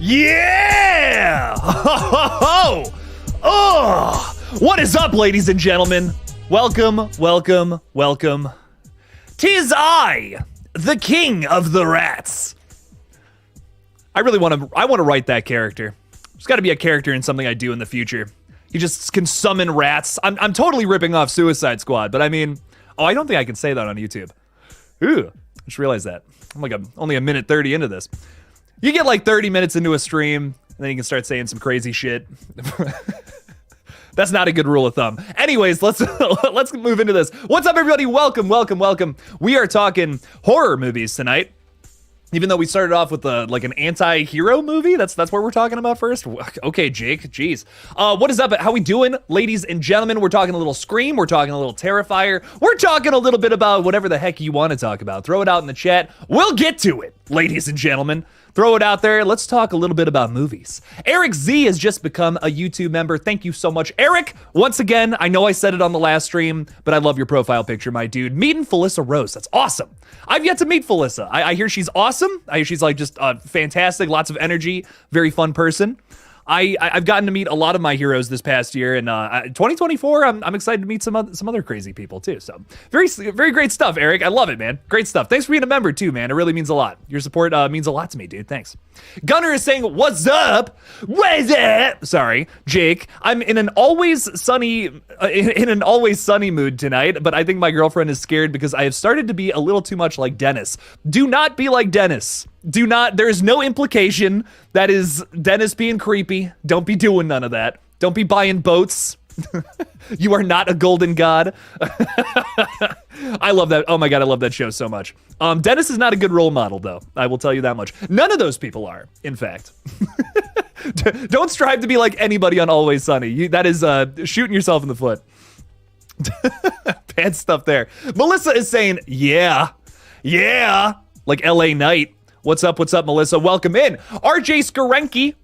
Yeah! Ho, ho, ho! Oh! What is up, ladies and gentlemen? Welcome, welcome, welcome. 'Tis I, the king of the rats. I want to write that character. There's got to be a character in something I do in the future. He just can summon rats. I'm totally ripping off Suicide Squad, but I mean, I don't think I can say that on YouTube. Ooh, I just realized that. I'm like only a minute 30 into this. You get like 30 minutes into a stream, and then you can start saying some crazy shit. That's not a good rule of thumb. Anyways, let's move into this. What's up, everybody? Welcome, welcome, welcome. We are talking horror movies tonight. Even though we started off with like an anti-hero movie, that's what we're talking about first. Okay, Jake, jeez. What is up? How we doing, ladies and gentlemen? We're talking a little Scream. We're talking a little Terrifier. We're talking a little bit about whatever the heck you want to talk about. Throw it out in the chat. We'll get to it, ladies and gentlemen. Throw it out there. Let's talk a little bit about movies. Eric Z has just become a YouTube member. Thank you so much, Eric. Once again, I know I said it on the last stream, but I love your profile picture, my dude. Meeting Felissa Rose. That's awesome. I've yet to meet Felissa. I hear she's awesome. I hear she's like just fantastic, lots of energy, very fun person. I've gotten to meet a lot of my heroes this past year, and 2024, I'm excited to meet some other crazy people too. So very great stuff, Eric. I love it, man. Great stuff. Thanks for being a member too, man. It really means a lot. Your support means a lot to me, dude. Thanks. Gunner is saying, "What's up? What's up?" Sorry, Jake. I'm in an always sunny mood tonight, but I think my girlfriend is scared because I have started to be a little too much like Dennis. Do not be like Dennis. There is no implication that is Dennis being creepy. Don't be doing none of that. Don't be buying boats. You are not a golden god. I love that. Oh my God, I love that show so much. Dennis is not a good role model though. I will tell you that much. None of those people are, in fact. Don't strive to be like anybody on Always Sunny. That is shooting yourself in the foot. Bad stuff there. Melissa is saying, yeah, like LA Knight. What's up, Melissa? Welcome in. RJ Skarenki.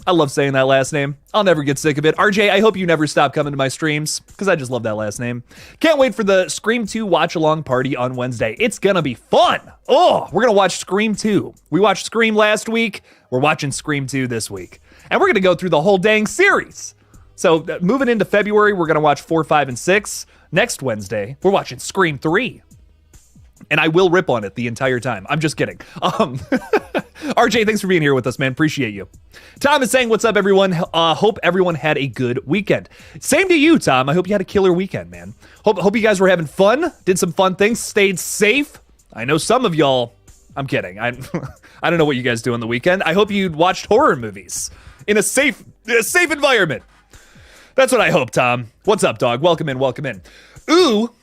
I love saying that last name. I'll never get sick of it. RJ, I hope you never stop coming to my streams, because I just love that last name. Can't wait for the Scream 2 watch-along party on Wednesday. It's gonna be fun. Oh, we're gonna watch Scream 2. We watched Scream last week. We're watching Scream 2 this week. And we're gonna go through the whole dang series. So moving into February, we're gonna watch 4, 5, and 6. Next Wednesday, we're watching Scream 3. And I will rip on it the entire time. I'm just kidding. RJ, thanks for being here with us, man. Appreciate you. Tom is saying, what's up, everyone? Hope everyone had a good weekend. Same to you, Tom. I hope you had a killer weekend, man. Hope you guys were having fun, did some fun things, stayed safe. I know some of y'all, I'm kidding. I don't know what you guys do on the weekend. I hope you watched horror movies in a safe environment. That's what I hope, Tom. What's up, dog? Welcome in, welcome in. Ooh.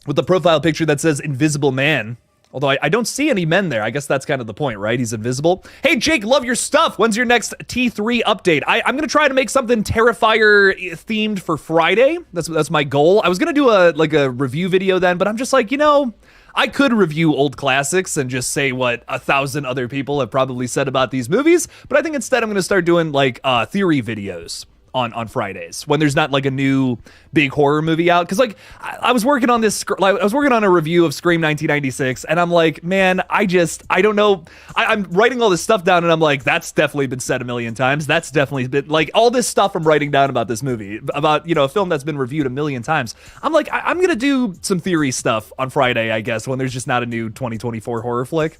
With the profile picture that says Invisible Man. Although I don't see any men there. I guess that's kind of the point, right? He's invisible. Hey, Jake, love your stuff. When's your next T3 update? I'm going to try to make something Terrifier themed for Friday. That's my goal. I was going to do a review video then, but I'm just like, I could review old classics and just say what 1,000 other people have probably said about these movies. But I think instead I'm going to start doing like theory videos on Fridays when there's not like a new big horror movie out. Cause like I was working on a review of Scream 1996 and I'm like, man, I don't know. I'm writing all this stuff down and I'm like, that's definitely been said a million times. That's definitely been like all this stuff I'm writing down about this movie, about, a film that's been reviewed a million times. I'm like, I'm going to do some theory stuff on Friday, I guess, when there's just not a new 2024 horror flick.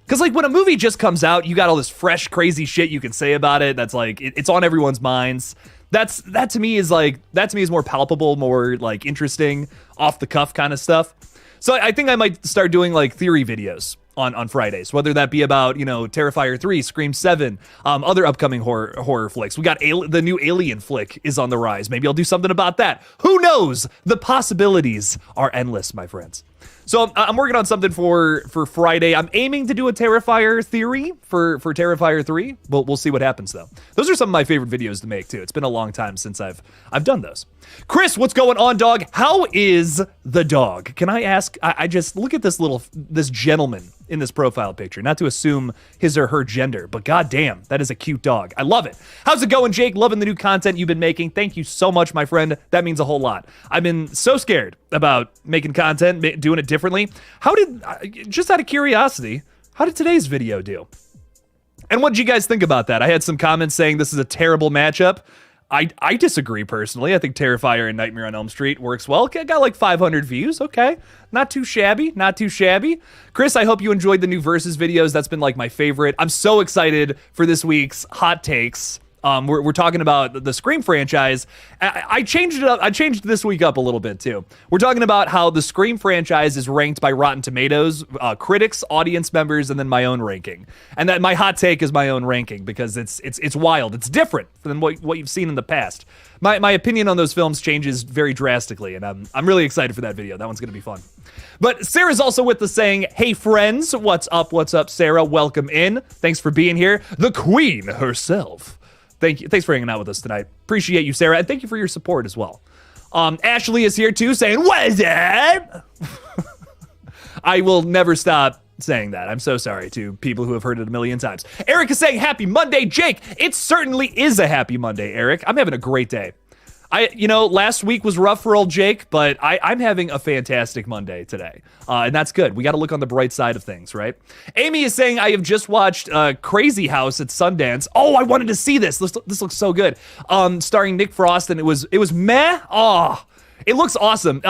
Because, like, when a movie just comes out, you got all this fresh, crazy shit you can say about it. That's, like, it's on everyone's minds. That to me is more palpable, more, like, interesting, off-the-cuff kind of stuff. So I think I might start doing, like, theory videos on Fridays, whether that be about, Terrifier 3, Scream 7, other upcoming horror flicks. We got the new Alien flick is on the rise. Maybe I'll do something about that. Who knows? The possibilities are endless, my friends. So I'm working on something for Friday. I'm aiming to do a Terrifier theory for Terrifier 3. We'll see what happens, though. Those are some of my favorite videos to make, too. It's been a long time since I've done those. Chris, what's going on, dog? How is the dog? Can I ask? I just look at this gentleman in this profile picture. Not to assume his or her gender, but goddamn, that is a cute dog. I love it. How's it going, Jake? Loving the new content you've been making. Thank you so much, my friend. That means a whole lot. I've been so scared about making content, doing it differently. Just out of curiosity, how did today's video do? And what did you guys think about that? I had some comments saying this is a terrible matchup. I disagree personally. I think Terrifier and Nightmare on Elm Street works well. Got like 500 views. Okay. Not too shabby. Not too shabby. Chris, I hope you enjoyed the new Versus videos. That's been like my favorite. I'm so excited for this week's hot takes. We're talking about the Scream franchise. I changed it up. I changed this week up a little bit too. We're talking about how the Scream franchise is ranked by Rotten Tomatoes, critics, audience members, and then my own ranking. And that my hot take is my own ranking because it's wild. It's different than what you've seen in the past. My opinion on those films changes very drastically, and I'm really excited for that video. That one's gonna be fun. But Sarah's also with us saying, "Hey friends, what's up? What's up, Sarah? Welcome in. Thanks for being here. The Queen herself." Thank you. Thanks for hanging out with us tonight. Appreciate you, Sarah, and thank you for your support as well. Ashley is here too, saying, "What's up?" I will never stop saying that. I'm so sorry to people who have heard it a million times. Eric is saying, "Happy Monday, Jake." It certainly is a happy Monday, Eric. I'm having a great day. Last week was rough for old Jake, but I'm having a fantastic Monday today. And that's good. We got to look on the bright side of things, right? Amy is saying, "I have just watched Crazy House at Sundance." Oh, I wanted to see this. This looks so good. Starring Nick Frost, and it was meh. Oh, it looks awesome.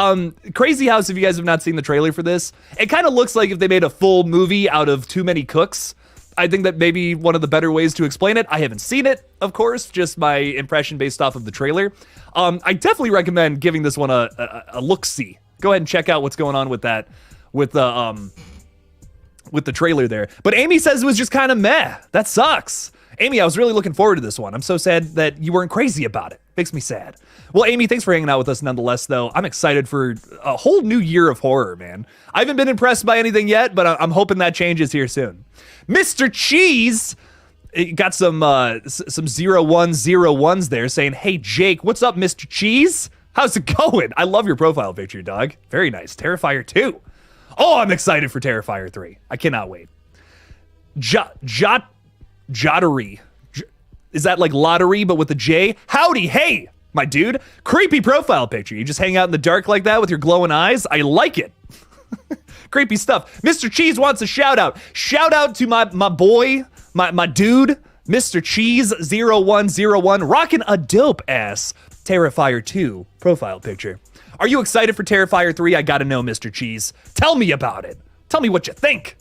Crazy House, if you guys have not seen the trailer for this, it kind of looks like if they made a full movie out of Too Many Cooks. I think that may be one of the better ways to explain it. I haven't seen it, of course, just my impression based off of the trailer. I definitely recommend giving this one a look-see. Go ahead and check out what's going on with that, with the trailer there. But Amy says it was just kind of meh. That sucks. Amy, I was really looking forward to this one. I'm so sad that you weren't crazy about it. Makes me sad. Well, Amy, thanks for hanging out with us nonetheless, though. I'm excited for a whole new year of horror, man. I haven't been impressed by anything yet, but I'm hoping that changes here soon. Mr. Cheese got some 0101s there saying, "Hey, Jake, what's up, Mr. Cheese? How's it going? I love your profile picture, dog. Very nice. Terrifier 2. Oh, I'm excited for Terrifier 3. I cannot wait. Jottery. Is that like lottery, but with a J? Howdy, hey, my dude. Creepy profile picture. You just hang out in the dark like that with your glowing eyes? I like it. Creepy stuff. Mr. Cheese wants a shout out. Shout out to my boy, my dude, Mr. Cheese 0101, rocking a dope ass Terrifier 2 profile picture. Are you excited for Terrifier 3? I gotta know, Mr. Cheese. Tell me about it. Tell me what you think.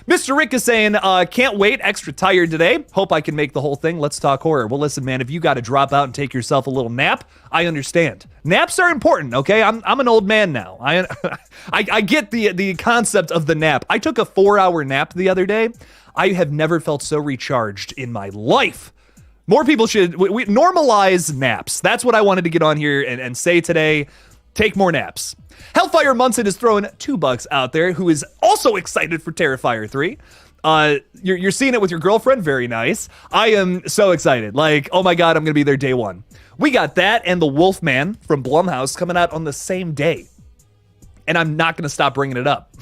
Mr. Rick is saying, "Can't wait, extra tired today. Hope I can make the whole thing. Let's talk horror." Well, listen, man, if you got to drop out and take yourself a little nap, I understand. Naps are important, okay? I'm an old man now. I get the concept of the nap. I took a 4-hour nap the other day. I have never felt so recharged in my life. More people should we normalize naps. That's what I wanted to get on here and say today. Take more naps. Hellfire Munson is throwing $2 out there, who is also excited for Terrifier 3. You're seeing it with your girlfriend. Very nice. I am so excited. Like, oh my God, I'm going to be there day one. We got that and The Wolfman from Blumhouse coming out on the same day. And I'm not going to stop bringing it up.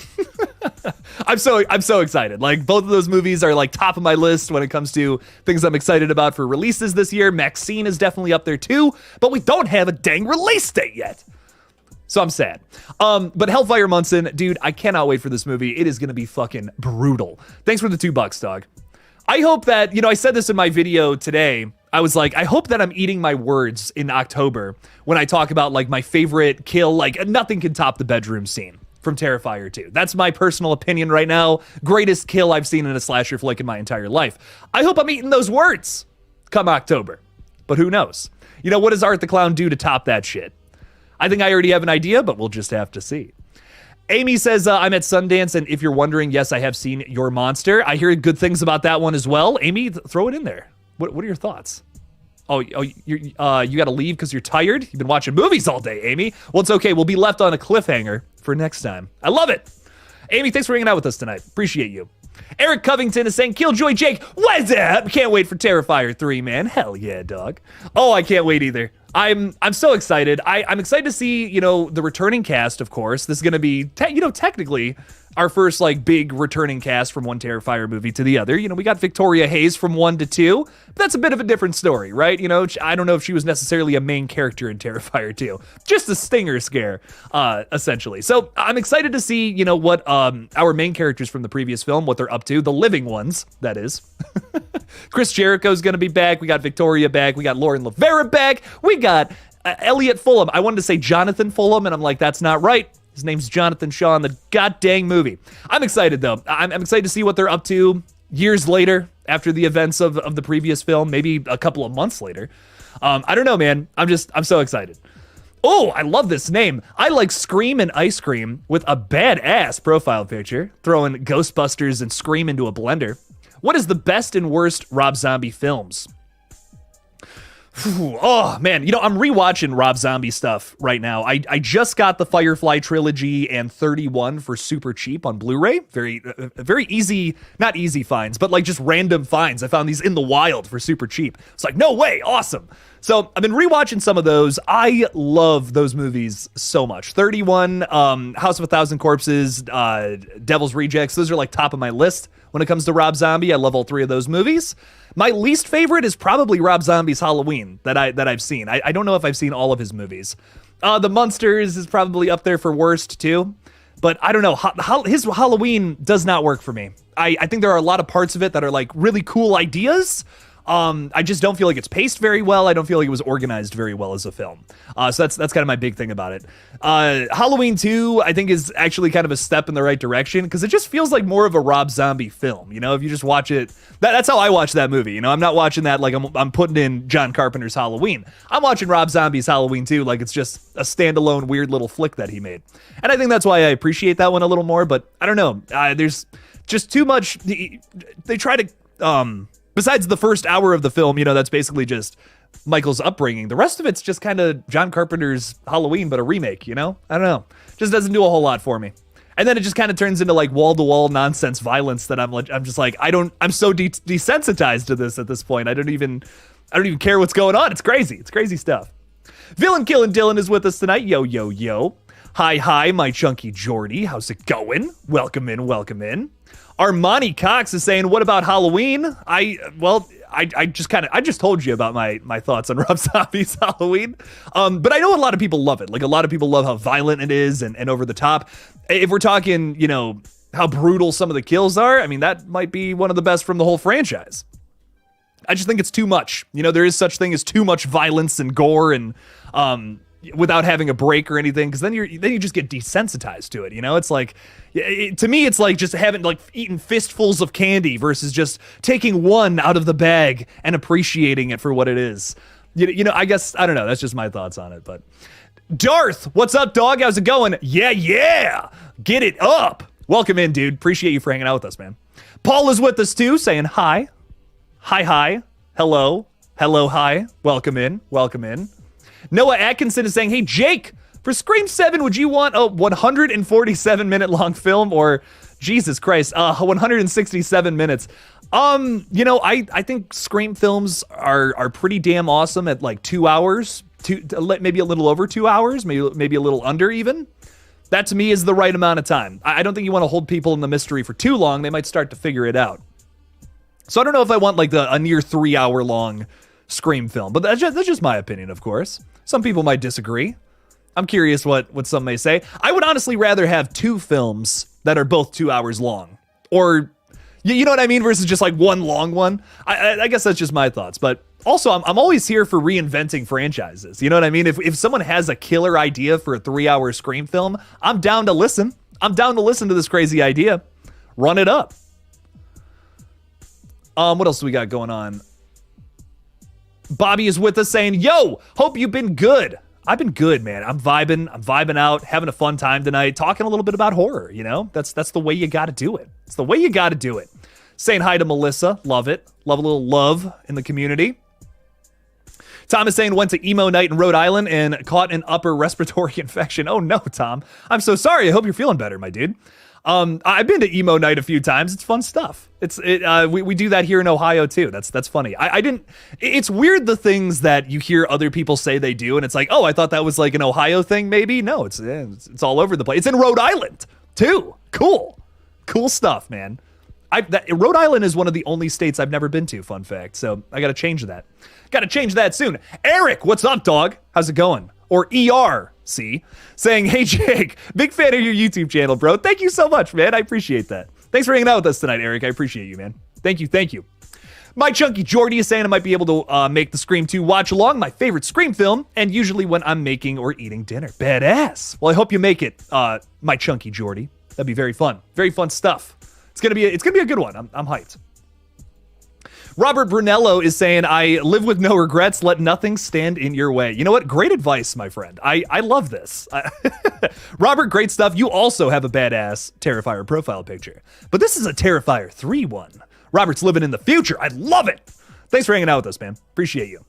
I'm so excited. Like, both of those movies are like top of my list when it comes to things I'm excited about for releases this year. Maxine is definitely up there too, but we don't have a dang release date yet. So I'm sad. But Hellfire Munson, dude, I cannot wait for this movie. It is going to be fucking brutal. Thanks for the $2, dog. I hope that, I said this in my video today. I was like, I hope that I'm eating my words in October when I talk about like my favorite kill. Like, nothing can top the bedroom scene from Terrifier 2. That's my personal opinion right now. Greatest kill I've seen in a slasher flick in my entire life. I hope I'm eating those words come October. But who knows? What does Art the Clown do to top that shit? I think I already have an idea, but we'll just have to see. Amy says, I'm at Sundance, and if you're wondering, yes, I have seen Your Monster. I hear good things about that one as well. Amy, throw it in there. What are your thoughts? Oh, you got to leave because you're tired? You've been watching movies all day, Amy. Well, it's okay. We'll be left on a cliffhanger for next time. I love it. Amy, thanks for hanging out with us tonight. Appreciate you. Eric Covington is saying, KillJoy Jake, what's up? Can't wait for Terrifier 3, man. Hell yeah, dog. Oh, I can't wait either. I'm so excited. I'm excited to see, the returning cast, of course. This is going to be, technically, our first like big returning cast from one Terrifier movie to the other. You know, we got Victoria Hayes from 1 to 2, but that's a bit of a different story, right? You know, I don't know if she was necessarily a main character in Terrifier 2, just a stinger scare, essentially. So I'm excited to see, you know, what our main characters from the previous film, what they're up to, the living ones, that is. Chris Jericho's gonna be back. We got Victoria back. We got Lauren Lavera back. We got Elliot Fulham. I wanted to say Jonathan Fulham, and I'm like, that's not right. His name's Jonathan Shaw in the goddamn movie. I'm excited, though. I'm excited to see what they're up to years later after the events of the previous film, maybe a couple of months later. I don't know, man. I'm so excited. Oh, I love this name. I like Scream and Ice Cream with a badass profile picture, throwing Ghostbusters and Scream into a blender. What is the best and worst Rob Zombie films? Oh, man. You know, I'm rewatching Rob Zombie stuff right now. I just got the Firefly trilogy and 31 for super cheap on Blu-ray. Very easy, not easy finds, but like just random finds. I found these in the wild for super cheap. It's like, no way, awesome. So I've been rewatching some of those. I love those movies so much. 31, House of a Thousand Corpses, Devil's Rejects. Those are like top of my list when it comes to Rob Zombie. I love all three of those movies. My least favorite is probably Rob Zombie's Halloween that I've seen. I don't know if I've seen all of his movies. The Munsters is probably up there for worst too. But I don't know. His Halloween does not work for me. I think there are a lot of parts of it that are like really cool ideas. I just don't feel like it's paced very well. I don't feel like it was organized very well as a film. So that's kind of my big thing about it. Halloween 2, I think, is actually kind of a step in the right direction because it just feels like more of a Rob Zombie film. You know, if you just watch it, that's how I watch that movie. You know, I'm not watching that like I'm putting in John Carpenter's Halloween. I'm watching Rob Zombie's Halloween 2 like it's just a standalone weird little flick that he made. And I think that's why I appreciate that one a little more. But I don't know. There's just too much. They try to... Besides the first hour of the film, you know, that's basically just Michael's upbringing. The rest of it's just kind of John Carpenter's Halloween, but a remake, you know? I don't know. Just doesn't do a whole lot for me. And then it just kind of turns into like wall-to-wall nonsense violence that I'm just like, I'm so desensitized to this at this point. I don't even care what's going on. It's crazy. It's crazy stuff. Villain Killin' Dylan is with us tonight. Yo, yo, yo. Hi, my chunky Jordy. How's it going? Welcome in. Armani Cox is saying, what about Halloween? I just told you about my thoughts on Rob Zombie's Halloween. But I know a lot of people love it. Like a lot of people love how violent it is and over the top. If we're talking, you know, how brutal some of the kills are, I mean, that might be one of the best from the whole franchise. I just think it's too much. You know, there is such thing as too much violence and gore and without having a break or anything, because then you just get desensitized to it. You know, it's like, to me, it's like just having like eating fistfuls of candy versus just taking one out of the bag and appreciating it for what it is. You know, I guess, I don't know. That's just my thoughts on it. But Darth, what's up, dog? How's it going? Yeah. Get it up. Welcome in, dude. Appreciate you for hanging out with us, man. Paul is with us too, saying hi. Hi. Hello, hi. Welcome in. Noah Atkinson is saying, hey, Jake, for Scream 7, would you want a 147-minute long film or, Jesus Christ, 167 minutes? You know, I think Scream films are pretty damn awesome at like 2 hours, maybe a little over 2 hours, maybe a little under even. That to me is the right amount of time. I don't think you want to hold people in the mystery for too long. They might start to figure it out. So I don't know if I want like a near 3 hour long Scream film, but that's just my opinion, of course. Some people might disagree. I'm curious what some may say. I would honestly rather have two films that are both 2 hours long, or you know what I mean, versus just like one long one. I guess that's just my thoughts. But also, I'm always here for reinventing franchises. You know what I mean? If someone has a killer idea for a 3 hour Scream film, I'm down to listen. I'm down to listen to this crazy idea. Run it up. What else do we got going on? Bobby is with us saying, yo, hope you've been good. I've been good, man. I'm vibing out, having a fun time tonight, talking a little bit about horror, you know? That's the way you got to do it. It's the way you got to do it. Saying hi to Melissa. Love it. Love a little love in the community. Tom is saying went to emo night in Rhode Island and caught an upper respiratory infection. Oh no, Tom. I'm so sorry. I hope you're feeling better, my dude. I've been to emo night a few times. It's fun stuff. We do that here in Ohio too. That's funny. It's weird the things that you hear other people say they do, and it's like, oh, I thought that was like an Ohio thing maybe. No, it's all over the place. It's in Rhode Island too. Cool. Cool stuff, man. Rhode Island is one of the only states I've never been to, fun fact. So I got to change that. Got to change that soon. Eric, what's up, dog? How's it going? Or ERC, saying, hey, Jake, big fan of your YouTube channel, bro. Thank you so much, man. I appreciate that. Thanks for hanging out with us tonight, Eric. I appreciate you, man. Thank you, thank you. My Chunky Jordy is saying I might be able to make the Scream 2 watch along, my favorite Scream film, and usually when I'm making or eating dinner. Badass. Well, I hope you make it, my Chunky Jordy. That'd be very fun. Very fun stuff. It's gonna be a good one. I'm hyped. Robert Brunello is saying, I live with no regrets. Let nothing stand in your way. You know what? Great advice, my friend. I love this. Robert, great stuff. You also have a badass Terrifier profile picture. But this is a Terrifier 3 one. Robert's living in the future. I love it. Thanks for hanging out with us, man. Appreciate you.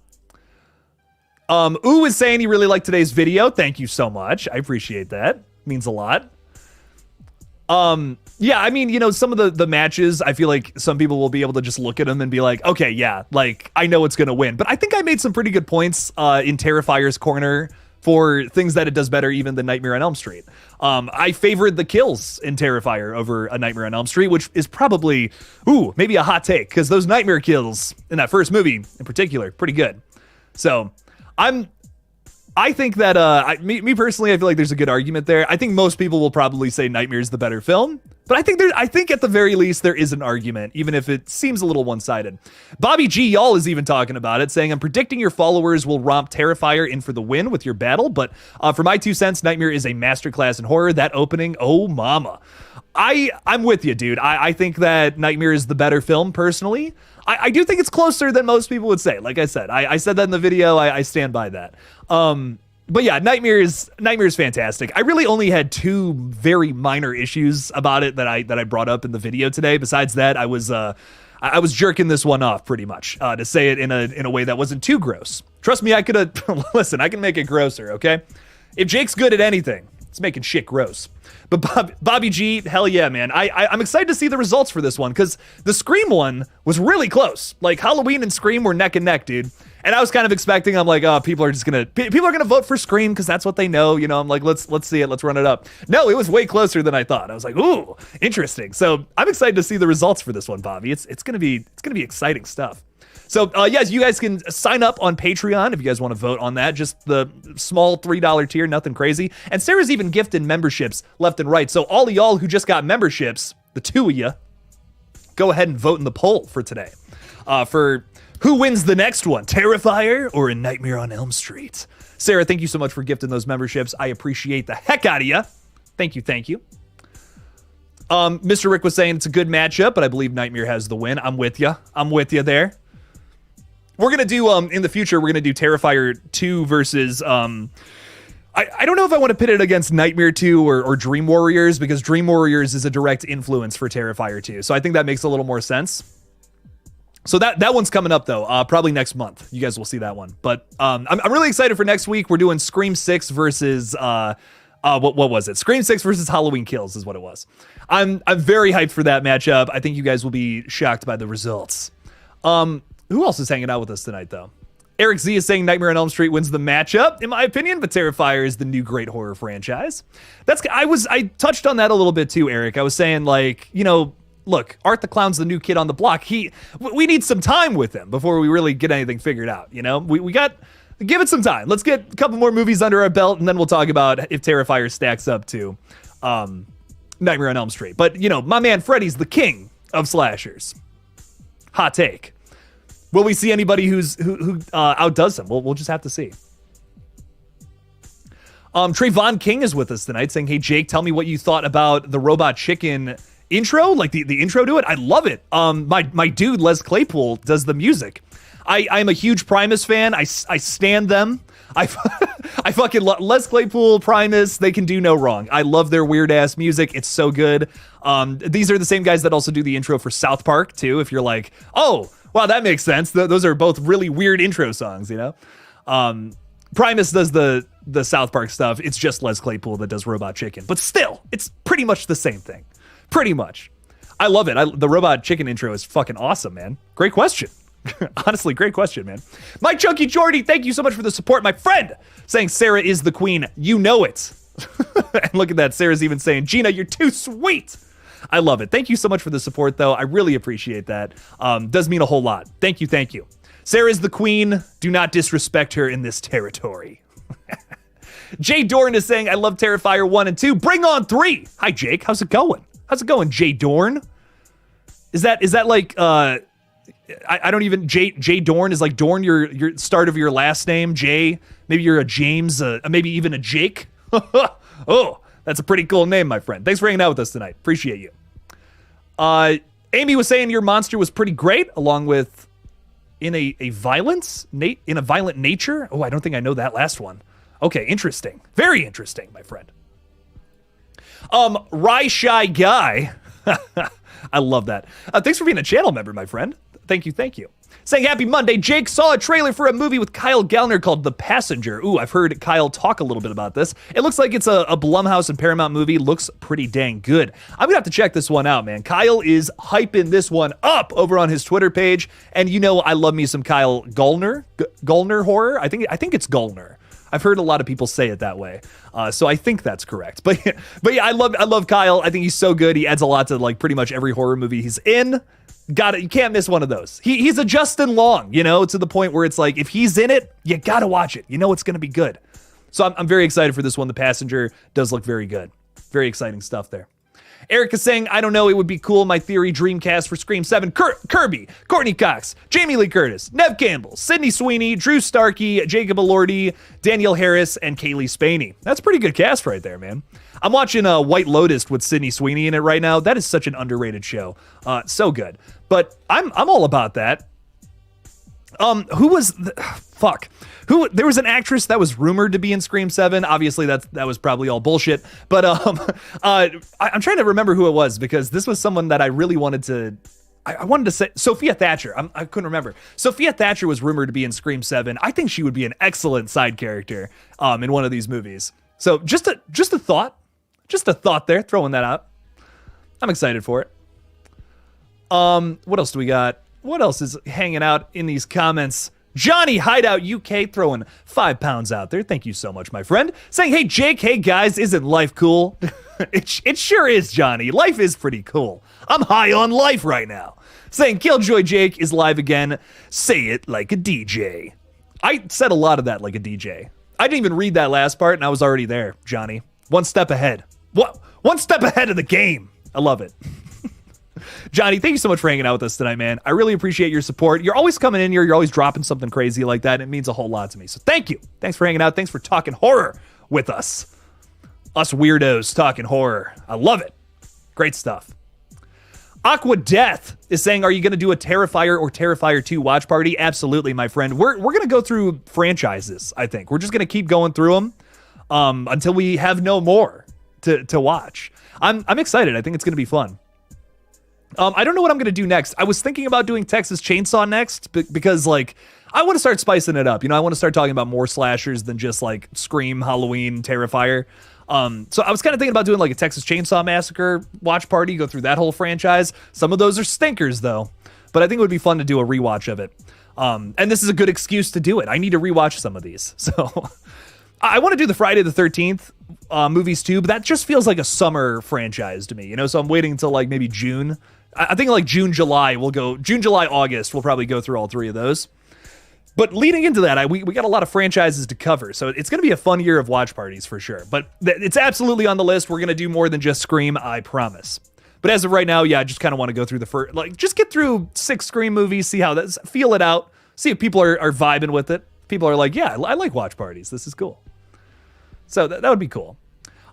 Ooh is saying he really liked today's video. Thank you so much. I appreciate that. Means a lot. Yeah, I mean, you know, some of the matches, I feel like some people will be able to just look at them and be like, okay, yeah, like, I know it's going to win. But I think I made some pretty good points in Terrifier's corner for things that it does better even than Nightmare on Elm Street. I favored the kills in Terrifier over A Nightmare on Elm Street, which is probably, maybe a hot take, because those Nightmare kills in that first movie in particular, pretty good. So, I think that, me personally, I feel like there's a good argument there. I think most people will probably say Nightmare is the better film, but I think at the very least there is an argument, even if it seems a little one-sided. Bobby G. Y'all is even talking about it, saying, I'm predicting your followers will romp Terrifier in for the win with your battle, but for my 2 cents, Nightmare is a masterclass in horror. That opening, oh mama. I'm with you, dude. I think that Nightmare is the better film, personally. I do think it's closer than most people would say. Like I said, I said that in the video. I stand by that. But yeah, Nightmare is fantastic. I really only had 2 very minor issues about it that I brought up in the video today. Besides that, I was jerking this one off pretty much, to say it in a way that wasn't too gross. Trust me, I could have. Listen, I can make it grosser. Okay, if Jake's good at anything, it's making shit gross. But Bobby G, hell yeah, man. I'm excited to see the results for this one, because the Scream one was really close. Like, Halloween and Scream were neck and neck, dude. And I was kind of expecting, I'm like, oh, people are gonna vote for Scream because that's what they know. You know, I'm like, let's see it, let's run it up. No, it was way closer than I thought. I was like, ooh, interesting. So I'm excited to see the results for this one, Bobby. It's gonna be exciting stuff. So, yes, you guys can sign up on Patreon if you guys want to vote on that. Just the small $3 tier, nothing crazy. And Sarah's even gifting memberships left and right. So all of y'all who just got memberships, the 2 of you, go ahead and vote in the poll for today. For who wins the next one, Terrifier or A Nightmare on Elm Street? Sarah, thank you so much for gifting those memberships. I appreciate the heck out of you. Thank you, thank you. Mr. Rick was saying it's a good matchup, but I believe Nightmare has the win. I'm with you. I'm with you there. We're going to do, in the future, we're going to do Terrifier 2 versus, I don't know if I want to pit it against Nightmare 2 or Dream Warriors, because Dream Warriors is a direct influence for Terrifier 2. So I think that makes a little more sense. So that one's coming up, though, probably next month. You guys will see that one. But I'm really excited for next week. We're doing Scream 6 versus, what was it? Scream 6 versus Halloween Kills is what it was. I'm very hyped for that matchup. I think you guys will be shocked by the results. Who else is hanging out with us tonight, though? Eric Z is saying Nightmare on Elm Street wins the matchup, in my opinion, but Terrifier is the new great horror franchise. I touched on that a little bit too, Eric. I was saying, like, you know, look, Art the Clown's the new kid on the block. We need some time with him before we really get anything figured out, you know? We got, give it some time. Let's get a couple more movies under our belt, and then we'll talk about if Terrifier stacks up to Nightmare on Elm Street. But, you know, my man Freddy's the king of slashers. Hot take. Will we see anybody who outdoes him? We'll just have to see. Trayvon King is with us tonight saying, hey, Jake, tell me what you thought about the Robot Chicken intro, like the intro to it. I love it. My dude, Les Claypool, does the music. I'm a huge Primus fan. I stan them. I fucking love Les Claypool, Primus. They can do no wrong. I love their weird ass music. It's so good. These are the same guys that also do the intro for South Park too. If you're like, oh, wow, that makes sense. Those are both really weird intro songs, you know? Primus does the South Park stuff. It's just Les Claypool that does Robot Chicken. But still, it's pretty much the same thing. Pretty much. I love it. The Robot Chicken intro is fucking awesome, man. Great question. Honestly, great question, man. My Chunky Jordy, thank you so much for the support, my friend. Saying Sarah is the queen. You know it. And look at that. Sarah's even saying, Gina, you're too sweet. I love it. Thank you so much for the support, though. I really appreciate that. Does mean a whole lot. Thank you, thank you. Sarah's the queen. Do not disrespect her in this territory. Jay Dorn is saying, I love Terrifier 1 and 2. Bring on 3. Hi, Jake. How's it going? How's it going, Jay Dorn? Is that like, I don't even, Jay Dorn is like Dorn, your start of your last name, Jay. Maybe you're a James, maybe even a Jake. Oh, that's a pretty cool name, my friend. Thanks for hanging out with us tonight. Appreciate you. Amy was saying your monster was pretty great, along with in a violent nature. Oh, I don't think I know that last one. Okay, interesting. Very interesting, my friend. Rye Shy Guy. I love that. Thanks for being a channel member, my friend. Thank you, thank you. Saying happy Monday. Jake saw a trailer for a movie with Kyle Gallner called The Passenger. Ooh, I've heard Kyle talk a little bit about this. It looks like it's a Blumhouse and Paramount movie. Looks pretty dang good. I'm gonna have to check this one out, man. Kyle is hyping this one up over on his Twitter page. And you know I love me some Kyle Gallner. Gallner horror? I think it's Gallner. I've heard a lot of people say it that way, so I think that's correct. But yeah, I love Kyle. I think he's so good. He adds a lot to like pretty much every horror movie he's in. Got it. You can't miss one of those. He's a Justin Long, you know, to the point where it's like if he's in it, you gotta watch it. You know it's gonna be good. So I'm very excited for this one. The Passenger does look very good. Very exciting stuff there. Eric is saying, I don't know, it would be cool. My theory Dreamcast for Scream 7. Kirby, Courtney Cox, Jamie Lee Curtis, Nev Campbell, Sydney Sweeney, Drew Starkey, Jacob Elordi, Danielle Harris, and Kaylee Spaney. That's a pretty good cast right there, man. I'm watching White Lotus with Sydney Sweeney in it right now. That is such an underrated show. So good. But I'm all about that. Who was fuck? There was an actress that was rumored to be in Scream 7. Obviously, that was probably all bullshit. But I'm trying to remember who it was because this was someone that I really wanted to. I wanted to say Sophia Thatcher. I couldn't remember. Sophia Thatcher was rumored to be in Scream 7. I think she would be an excellent side character in one of these movies. So just a thought there, throwing that out. I'm excited for it. What else do we got? What else is hanging out in these comments? Johnny Hideout UK throwing £5 out there. Thank you so much, my friend. Saying, hey, Jake, hey, guys, isn't life cool? It sure is, Johnny. Life is pretty cool. I'm high on life right now. Saying, KillJoy Jake is live again. Say it like a DJ. I said a lot of that like a DJ. I didn't even read that last part, and I was already there, Johnny. One step ahead. One step ahead of the game. I love it. Johnny, thank you so much for hanging out with us tonight, man. I really appreciate your support. You're always coming in here. You're always dropping something crazy like that. It means a whole lot to me. So thank you. Thanks for hanging out. Thanks for talking horror with us. Us weirdos talking horror. I love it. Great stuff. Aqua Death is saying, are you going to do a Terrifier or Terrifier 2 watch party? Absolutely, my friend. We're going to go through franchises, I think. We're just going to keep going through them until we have no more to watch. I'm excited. I think it's going to be fun. I don't know what I'm going to do next. I was thinking about doing Texas Chainsaw next because, like, I want to start spicing it up. You know, I want to start talking about more slashers than just, like, Scream, Halloween, Terrifier. So I was kind of thinking about doing, like, a Texas Chainsaw Massacre watch party, go through that whole franchise. Some of those are stinkers, though. But I think it would be fun to do a rewatch of it. And this is a good excuse to do it. I need to rewatch some of these. So I want to do the Friday the 13th movies, too. But that just feels like a summer franchise to me, you know? So I'm waiting until, like, maybe June. I think like June, July, August, we'll probably go through all three of those. But leading into that, we got a lot of franchises to cover. So it's going to be a fun year of watch parties for sure. But it's absolutely on the list. We're going to do more than just Scream, I promise. But as of right now, yeah, I just kind of want to go through the first, like, just get through 6 Scream movies, see how that's, feel it out, see if people are vibing with it. People are like, yeah, I like watch parties. This is cool. So that would be cool.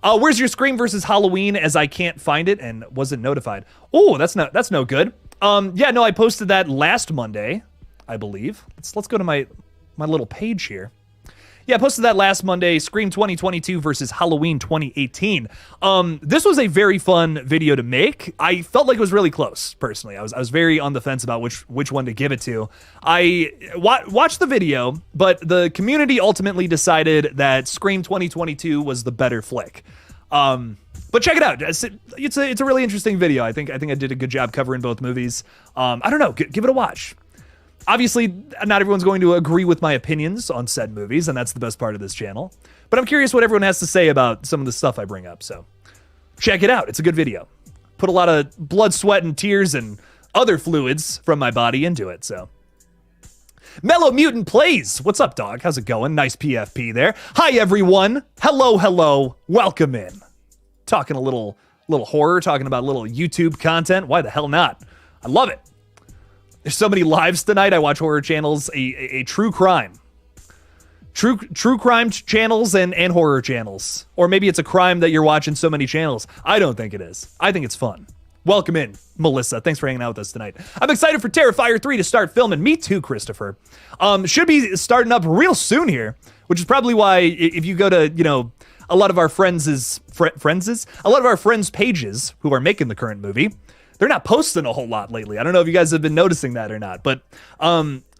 Where's your Scream versus Halloween, as I can't find it and wasn't notified? Oh, that's no good. Yeah, no, I posted that last Monday, I believe. Let's go to my little page here. Yeah, I posted that last Monday, Scream 2022 versus Halloween 2018. This was a very fun video to make. I felt like it was really close, personally. I was very on the fence about which one to give it to. I watched the video, but the community ultimately decided that Scream 2022 was the better flick. But check it out. It's a really interesting video. I think I did a good job covering both movies. I don't know. Give it a watch. Obviously, not everyone's going to agree with my opinions on said movies, and that's the best part of this channel. But I'm curious what everyone has to say about some of the stuff I bring up, so check it out. It's a good video. put a lot of blood, sweat, and tears and other fluids from my body into it, so. Mellow Mutant Plays. What's up, dog? How's it going? Nice PFP there. Hi, everyone. Hello. Welcome in. Talking a little horror, talking about a little YouTube content. Why the hell not? I love it. There's so many lives tonight. I watch horror channels, a true crime. True crime channels and horror channels. Or maybe it's a crime that you're watching so many channels. I don't think it is. I think it's fun. Welcome in, Melissa. Thanks for hanging out with us tonight. I'm excited for Terrifier 3 to start filming. Me too, Christopher. Should be starting up real soon here, which is probably why if you go to, a lot of our friends' pages who are making the current movie, they're not posting a whole lot lately. I don't know if you guys have been noticing that or not, but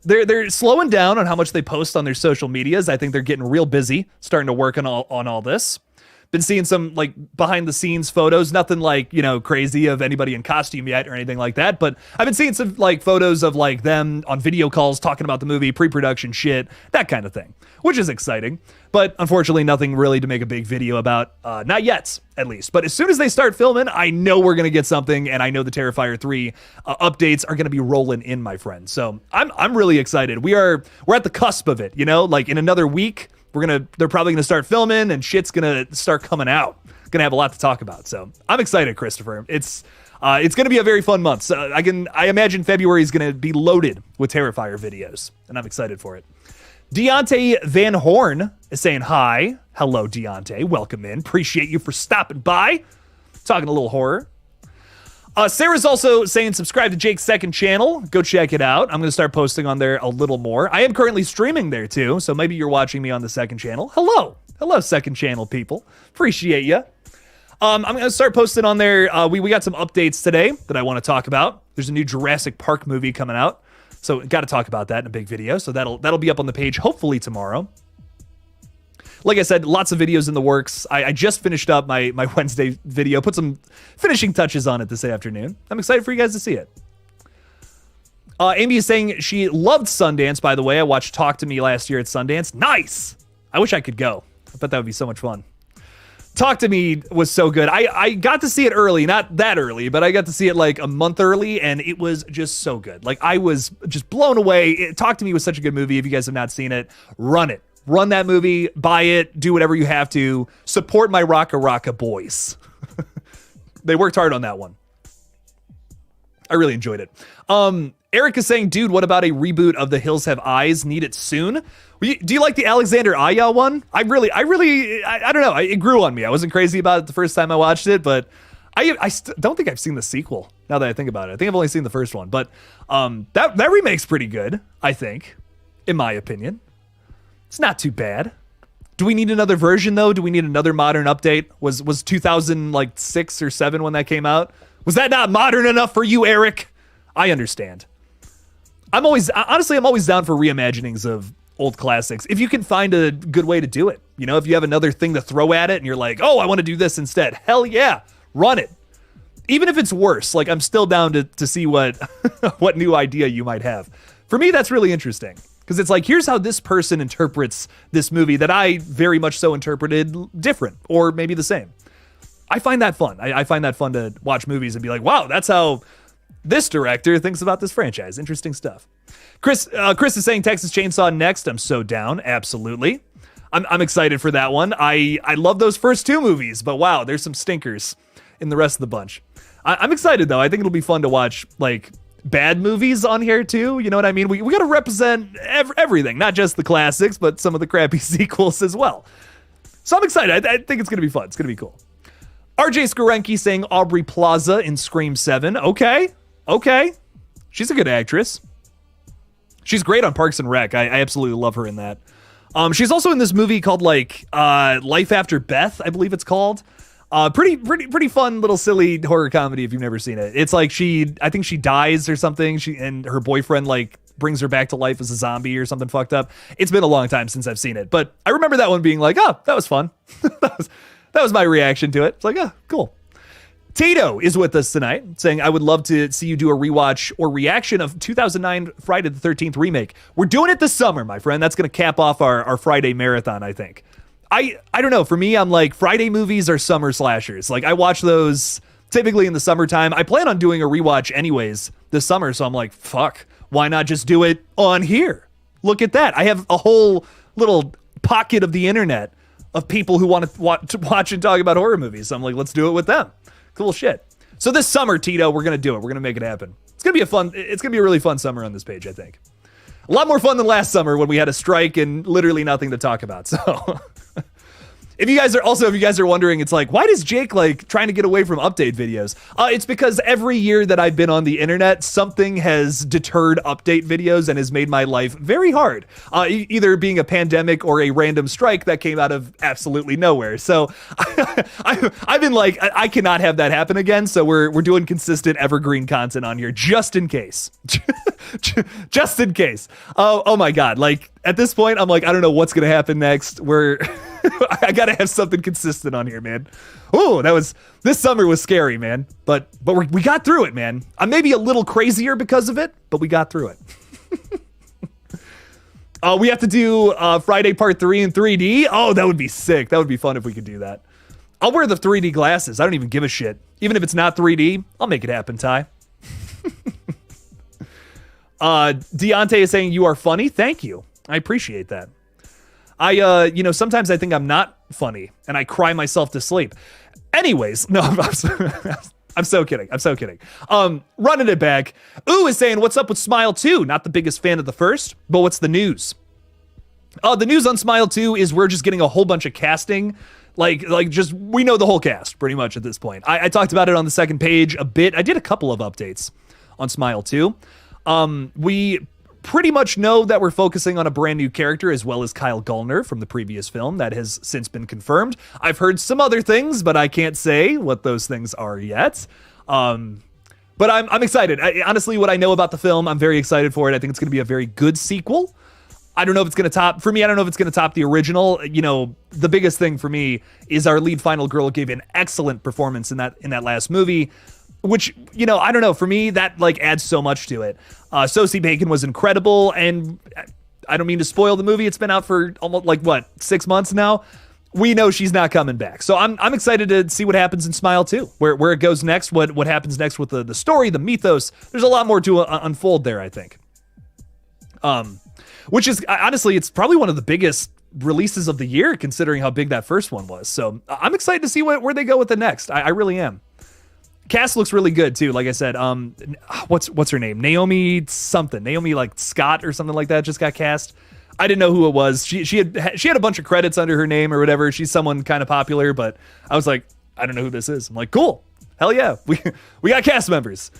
they're slowing down on how much they post on their social medias. I think they're getting real busy, starting to work on all this. Been seeing some like behind the scenes photos, nothing like, crazy of anybody in costume yet or anything like that. But I've been seeing some like photos of like them on video calls talking about the movie, pre-production shit, that kind of thing, which is exciting. But unfortunately, nothing really to make a big video about, not yet, at least. But as soon as they start filming, I know we're going to get something. And I know the Terrifier 3 updates are going to be rolling in, my friend. So I'm really excited. We're at the cusp of it, like in another week. They're probably gonna start filming and shit's gonna start coming out. Gonna have a lot to talk about. So I'm excited, Christopher. It's gonna be a very fun month. So I imagine February is gonna be loaded with Terrifier videos, and I'm excited for it. Deontay Van Horn is saying hi. Hello, Deontay. Welcome in. Appreciate you for stopping by. Talking a little horror. Sarah's also saying subscribe to Jake's second channel. Go check it out. I'm going to start posting on there a little more. I am currently streaming there too, so maybe you're watching me on the second channel. Hello, second channel people. Appreciate you. I'm going to start posting on there. We got some updates today that I want to talk about. There's a new Jurassic Park movie coming out, so got to talk about that in a big video. So that'll be up on the page hopefully tomorrow. Like I said, lots of videos in the works. I just finished up my Wednesday video, put some finishing touches on it this afternoon. I'm excited for you guys to see it. Amy is saying she loved Sundance, by the way. I watched Talk to Me last year at Sundance. Nice! I wish I could go. I bet that would be so much fun. Talk to Me was so good. I got to see it early, not that early, but I got to see it like a month early, and it was just so good. Like, I was just blown away. Talk to Me was such a good movie. If you guys have not seen it, run it. Run that movie, buy it, do whatever you have to. Support my Rocka Rocka boys. They worked hard on that one. I really enjoyed it. Eric is saying, dude, what about a reboot of The Hills Have Eyes? Need it soon? Do you like the Alexander Aya one? I don't know. It grew on me. I wasn't crazy about it the first time I watched it, but I don't think I've seen the sequel now that I think about it. I think I've only seen the first one, but that remake's pretty good, I think, in my opinion. It's not too bad. Do we need another version though? Do we need another modern update? Was 2006 or 7 when that came out? Was that not modern enough for you, Eric? I understand. I'm always down for reimaginings of old classics. If you can find a good way to do it, if you have another thing to throw at it and you're like, oh, I want to do this instead. Hell yeah, run it. Even if it's worse, like I'm still down to see what what new idea you might have. For me, that's really interesting. Because it's like, here's how this person interprets this movie that I very much so interpreted different, or maybe the same. I find that fun. I find that fun to watch movies and be like, wow, that's how this director thinks about this franchise. Interesting stuff. Chris is saying Texas Chainsaw next. I'm so down. Absolutely. I'm excited for that one. I love those first 2 movies, but wow, there's some stinkers in the rest of the bunch. I'm excited though. I think it'll be fun to watch like bad movies on here too, you know what I mean? We got to represent everything, not just the classics, but some of the crappy sequels as well. So I'm excited. I think it's gonna be fun. It's gonna be cool. RJ Skorenki saying Aubrey Plaza in Scream 7. Okay, she's a good actress. She's great on Parks and Rec. I absolutely love her in that. She's also in this movie called like Life After Beth, I believe it's called. Pretty fun little silly horror comedy if you've never seen it. It's like I think she dies or something. And her boyfriend like brings her back to life as a zombie or something fucked up. It's been a long time since I've seen it, but I remember that one being like, oh, that was fun. that was my reaction to it. It's like, oh, cool. Tato is with us tonight saying, I would love to see you do a rewatch or reaction of 2009 Friday the 13th remake. We're doing it this summer, my friend. That's going to cap off our Friday marathon, I think. I don't know. For me, I'm like, Friday movies are summer slashers. Like, I watch those typically in the summertime. I plan on doing a rewatch anyways this summer, so I'm like, fuck, why not just do it on here? Look at that. I have a whole little pocket of the internet of people who want to watch and talk about horror movies. So I'm like, let's do it with them. Cool shit. So this summer, Tito, we're going to do it. We're going to make it happen. It's going to be a really fun summer on this page, I think. A lot more fun than last summer when we had a strike and literally nothing to talk about. So if you guys are wondering, it's like, why does Jake like trying to get away from update videos? It's because every year that I've been on the internet, something has deterred update videos and has made my life very hard. Either being a pandemic or a random strike that came out of absolutely nowhere. So I've been like, I cannot have that happen again. So we're doing consistent evergreen content on here just in case. Just in case. Oh my God. Like at this point, I'm like, I don't know what's going to happen next. I gotta have something consistent on here, man. Oh, this summer was scary, man. But we got through it, man. I'm maybe a little crazier because of it, but we got through it. We have to do Friday Part 3 in 3D. Oh, that would be sick. That would be fun if we could do that. I'll wear the 3D glasses. I don't even give a shit. Even if it's not 3D, I'll make it happen, Ty. Deontay is saying you are funny. Thank you. I appreciate that. Sometimes I think I'm not funny and I cry myself to sleep. Anyways, no, I'm so kidding. I'm so kidding. Running it back. Ooh is saying, what's up with Smile 2? Not the biggest fan of the first, but what's the news? The news on Smile 2 is we're just getting a whole bunch of casting. We know the whole cast pretty much at this point. I talked about it on the second page a bit. I did a couple of updates on Smile 2. We pretty much know that we're focusing on a brand new character as well as Kyle Gallner from the previous film. That has since been confirmed. I've heard some other things, but I can't say what those things are yet. But I'm excited. Honestly, what I know about the film, I'm very excited for it. I think it's going to be a very good sequel. I don't know if it's going to top, for me, I don't know if it's going to top the original. You know, the biggest thing for me is our lead final girl gave an excellent performance in that last movie. Which, I don't know, for me, that like adds so much to it. Sosie Bacon was incredible, and I don't mean to spoil the movie. It's been out for almost 6 months now. We know she's not coming back. So I'm excited to see what happens in Smile 2, where it goes next, what happens next with the story, the mythos. There's a lot more to unfold there, I think. Which is, honestly, it's probably one of the biggest releases of the year, considering how big that first one was. So I'm excited to see where they go with the next. I really am. Cast looks really good too. Like I said, what's her name? Naomi something. Naomi Scott or something like that just got cast. I didn't know who it was. She had a bunch of credits under her name or whatever. She's someone kind of popular, but I was like, I don't know who this is. I'm like, cool. Hell yeah. We got cast members.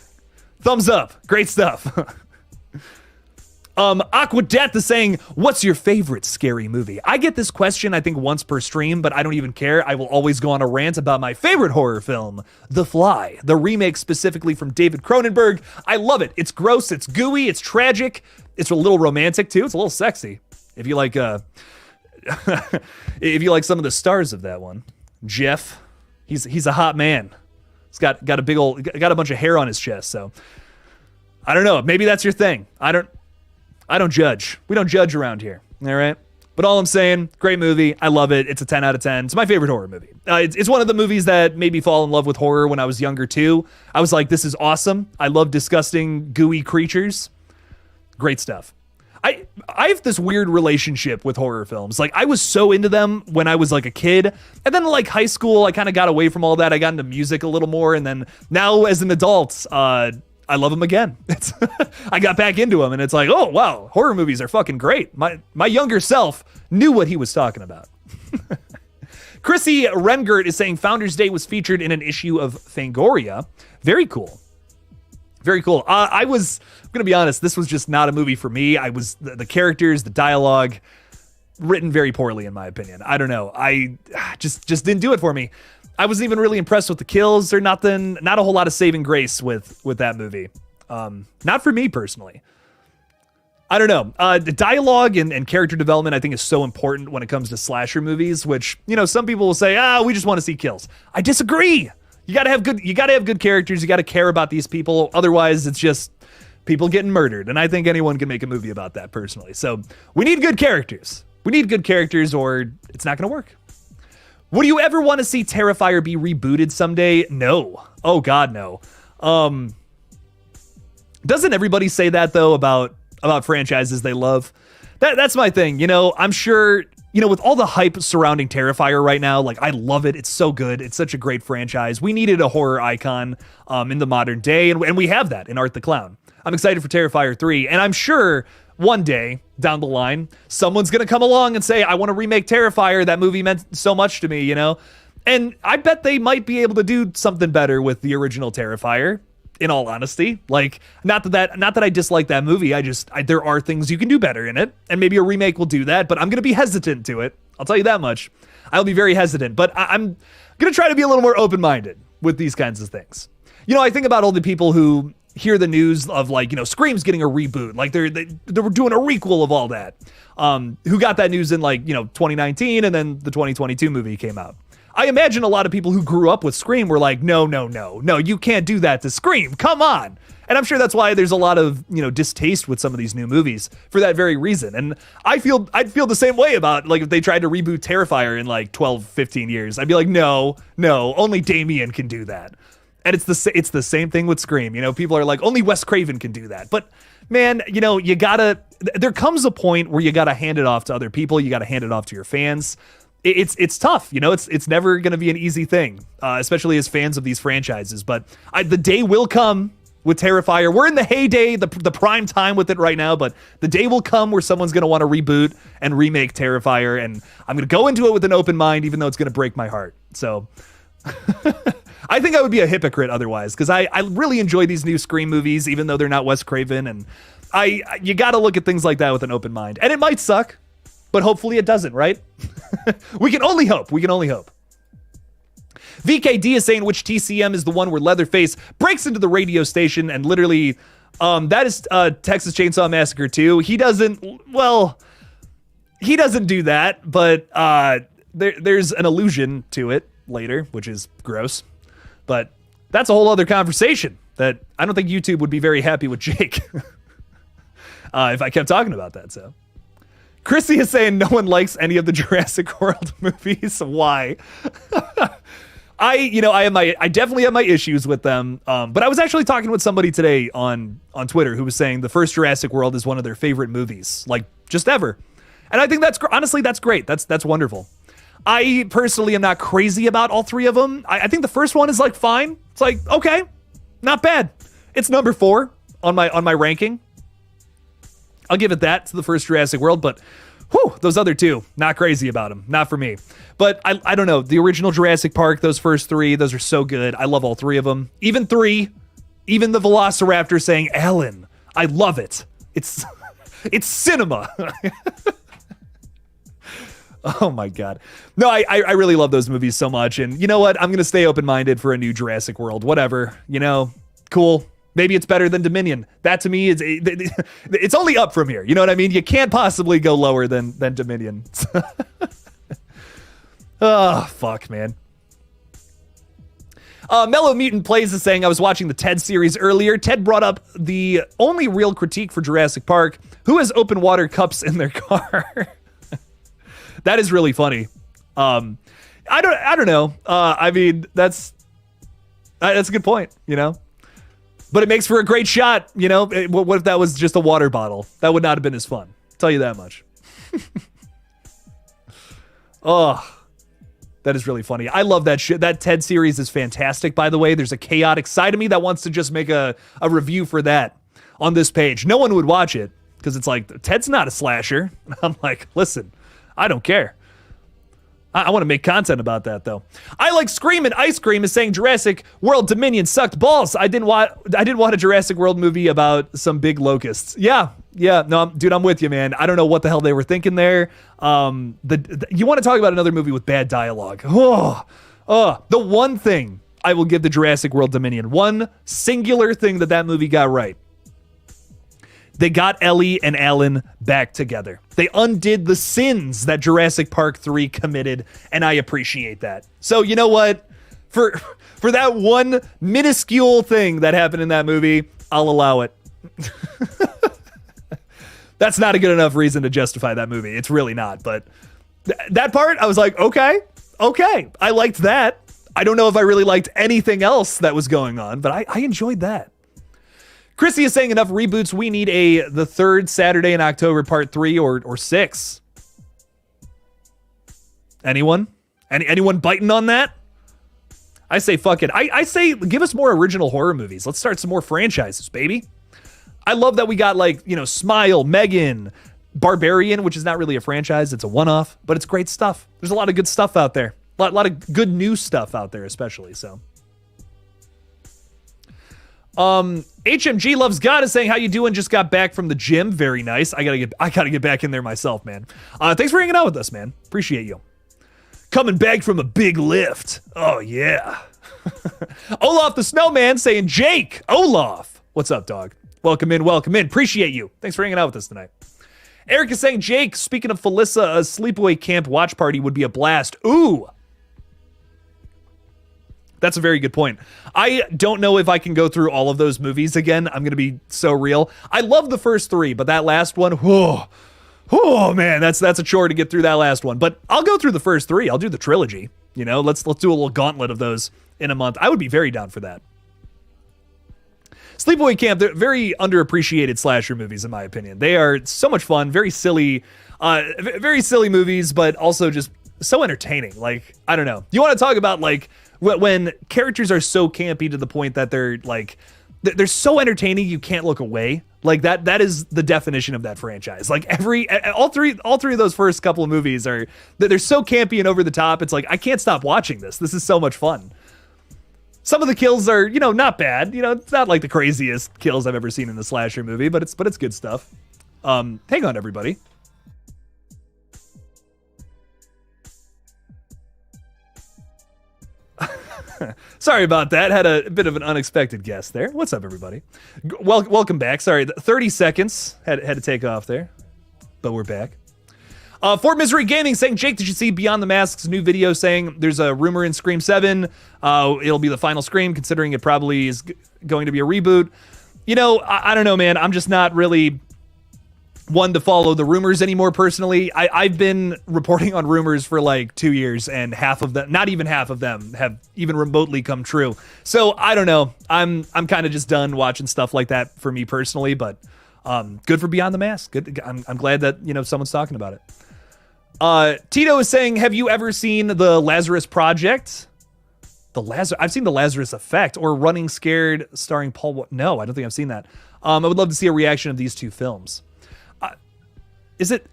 Thumbs up. Great stuff. Aqua Death is saying, what's your favorite scary movie? I get this question, I think, once per stream, but I don't even care. I will always go on a rant about my favorite horror film, The Fly, the remake specifically from David Cronenberg. I love it. It's gross, it's gooey, it's tragic, it's a little romantic too, it's a little sexy. If you like, if you like some of the stars of that one. Jeff, he's a hot man. He's got a bunch of hair on his chest, so I don't know. Maybe that's your thing. I don't judge. We don't judge around here. All right. But all I'm saying, great movie. I love it. It's a 10 out of 10. It's my favorite horror movie. It's one of the movies that made me fall in love with horror when I was younger too. I was like, this is awesome. I love disgusting, gooey creatures. Great stuff. I have this weird relationship with horror films. Like, I was so into them when I was like a kid. And then like high school, I kind of got away from all that. I got into music a little more. And then now as an adult, I love them again. I got back into them, and it's like, oh, wow, horror movies are fucking great. My younger self knew what he was talking about. Chrissy Rengert is saying Founders Day was featured in an issue of Fangoria. Very cool. Very cool. I'm going to be honest, this was just not a movie for me. The characters, the dialogue, written very poorly, in my opinion. I don't know. I just didn't do it for me. I wasn't even really impressed with the kills or nothing. Not a whole lot of saving grace with that movie. Not for me personally. I don't know. The dialogue and character development, I think, is so important when it comes to slasher movies, which, some people will say, we just want to see kills. I disagree. You gotta have good characters. You gotta care about these people. Otherwise, it's just people getting murdered. And I think anyone can make a movie about that personally. So we need good characters. We need good characters or it's not gonna work. Would you ever want to see Terrifier be rebooted someday? No. Oh God, no. Doesn't everybody say that though about franchises they love? That's my thing. You know, I'm sure, you know, with all the hype surrounding Terrifier right now, like I love it. It's so good. It's such a great franchise. We needed a horror icon in the modern day, and we have that in Art the Clown. I'm excited for Terrifier 3, and I'm sure one day down the line, someone's going to come along and say, I want to remake Terrifier. That movie meant so much to me, you know? And I bet they might be able to do something better with the original Terrifier, in all honesty. Like, not that I dislike that movie. There are things you can do better in it, and maybe a remake will do that, but I'm going to be hesitant to it. I'll tell you that much. I'll be very hesitant, but I'm going to try to be a little more open-minded with these kinds of things. You know, I think about all the people who hear the news of, like, you know, Scream's getting a reboot, like they were doing a requel of all that, who got that news in, like, you know, 2019, and then the 2022 movie came out. I imagine a lot of people who grew up with Scream were like, no, you can't do that to Scream, come on. And I'm sure that's why there's a lot of, you know, distaste with some of these new movies for that very reason. And I'd feel the same way about, like, if they tried to reboot Terrifier in like 12, 15 years, I'd be like, no, only Damien can do that. And it's the same thing with Scream. You know, people are like, only Wes Craven can do that. But man, you know, there comes a point where you gotta hand it off to other people. You gotta hand it off to your fans. It's tough, you know, it's never going to be an easy thing, especially as fans of these franchises. But the day will come with Terrifier. We're in the heyday, the prime time with it right now, but the day will come where someone's going to want to reboot and remake Terrifier, and I'm going to go into it with an open mind, even though it's going to break my heart. So I think I would be a hypocrite otherwise, because I really enjoy these new Scream movies, even though they're not Wes Craven, and you got to look at things like that with an open mind. And it might suck, but hopefully it doesn't, right? We can only hope. VKD is saying which TCM is the one where Leatherface breaks into the radio station and literally, that is Texas Chainsaw Massacre 2. He doesn't do that, but there's an allusion to it later, which is gross. But that's a whole other conversation that I don't think YouTube would be very happy with Jake if I kept talking about that, so. Chrissy is saying no one likes any of the Jurassic World movies. Why? I definitely have my issues with them. But I was actually talking with somebody today on Twitter who was saying the first Jurassic World is one of their favorite movies, like just ever. And I think that's great. That's wonderful. I personally am not crazy about all three of them. I think the first one is like fine. It's like, okay, not bad. It's number 4 on my ranking. I'll give it that to the first Jurassic World, but those other two, not crazy about them. Not for me. But I don't know. The original Jurassic Park, those first 3, those are so good. I love all 3 of them. Even 3, even the Velociraptor saying, Alan, I love it. It's cinema. Oh my God. No, I really love those movies so much. And you know what? I'm going to stay open-minded for a new Jurassic World. Whatever, you know, cool. Maybe it's better than Dominion. That to me is it's only up from here. You know what I mean? You can't possibly go lower than Dominion. Oh, fuck, man. Mellow Mutant Plays is saying, I was watching the Ted series earlier. Ted brought up the only real critique for Jurassic Park. Who has open water cups in their car? That is really funny. I don't know. I mean, that's a good point, you know? But it makes for a great shot, you know? What if that was just a water bottle? That would not have been as fun. I'll tell you that much. Oh, that is really funny. I love that shit. That Ted series is fantastic, by the way. There's a chaotic side of me that wants to just make a review for that on this page. No one would watch it because it's like, Ted's not a slasher. I'm like, listen, I don't care. I want to make content about that, though. I like Scream and Ice Cream is saying Jurassic World Dominion sucked balls. I didn't want a Jurassic World movie about some big locusts. Yeah. No, dude, I'm with you, man. I don't know what the hell they were thinking there. You want to talk about another movie with bad dialogue? The one thing I will give the Jurassic World Dominion, one singular thing that movie got right. They got Ellie and Alan back together. They undid the sins that Jurassic Park 3 committed, and I appreciate that. So you know what? For that one minuscule thing that happened in that movie, I'll allow it. That's not a good enough reason to justify that movie. It's really not. But that part, I was like, okay. I liked that. I don't know if I really liked anything else that was going on, but I enjoyed that. Chrissy is saying enough reboots. We need the third Saturday in October part 3 or 6. Anyone? Anyone biting on that? I say fuck it. I say give us more original horror movies. Let's start some more franchises, baby. I love that we got like, Smile, Megan, Barbarian, which is not really a franchise. It's a one-off, but it's great stuff. There's a lot of good stuff out there. A lot of good new stuff out there, especially, so. HMG Loves God is saying, how you doing? Just got back from the gym. Very nice. I gotta get back in there myself, man. Thanks for hanging out with us, man. Appreciate you. Coming back from a big lift. Oh, yeah. Olaf the Snowman saying, Jake, Olaf. What's up, dog? Welcome in, welcome in. Appreciate you. Thanks for hanging out with us tonight. Eric is saying, Jake, speaking of Felissa, a sleepaway camp watch party would be a blast. Ooh. That's a very good point. I don't know if I can go through all of those movies again. I'm going to be so real. I love the first 3, but that last one, whoa. Oh man, that's a chore to get through that last one. But I'll go through the first 3. I'll do the trilogy. Let's do a little gauntlet of those in a month. I would be very down for that. Sleepaway Camp, they're very underappreciated slasher movies, in my opinion. They are so much fun, very silly movies, but also just so entertaining. Like, I don't know. You want to talk about like when characters are so campy to the point that they're like, they're so entertaining you can't look away. Like that is the definition of that franchise. Like all three of those first couple of movies they're so campy and over the top. It's like, I can't stop watching this. This is so much fun. Some of the kills are, not bad. It's not like the craziest kills I've ever seen in a slasher movie, but it's good stuff. Hang on, everybody. Sorry about that. Had a bit of an unexpected guest there. What's up, everybody? Welcome back. Sorry, 30 seconds had to take off there, but we're back. Fort Misery Gaming saying, Jake, did you see Beyond the Mask's new video saying there's a rumor in Scream 7? It'll be the final Scream, considering it probably is going to be a reboot. I don't know, man. I'm just not really one to follow the rumors anymore personally. I've been reporting on rumors for like 2 years, and not even half of them have even remotely come true. So I don't know. I'm kind of just done watching stuff like that for me personally, but good for Beyond the Mask. Good. I'm glad that someone's talking about it. Tito is saying, have you ever seen the Lazarus Project? I've seen the Lazarus Effect or Running Scared starring Paul. No, I don't think I've seen that. I would love to see a reaction of these two films. Is it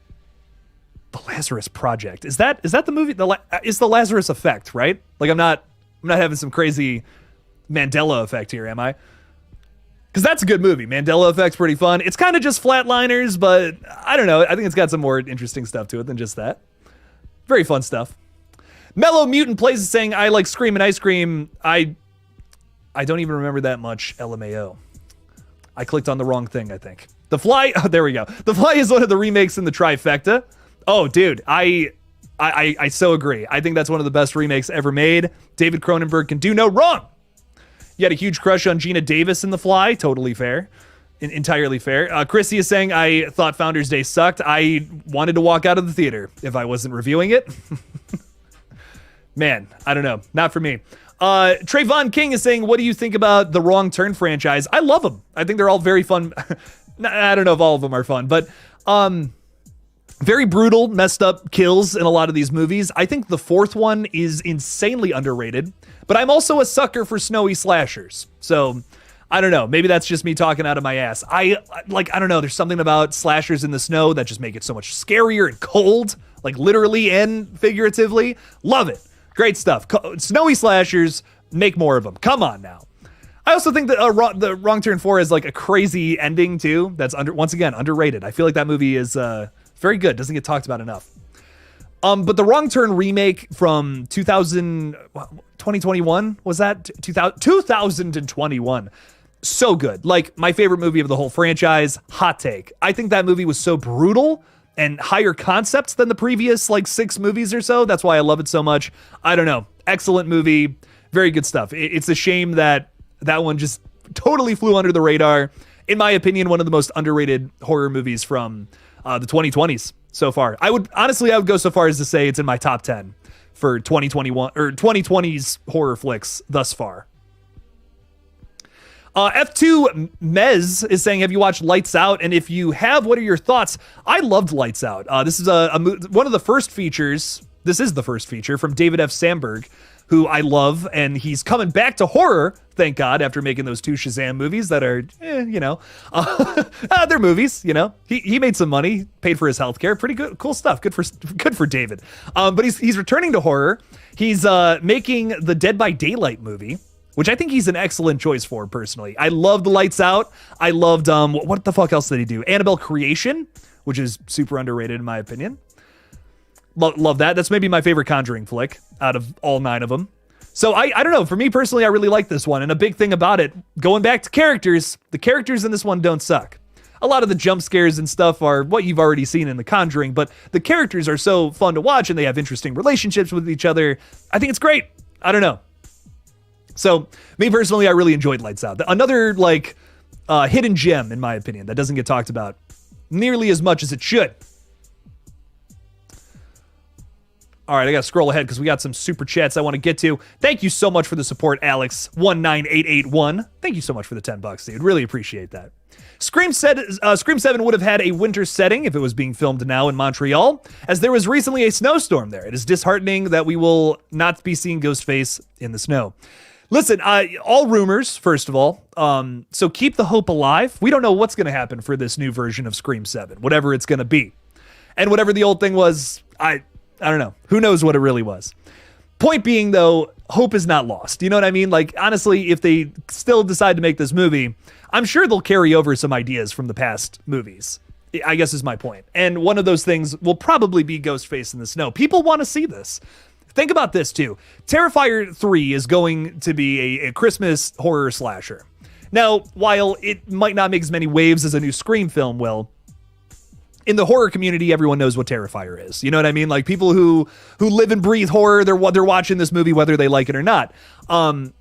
the Lazarus Project? Is that the movie? It's the Lazarus Effect, right? Like I'm not having some crazy Mandela effect here, am I? Because that's a good movie. Mandela Effect's pretty fun. It's kind of just flatliners, but I don't know. I think it's got some more interesting stuff to it than just that. Very fun stuff. Mellow Mutant Plays is saying, I like Scream and Ice Cream. I don't even remember that much, LMAO. I clicked on the wrong thing, I think. The Fly, oh, there we go. The Fly is one of the remakes in the trifecta. Oh, dude, I so agree. I think that's one of the best remakes ever made. David Cronenberg can do no wrong. You had a huge crush on Gina Davis in The Fly. Totally fair. Entirely fair. Chrissy is saying, I thought Founders Day sucked. I wanted to walk out of the theater if I wasn't reviewing it. Man, I don't know. Not for me. Trayvon King is saying, what do you think about the Wrong Turn franchise? I love them. I think they're all very fun. I don't know if all of them are fun, but very brutal, messed up kills in a lot of these movies. I think the fourth one is insanely underrated, but I'm also a sucker for snowy slashers. So I don't know. Maybe that's just me talking out of my ass. I don't know. There's something about slashers in the snow that just make it so much scarier and cold, like literally and figuratively. Love it. Great stuff. Snowy slashers, make more of them. Come on now. I also think that the Wrong Turn 4 is like a crazy ending too. That's once again underrated. I feel like that movie is very good. Doesn't get talked about enough. But the Wrong Turn remake from 2021 was that 2021. So good. Like my favorite movie of the whole franchise. Hot take. I think that movie was so brutal and higher concepts than the previous like 6 movies or so. That's why I love it so much. I don't know. Excellent movie. Very good stuff. It's a shame that one just totally flew under the radar. In my opinion, one of the most underrated horror movies from the 2020s so far. I would go so far as to say it's in my top 10 for 2021 or 2020's horror flicks thus far. F2 Mez is saying, have you watched Lights Out? And if you have, what are your thoughts? I loved Lights Out. This is one of the first features. This is the first feature from David F. Sandberg, who I love, and he's coming back to horror, thank God, after making those 2 Shazam movies that are, they're movies, He made some money, paid for his healthcare, pretty good, cool stuff. Good for David. But he's returning to horror. He's making the Dead by Daylight movie, which I think he's an excellent choice for, personally. I loved Lights Out. I loved, what the fuck else did he do? Annabelle Creation, which is super underrated in my opinion. Love that. That's maybe my favorite Conjuring flick out of all 9 of them. So I don't know. For me personally, I really like this one. And a big thing about it, going back to characters, the characters in this one don't suck. A lot of the jump scares and stuff are what you've already seen in The Conjuring, but the characters are so fun to watch and they have interesting relationships with each other. I think it's great. I don't know. So me personally, I really enjoyed Lights Out. Another hidden gem, in my opinion, that doesn't get talked about nearly as much as it should. All right, I got to scroll ahead because we got some super chats I want to get to. Thank you so much for the support, Alex19881. Thank you so much for the $10, dude. Really appreciate that. Scream 7 would have had a winter setting if it was being filmed now in Montreal, as there was recently a snowstorm there. It is disheartening that we will not be seeing Ghostface in the snow. Listen, all rumors, first of all, so keep the hope alive. We don't know what's going to happen for this new version of Scream 7, whatever it's going to be. And whatever the old thing was, I don't know. Who knows what it really was? Point being, though, hope is not lost. You know what I mean? Like, honestly, if they still decide to make this movie, I'm sure they'll carry over some ideas from the past movies, I guess is my point. And one of those things will probably be Ghostface in the snow. People want to see this. Think about this, too. Terrifier 3 is going to be a Christmas horror slasher. Now, while it might not make as many waves as a new Scream film will, in the horror community, everyone knows what Terrifier is. You know what I mean? Like, people who live and breathe horror, they're watching this movie whether they like it or not.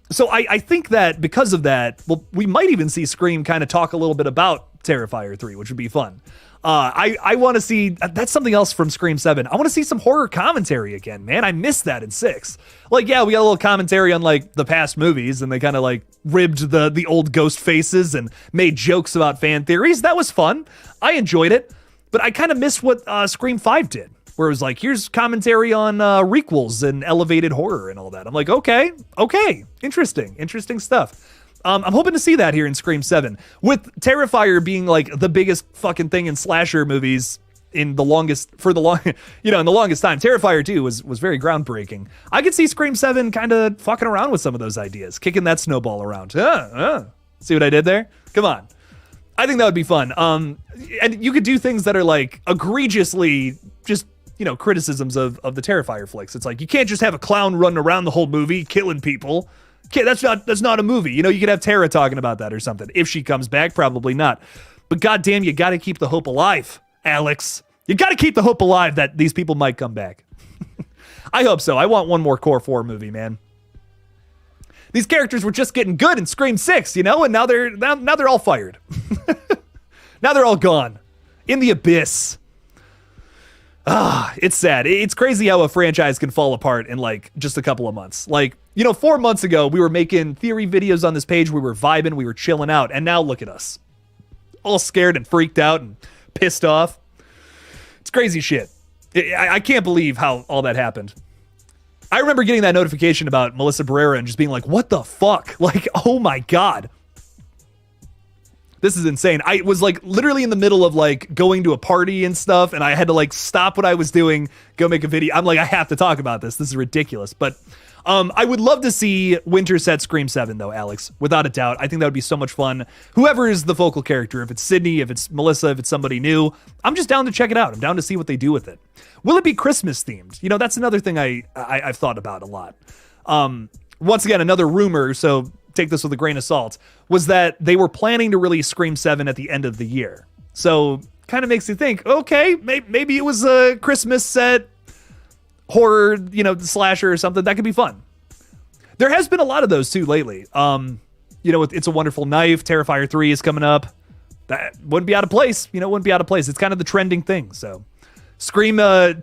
So I think that because of that, well, we might even see Scream kind of talk a little bit about Terrifier 3, which would be fun. I want to see, that's something else from Scream 7. I want to see some horror commentary again, man. I missed that in 6. Like, yeah, we got a little commentary on, like, the past movies, and they kind of, like, ribbed the old ghost faces and made jokes about fan theories. That was fun. I enjoyed it. But I kind of miss what Scream 5 did, where it was like, here's commentary on requels and elevated horror and all that. I'm like, okay, interesting stuff. I'm hoping to see that here in Scream 7, with Terrifier being like the biggest fucking thing in slasher movies in the longest time. Terrifier 2 was very groundbreaking. I could see Scream 7 kind of fucking around with some of those ideas, kicking that snowball around. See what I did there? Come on. I think that would be fun. And you could do things that are like egregiously just, criticisms of the Terrifier flicks. It's like, you can't just have a clown running around the whole movie killing people. Okay, that's not a movie. You could have Tara talking about that or something. If she comes back, probably not. But goddamn, you got to keep the hope alive, Alex. You got to keep the hope alive that these people might come back. I hope so. I want one more Core 4 movie, man. These characters were just getting good in Scream 6, and now they're all fired. Now they're all gone in the abyss. It's sad. It's crazy how a franchise can fall apart in like just a couple of months. Like, 4 months ago, we were making theory videos on this page. We were vibing, we were chilling out. And now look at us, all scared and freaked out and pissed off. It's crazy shit. I can't believe how all that happened. I remember getting that notification about Melissa Barrera and just being like, what the fuck? Like, oh my God. This is insane. I was like literally in the middle of like going to a party and stuff, and I had to like stop what I was doing, go make a video. I'm like, I have to talk about this. This is ridiculous. But I would love to see Winter set Scream 7 though, Alex, without a doubt. I think that would be so much fun. Whoever is the focal character, if it's Sydney, if it's Melissa, if it's somebody new, I'm just down to check it out. I'm down to see what they do with it. Will it be Christmas themed? That's another thing I've thought about a lot. Once again, another rumor, so take this with a grain of salt, was that they were planning to release Scream 7 at the end of the year. So kind of makes you think, okay, maybe it was a Christmas set horror, slasher or something. That could be fun. There has been a lot of those too lately. With It's a Wonderful Knife, Terrifier 3 is coming up. That wouldn't be out of place. It's kind of the trending thing. So Scream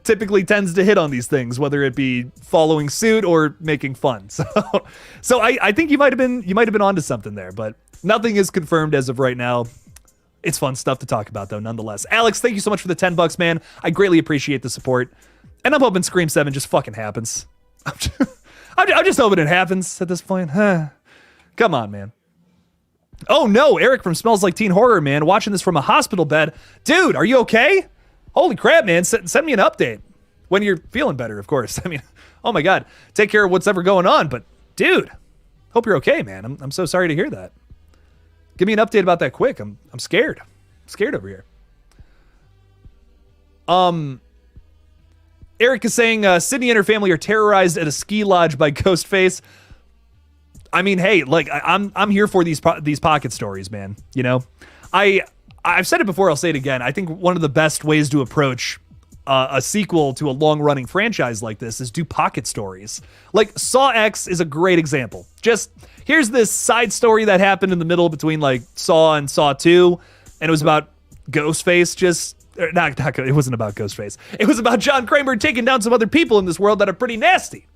typically tends to hit on these things, whether it be following suit or making fun. So I think you might have been onto something there, but nothing is confirmed as of right now. It's fun stuff to talk about, though, nonetheless. Alex, thank you so much for the $10, man. I greatly appreciate the support. And I'm hoping Scream 7 just fucking happens. I'm just hoping it happens at this point. Come on, man. Oh, no. Eric from Smells Like Teen Horror, man. Watching this from a hospital bed. Dude, are you okay? Holy crap, man. Send me an update. When you're feeling better, of course. I mean, oh, my God. Take care of what's ever going on. But, dude, hope you're okay, man. I'm so sorry to hear that. Give me an update about that quick. I'm scared. I'm scared over here. Eric is saying Sydney and her family are terrorized at a ski lodge by Ghostface. I mean, hey, like I'm here for these pocket stories, man. You know, I've said it before. I'll say it again. I think one of the best ways to approach a sequel to a long-running franchise like this is do pocket stories. Like Saw X is a great example. Just here's this side story that happened in the middle between like Saw and Saw 2, and it was about Ghostface. It wasn't about Ghostface. It was about John Kramer taking down some other people in this world that are pretty nasty.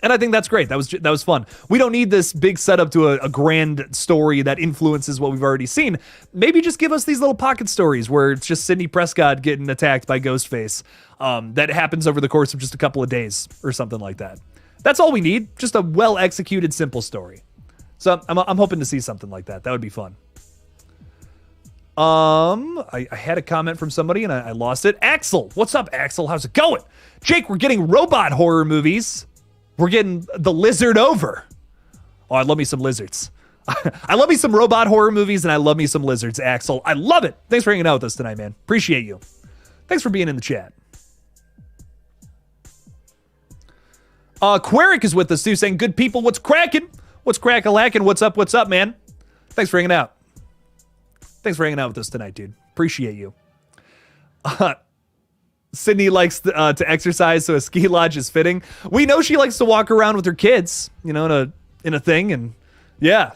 And I think that's great. That was fun. We don't need this big setup to a grand story that influences what we've already seen. Maybe just give us these little pocket stories where it's just Sidney Prescott getting attacked by Ghostface. That happens over the course of just a couple of days or something like that. That's all we need. Just a well-executed, simple story. So I'm hoping to see something like that. That would be fun. I had a comment from somebody and I lost it. Axel, what's up, Axel? How's it going? Jake, we're getting robot horror movies. We're getting The Lizard Over. Oh, I love me some lizards. I love me some robot horror movies, and I love me some lizards, Axel. I love it. Thanks for hanging out with us tonight, man. Appreciate you. Thanks for being in the chat. Queric is with us, too, saying, good people, what's cracking? What's crack-a-lackin'? What's up, man? Thanks for hanging out. Thanks for hanging out with us tonight, dude. Appreciate you. Sydney likes to exercise, so a ski lodge is fitting. We know she likes to walk around with her kids, you know, in a thing, and yeah.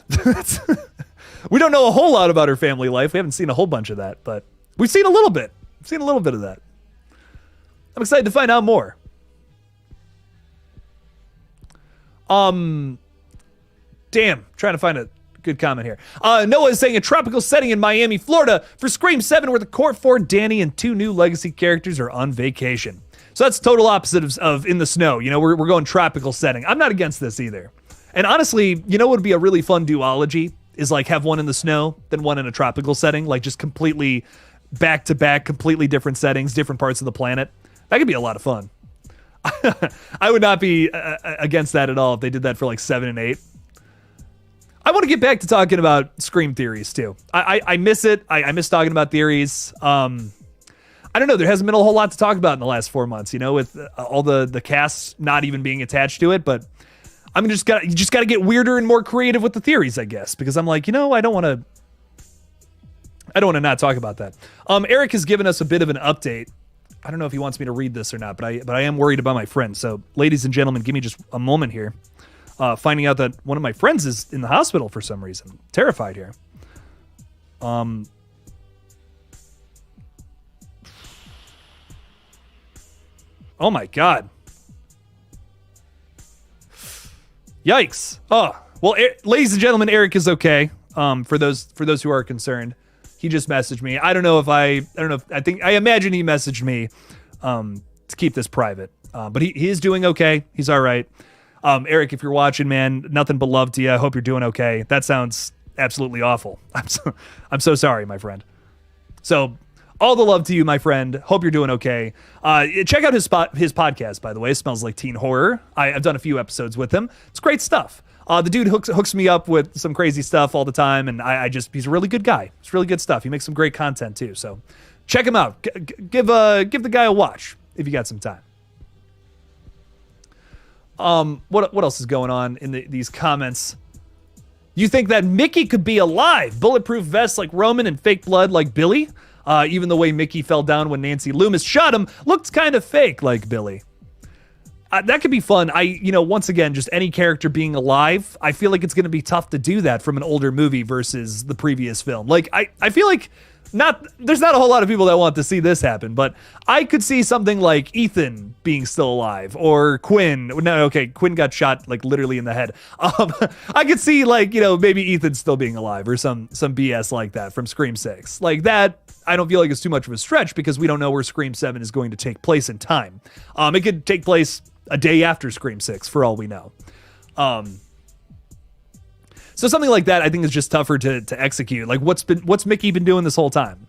We don't know a whole lot about her family life. We haven't seen a whole bunch of that, but we've seen a little bit. We've seen a little bit of that. I'm excited to find out more. Damn, trying to find a good comment here. Noah is saying a tropical setting in Miami, Florida for Scream 7 where the Court 4 Danny and 2 new legacy characters are on vacation. So that's total opposite of in the snow. You know, we're going tropical setting. I'm not against this either. And honestly, you know what would be a really fun duology is like have one in the snow, then one in a tropical setting, like just completely back to back, completely different settings, different parts of the planet. That could be a lot of fun. I would not be against that at all if they did that for like 7 and 8. I want to get back to talking about Scream theories too. I miss it. I miss talking about theories. I don't know. There hasn't been a whole lot to talk about in the last 4 months, you know, with all the casts not even being attached to it. But you just gotta get weirder and more creative with the theories, I guess, because I'm like, you know, I don't want to not talk about that. Eric has given us a bit of an update. I don't know if he wants me to read this or not, but I am worried about my friend. So, ladies and gentlemen, give me just a moment here. Finding out that one of my friends is in the hospital for some reason. Terrified here. Oh my God. Yikes. Oh, well, ladies and gentlemen, Eric is okay. For those who are concerned, he just messaged me. I imagine he messaged me, to keep this private. But he is doing okay. He's all right. Eric, if you're watching, man, nothing but love to you. I hope you're doing okay. That sounds absolutely awful. I'm so sorry, my friend. So all the love to you, my friend. Hope you're doing okay. Check out his podcast, by the way. It Smells Like Teen Horror. I've done a few episodes with him. It's great stuff. The dude hooks me up with some crazy stuff all the time, and he's a really good guy. It's really good stuff. He makes some great content too. So check him out. Give the guy a watch if you got some time. What else is going on in these comments? You think that Mickey could be alive? Bulletproof vest like Roman and fake blood like Billy? Even the way Mickey fell down when Nancy Loomis shot him looked kind of fake like Billy. That could be fun. Once again, just any character being alive, I feel like it's going to be tough to do that from an older movie versus the previous film. Like, I feel like there's not a whole lot of people that want to see this happen, but I could see something like Ethan being still alive, or Quinn. No, okay, Quinn got shot like literally in the head. I could see like, maybe Ethan still being alive, or some BS like that from Scream 6. Like that, I don't feel like it's too much of a stretch because we don't know where Scream 7 is going to take place in time. It could take place a day after Scream 6 for all we know. So something like that, I think, is just tougher to execute. Like, what's Mickey been doing this whole time?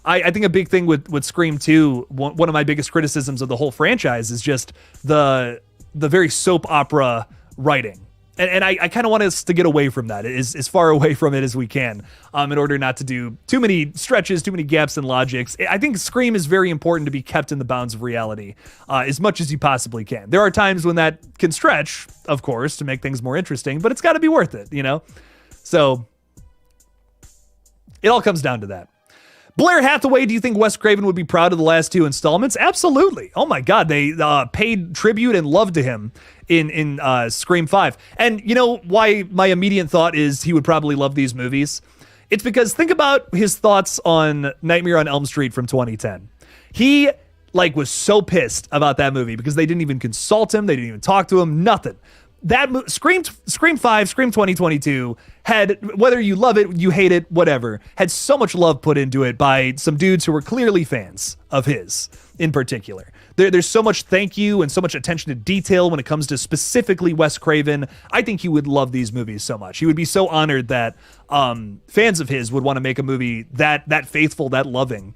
I think a big thing with Scream 2, one of my biggest criticisms of the whole franchise is just the very soap opera writing. And I kind of want us to get away from that, as far away from it as we can, in order not to do too many stretches, too many gaps in logics. I think Scream is very important to be kept in the bounds of reality as much as you possibly can. There are times when that can stretch, of course, to make things more interesting, but it's got to be worth it, So it all comes down to that. Blair Hathaway, do you think Wes Craven would be proud of the last 2 installments? Absolutely. Oh my God, they paid tribute and love to him in Scream 5. And you know why my immediate thought is he would probably love these movies? It's because think about his thoughts on Nightmare on Elm Street from 2010. He was so pissed about that movie because they didn't even consult him, they didn't even talk to him, nothing. That Scream 5, Scream 2022 had, whether you love it, you hate it, whatever, had so much love put into it by some dudes who were clearly fans of his in particular. There's so much thank you and so much attention to detail when it comes to specifically Wes Craven. I think he would love these movies so much. He would be so honored that fans of his would want to make a movie that faithful, that loving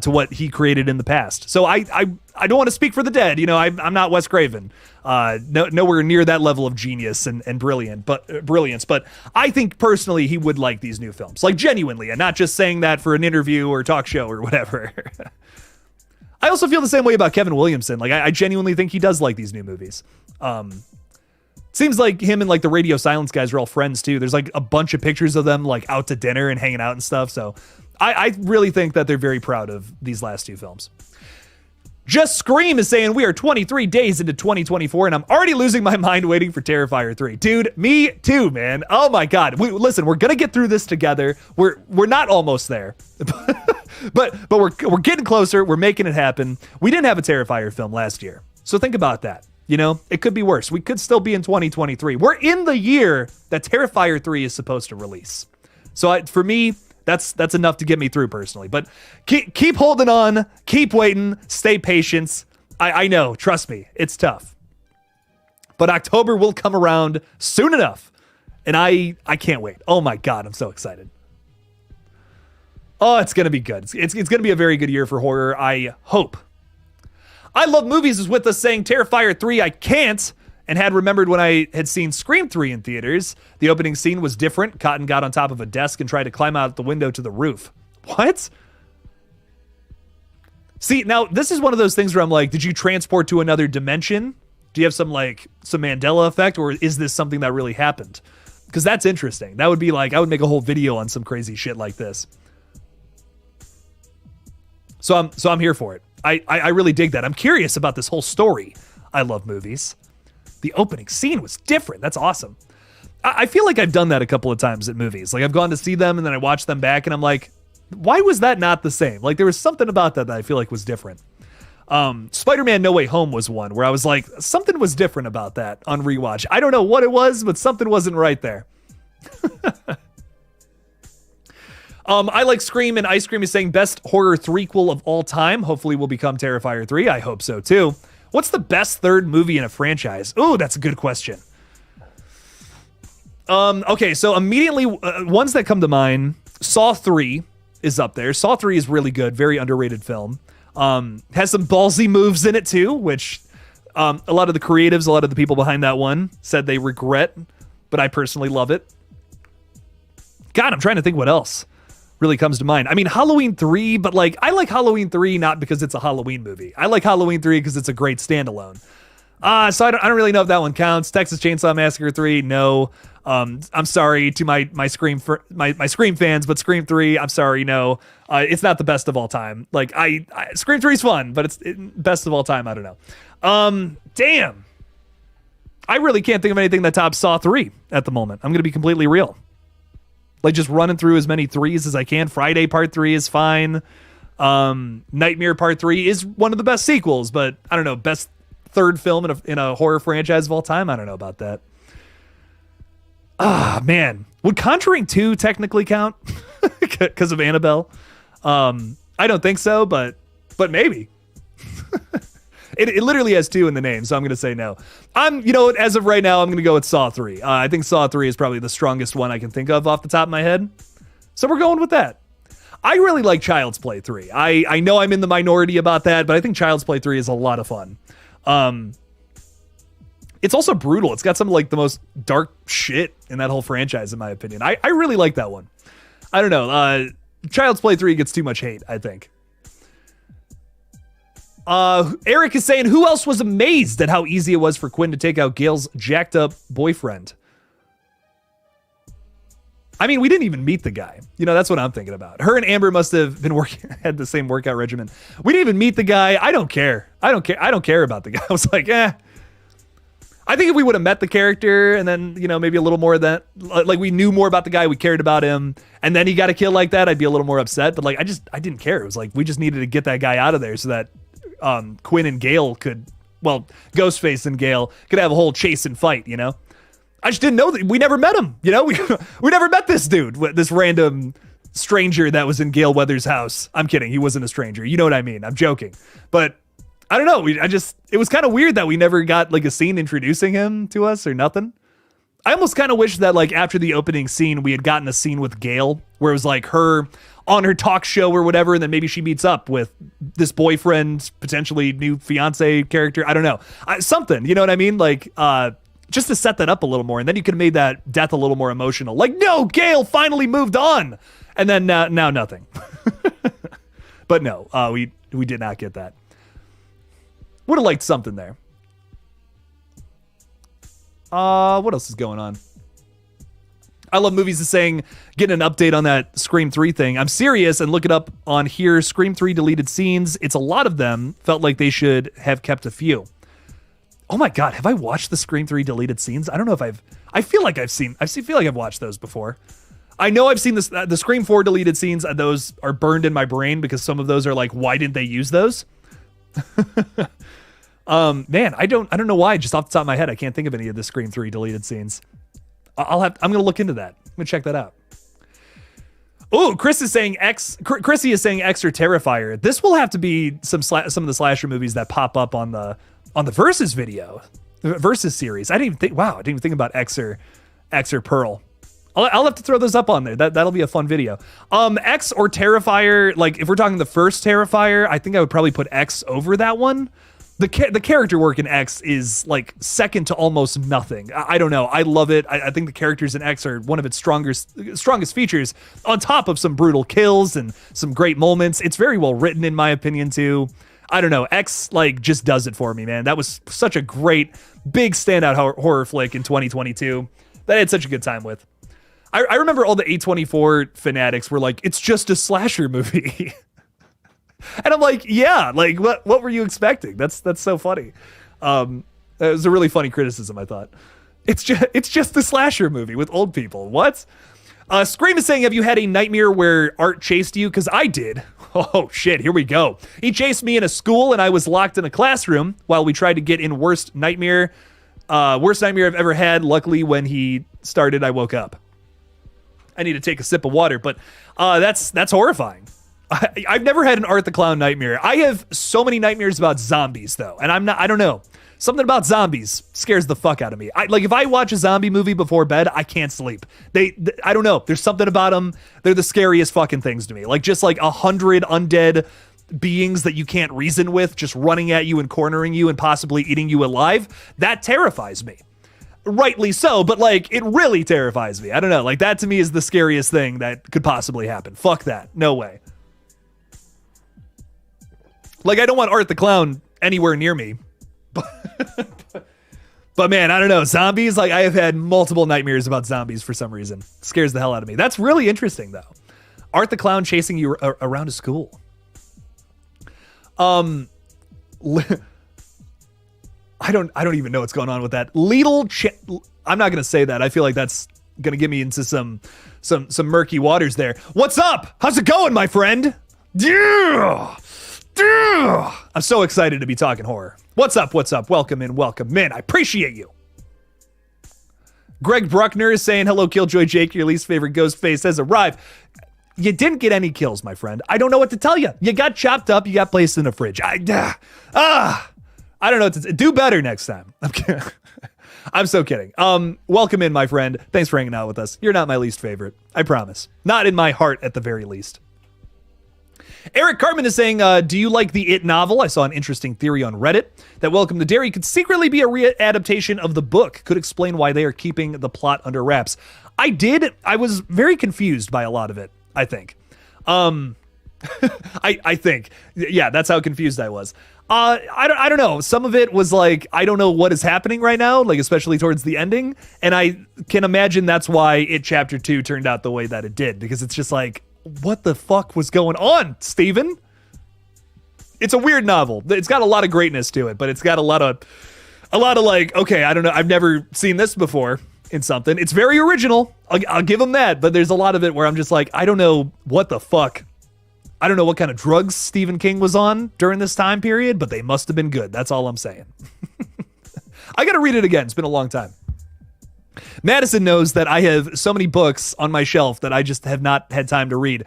to what he created in the past. So I don't want to speak for the dead. I'm not Wes Craven. Nowhere near that level of genius and brilliance. But I think personally he would like these new films, like genuinely, and not just saying that for an interview or talk show or whatever. I also feel the same way about Kevin Williamson. Like I genuinely think he does like these new movies. Seems like him and the Radio Silence guys are all friends too. There's a bunch of pictures of them out to dinner and hanging out and stuff. So I really think that they're very proud of these last 2 films. Just Scream is saying we are 23 days into 2024 and I'm already losing my mind waiting for Terrifier 3. Dude, me too, man. Oh my God. Listen, we're going to get through this together. We're not almost there. but we're getting closer. We're making it happen. We didn't have a Terrifier film last year. So think about that. It could be worse. We could still be in 2023. We're in the year that Terrifier 3 is supposed to release. So for me, that's enough to get me through personally. But keep holding on, keep waiting, stay patient. I know, trust me, it's tough. But October will come around soon enough. And I can't wait. Oh my God, I'm so excited. Oh, it's going to be good. It's going to be a very good year for horror, I hope. I Love Movies is with us saying Terrifier 3, I can't. And had remembered when I had seen Scream 3 in theaters. The opening scene was different. Cotton got on top of a desk and tried to climb out the window to the roof. What? See, now this is one of those things where I'm like, did you transport to another dimension? Do you have some Mandela effect, or is this something that really happened? Because that's interesting. That would be I would make a whole video on some crazy shit like this. So I'm here for it. I really dig that. I'm curious about this whole story. I Love Movies. The opening scene was different. That's awesome. I feel like I've done that a couple of times at movies. I've gone to see them and then I watch them back and I'm like, why was that not the same? There was something about that I feel like was different. Spider-Man No Way Home was one where I was like, something was different about that on rewatch. I don't know what it was, but something wasn't right there. I like Scream, and Ice Cream is saying best horror threequel of all time. Hopefully will become Terrifier 3. I hope so too. What's the best third movie in a franchise? Ooh, that's a good question. Okay, so immediately, ones that come to mind, Saw 3 is up there. Saw 3 is really good, very underrated film. Has some ballsy moves in it too, which a lot of the creatives, a lot of the people behind that one said they regret, but I personally love it. God, I'm trying to think what else really comes to mind. I mean, Halloween 3, but I like Halloween 3 not because it's a Halloween movie. I like Halloween 3 because it's a great standalone. So I don't really know if that one counts. Texas Chainsaw Massacre 3, no. I'm sorry to my Scream fans, but Scream 3, I'm sorry, no. It's not the best of all time. Scream 3 is fun, but it's best of all time. I don't know. Damn. I really can't think of anything that tops Saw 3 at the moment. I'm going to be completely real. Like just running through as many 3s as I can. Friday Part 3 is fine. Nightmare Part 3 is one of the best sequels, but I don't know, best third film in a horror franchise of all time? I don't know about that. Ah, man. Would Conjuring 2 technically count? Because of Annabelle? I don't think so, but maybe. It literally has 2 in the name, so I'm going to say no. As of right now, I'm going to go with Saw 3. I think Saw 3 is probably the strongest one I can think of off the top of my head. So we're going with that. I really like Child's Play 3. I know I'm in the minority about that, but I think Child's Play 3 is a lot of fun. It's also brutal. It's got some like the most dark shit in that whole franchise, in my opinion. I really like that one. I don't know. Child's Play 3 gets too much hate, I think. Eric is saying, who else was amazed at how easy it was for Quinn to take out Gail's jacked up boyfriend? I mean, we didn't even meet the guy. That's what I'm thinking about. Her and Amber must have been had the same workout regimen. We didn't even meet the guy. I don't care. I don't care about the guy. I was like, I think if we would have met the character and then, maybe a little more of that, like we knew more about the guy, we cared about him, and then he got a kill like that, I'd be a little more upset. But like, I didn't care. It was like, we just needed to get that guy out of there so that Quinn and Gale Ghostface and Gale could have a whole chase and fight, I just didn't know that. We never met him, we never met this dude, this random stranger that was in Gale Weathers' house. I'm kidding. He wasn't a stranger. You know what I mean? I'm joking. But I don't know. It was kind of weird that we never got like a scene introducing him to us or nothing. I almost kind of wish that like after the opening scene, we had gotten a scene with Gale where it was like her on her talk show or whatever. And then maybe she meets up with this boyfriend, potentially new fiance character. I don't know. Something, you know what I mean? Like, just to set that up a little more. And then you could have made that death a little more emotional. Like, no, Gale finally moved on. And then now nothing. But no, we did not get that. Would have liked something there. What else is going on? I Love Movies is saying, getting an update on that Scream 3 thing. I'm serious, and look it up on here. Scream 3 deleted scenes. It's a lot of them. Felt like they should have kept a few. Oh my God, have I watched the Scream 3 deleted scenes? I don't know if I feel like I've watched those before. I know I've seen this, the Scream 4 deleted scenes. Those are burned in my brain because some of those are like, why didn't they use those? Man, I don't know why. Just off the top of my head, I can't think of any of the Scream 3 deleted scenes. I'm gonna look into that. I'm gonna check that out. Oh, Chrissy is saying X or Terrifier. This will have to be some of the slasher movies that pop up on the Versus video, Versus series. I didn't even think about X or Pearl. I'll have to throw those up on there. That'll be a fun video. X or Terrifier. Like if we're talking the first Terrifier, I think I would probably put X over that one. The character work in X is like second to almost nothing. I don't know. I love it. I think the characters in X are one of its strongest features, on top of some brutal kills and some great moments. It's very well written, in my opinion, too. I don't know. X like just does it for me, man. That was such a great, big standout horror flick in 2022 that I had such a good time with. I remember all the A24 fanatics were like, it's just a slasher movie. And I'm like, yeah, like what were you expecting? That's so funny. It was a really funny criticism, I thought. It's just the slasher movie with old people. What? Scream is saying, have you had a nightmare where Art chased you? Because I did. Oh shit, here we go. He chased me in a school and I was locked in a classroom while we tried to get in worst nightmare I've ever had. Luckily, when he started, I woke up. I need to take a sip of water, but that's horrifying. I've never had an Art the Clown nightmare. I have so many nightmares about zombies, though, and I don't know. Something about zombies scares the fuck out of me. Like if I watch a zombie movie before bed, I can't sleep. I don't know. There's something about them. They're the scariest fucking things to me. Like just like 100 undead beings that you can't reason with, just running at you and cornering you and possibly eating you alive. That terrifies me. Rightly so, but like it really terrifies me. I don't know. Like that to me is the scariest thing that could possibly happen. Fuck that. No way. Like I don't want Art the Clown anywhere near me. But man, I don't know. Zombies, like I have had multiple nightmares about zombies for some reason. Scares the hell out of me. That's really interesting though. Art the Clown chasing you around a school. I don't even know what's going on with that. I'm not going to say that. I feel like that's gonna get me into some murky waters there. What's up? How's it going, my friend? Yeah. I'm so excited to be talking horror. What's up? What's up? Welcome in. Welcome in. I appreciate you. Greg Bruckner is saying, hello, Killjoy Jake. Your least favorite Ghostface has arrived. You didn't get any kills, my friend. I don't know what to tell you. You got chopped up. You got placed in a fridge. I don't know what to do better next time. I'm so kidding. Welcome in, my friend. Thanks for hanging out with us. You're not my least favorite. I promise. Not in my heart, at the very least. Eric Cartman is saying, do you like the It novel? I saw an interesting theory on Reddit that Welcome to Derry could secretly be a re-adaptation of the book. Could explain why they are keeping the plot under wraps. I did. I was very confused by a lot of it, I think. I think. Yeah, that's how confused I was. I don't know. Some of it was like, I don't know what is happening right now, like especially towards the ending. And I can imagine that's why It Chapter 2 turned out the way that it did, because it's just like, what the fuck was going on, Steven? It's a weird novel. It's got a lot of greatness to it, but it's got a lot of like, okay, I don't know. I've never seen this before in something. It's very original. I'll give them that, but there's a lot of it where I'm just like, I don't know what the fuck. I don't know what kind of drugs Stephen King was on during this time period, but they must have been good. That's all I'm saying. I got to read it again. It's been a long time. Madison knows that I have so many books on my shelf that I just have not had time to read.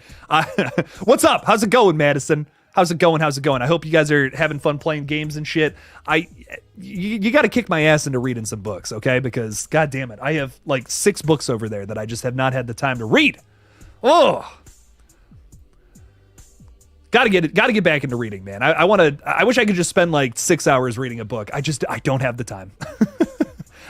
What's up? How's it going, Madison? How's it going? How's it going? I hope you guys are having fun playing games and shit. You got to kick my ass into reading some books, okay? Because, god damn it, I have like 6 books over there that I just have not had the time to read. Oh, Gotta get back into reading, man. I wish I could just spend like 6 hours reading a book. I don't have the time.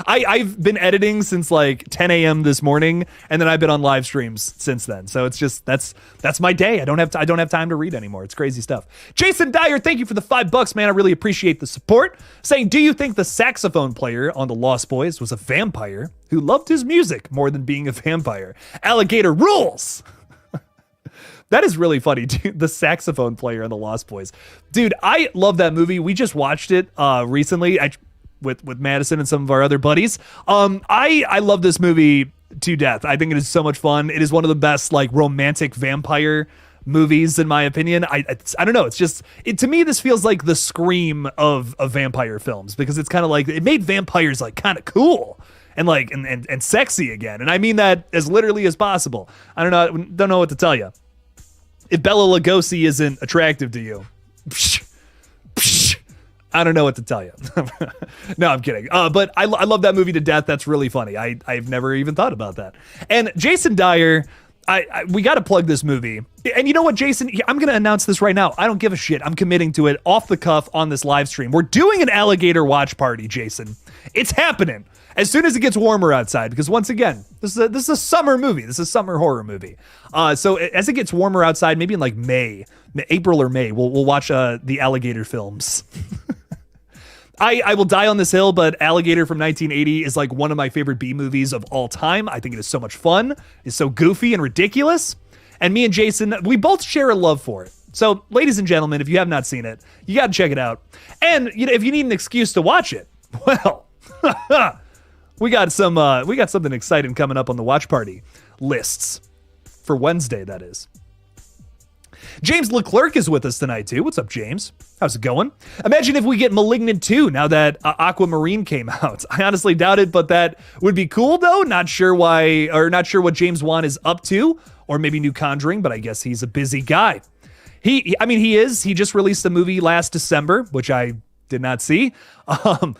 I've been editing since like 10 a.m. this morning, and then I've been on live streams since then. So it's just, that's my day. I don't have time to read anymore. It's crazy stuff. Jason Dyer, thank you for the $5, man. I really appreciate the support. Saying, do you think the saxophone player on The Lost Boys was a vampire who loved his music more than being a vampire? Alligator rules. That is really funny, dude. The saxophone player on The Lost Boys. Dude, I love that movie. We just watched it recently with Madison and some of our other buddies. I love this movie to death. I think it is so much fun. It is one of the best like romantic vampire movies, in my opinion. I don't know. It's just, to me, this feels like the Scream of vampire films, because it's kind of like, it made vampires like kind of cool and like and sexy again. And I mean that as literally as possible. I don't know what to tell you. If Bela Lugosi isn't attractive to you, I don't know what to tell you. No, I'm kidding. But I love that movie to death. That's really funny. I've never even thought about that. And Jason Dyer, we got to plug this movie. And you know what, Jason? I'm going to announce this right now. I don't give a shit. I'm committing to it off the cuff on this live stream. We're doing an alligator watch party, Jason. It's happening as soon as it gets warmer outside, because once again, this is a summer movie. This is a summer horror movie. So as it gets warmer outside, maybe in like April or May, we'll watch the alligator films. I will die on this hill, but Alligator from 1980 is like one of my favorite B movies of all time. I think it is so much fun. It's so goofy and ridiculous. And me and Jason, we both share a love for it. So, ladies and gentlemen, if you have not seen it, you got to check it out. And if you need an excuse to watch it, well, we got something exciting coming up on the watch party lists for Wednesday, that is. James Leclerc is with us tonight, too. What's up, James? How's it going? Imagine if we get Malignant 2 now that Aquamarine came out. I honestly doubt it, but that would be cool, though. Not sure why, or not sure what James Wan is up to, or maybe new Conjuring, but I guess he's a busy guy. He is. He just released a movie last December, which I did not see. I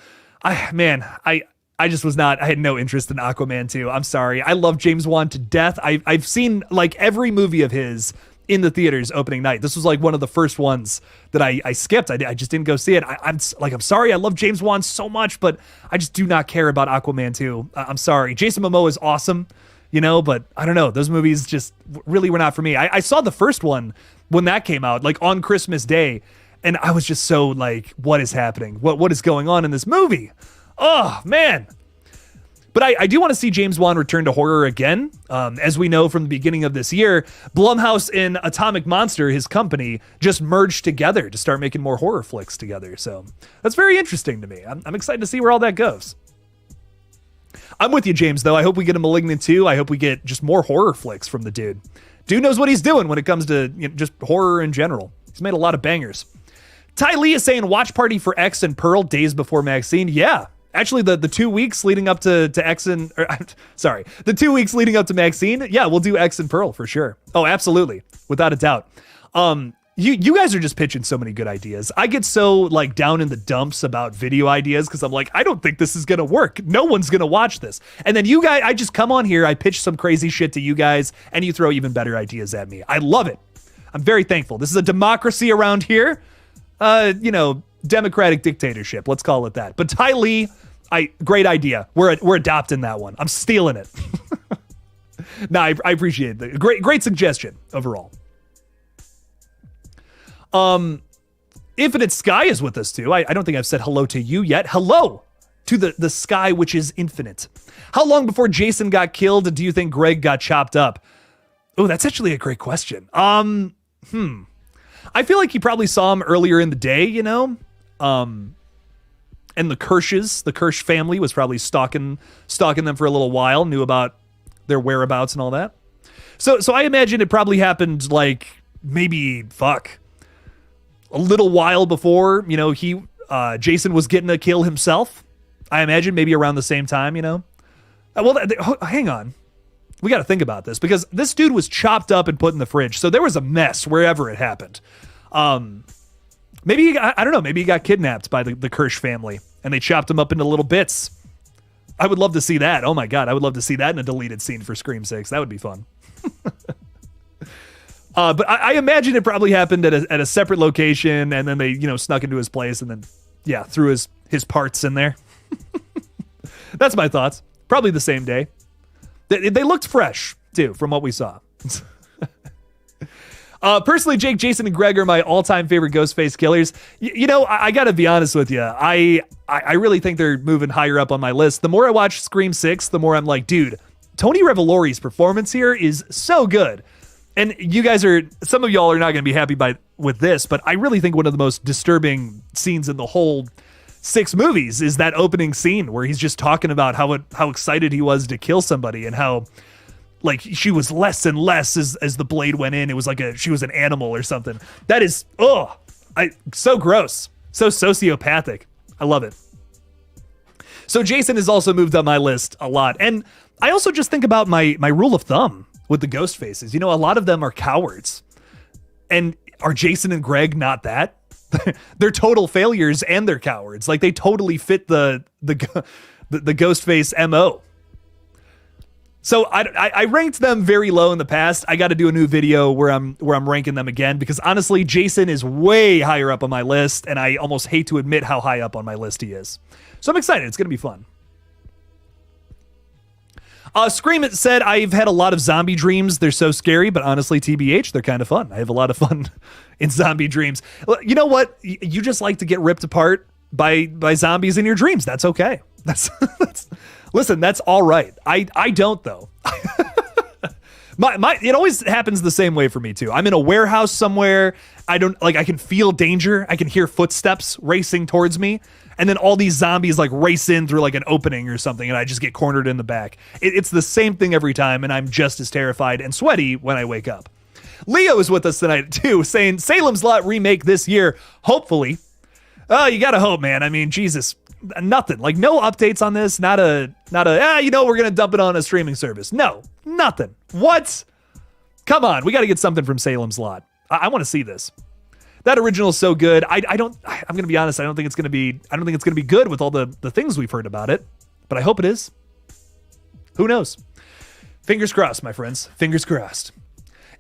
just was not, I had no interest in Aquaman 2. I'm sorry. I love James Wan to death. I've seen like every movie of his in the theaters opening night. This was like one of the first ones that I skipped. I just didn't go see it. I'm sorry. I love James Wan so much, but I just do not care about Aquaman 2. I'm sorry. Jason Momoa is awesome, but I don't know. Those movies just really were not for me. I saw the first one when that came out, like on Christmas Day, and I was just so like, what is happening? What is going on in this movie? Oh, man. But I do want to see James Wan return to horror again. As we know from the beginning of this year, Blumhouse and Atomic Monster, his company, just merged together to start making more horror flicks together. So that's very interesting to me. I'm excited to see where all that goes. I'm with you, James, though. I hope we get a Malignant 2. I hope we get just more horror flicks from the dude. Dude knows what he's doing when it comes to just horror in general. He's made a lot of bangers. Ty Lee is saying watch party for X and Pearl days before Maxine. Yeah. Actually, the 2 weeks leading up to X and... the 2 weeks leading up to Maxine, yeah, we'll do X and Pearl for sure. Oh, absolutely. Without a doubt. You guys are just pitching so many good ideas. I get so like down in the dumps about video ideas because I'm like, I don't think this is going to work. No one's going to watch this. And then you guys, I just come on here, I pitch some crazy shit to you guys, and you throw even better ideas at me. I love it. I'm very thankful. This is a democracy around here. Democratic dictatorship. Let's call it that. But Ty Lee, great idea. We're adopting that one. I'm stealing it. No, I appreciate it. Great suggestion overall. Infinite Sky is with us too. I don't think I've said hello to you yet. Hello to the sky, which is infinite. How long before Jason got killed do you think Greg got chopped up? Oh, that's actually a great question. I feel like he probably saw him earlier in the day, and the Kirsch family was probably stalking them for a little while, knew about their whereabouts and all that. So I imagine it probably happened like maybe a little while before, Jason was getting a kill himself. I imagine maybe around the same time, Well, hang on. We got to think about this because this dude was chopped up and put in the fridge. So there was a mess wherever it happened. Maybe I don't know. Maybe he got kidnapped by the Kirsch family and they chopped him up into little bits. I would love to see that. Oh my God. I would love to see that in a deleted scene for Scream 6. That would be fun. But I imagine it probably happened at a separate location, and then they, snuck into his place, and then, threw his parts in there. That's my thoughts. Probably the same day. They looked fresh too, from what we saw. Personally, Jake, Jason, and Greg are my all-time favorite Ghostface killers. I gotta be honest with you. I really think they're moving higher up on my list. The more I watch Scream 6, the more I'm like, dude, Tony Revolori's performance here is so good. And you guys some of y'all are not going to be happy with this, but I really think one of the most disturbing scenes in the whole 6 movies is that opening scene where he's just talking about how excited he was to kill somebody and how like she was less and less as the blade went in. It was like she was an animal or something. That is, so gross, so sociopathic. I love it. So Jason has also moved up my list a lot. And I also just think about my rule of thumb with the ghost faces. A lot of them are cowards. And are Jason and Greg not that? They're total failures and they're cowards. Like they totally fit the ghost face MO. So I ranked them very low in the past. I got to do a new video where I'm ranking them again because honestly, Jason is way higher up on my list and I almost hate to admit how high up on my list he is. So I'm excited. It's going to be fun. Scream It said, I've had a lot of zombie dreams. They're so scary, but honestly, TBH, they're kind of fun. I have a lot of fun in zombie dreams. You know what? You just like to get ripped apart by zombies in your dreams. That's okay. Listen, that's all right. I don't though. It always happens the same way for me too. I'm in a warehouse somewhere. I can feel danger. I can hear footsteps racing towards me. And then all these zombies like race in through like an opening or something. And I just get cornered in the back. It's the same thing every time. And I'm just as terrified and sweaty when I wake up. Leo is with us tonight too, saying Salem's Lot remake this year. Hopefully. Oh, you gotta hope, man. I mean, Jesus, nothing. Like no updates on this. Not a, we're going to dump it on a streaming service. No, nothing. What? Come on. We got to get something from Salem's Lot. I want to see this. That original is so good. I'm going to be honest. I don't think it's going to be good with all the things we've heard about it, but I hope it is. Who knows? Fingers crossed, my friends. Fingers crossed.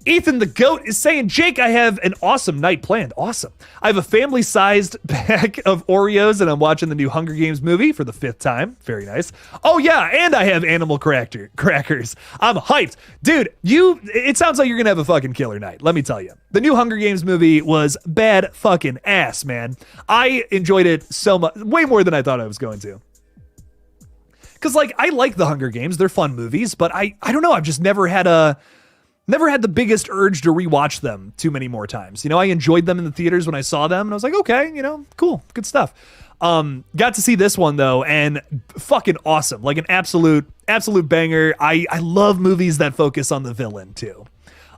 Ethan the Goat is saying, Jake, I have an awesome night planned. Awesome. I have a family-sized bag of Oreos and I'm watching the new Hunger Games movie for the 5th time. Very nice. Oh yeah, and I have animal crackers. I'm hyped. Dude, it sounds like you're gonna have a fucking killer night. Let me tell you. The new Hunger Games movie was bad fucking ass, man. I enjoyed it so much, way more than I thought I was going to. Cause like, I like the Hunger Games. They're fun movies, but I don't know. I've just never had a never had the biggest urge to rewatch them too many more times. You know, I enjoyed them in the theaters when I saw them, and I was like, okay, you know, cool, good stuff. Got to see this one though, and fucking awesome. Like an absolute banger. I love movies that focus on the villain too.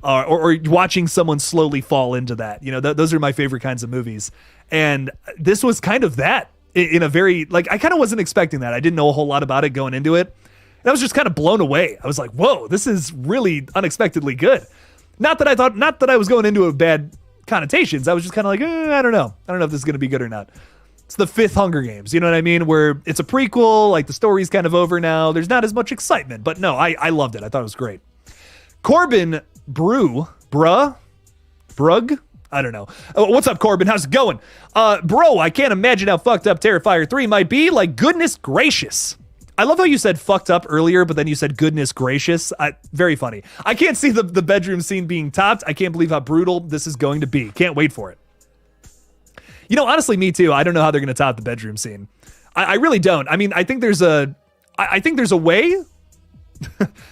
Or watching someone slowly fall into that. You know, those are my favorite kinds of movies. And this was kind of that in a very, like, I kind of wasn't expecting that. I didn't know a whole lot about it going into it. And I was just kind of blown away. I was like, whoa, this is really unexpectedly good. Not that I was going into it with bad connotations. I was just kind of like, I don't know. I don't know if this is going to be good or not. It's the fifth Hunger Games, you know what I mean? Where it's a prequel, like the story's kind of over now. There's not as much excitement, but no, I loved it. I thought it was great. Corbin Brug? I don't know. What's up, Corbin? How's it going? Bro, I can't imagine how fucked up Terrifier 3 might be. Like, goodness gracious. I love how you said fucked up earlier, but then you said goodness gracious. Very funny. I can't see the bedroom scene being topped. I can't believe how brutal this is going to be. Can't wait for it. You know, honestly, me too. I don't know how they're going to top the bedroom scene. I really don't. I mean, I think there's a way.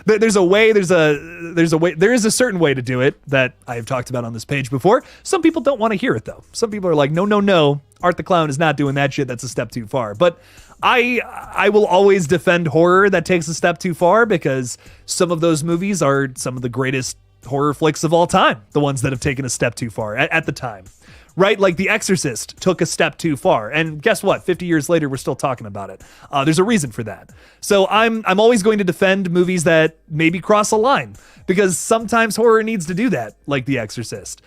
There is a certain way to do it that I've talked about on this page before. Some people don't want to hear it though. Some people are like, no. Art the Clown is not doing that shit. That's a step too far. But I will always defend horror that takes a step too far, because some of those movies are some of the greatest horror flicks of all time. The ones that have taken a step too far at the time, right? Like The Exorcist took a step too far. And guess what? 50 years later, we're still talking about it. There's a reason for that. So I'm always going to defend movies that maybe cross a line, because sometimes horror needs to do that, like The Exorcist.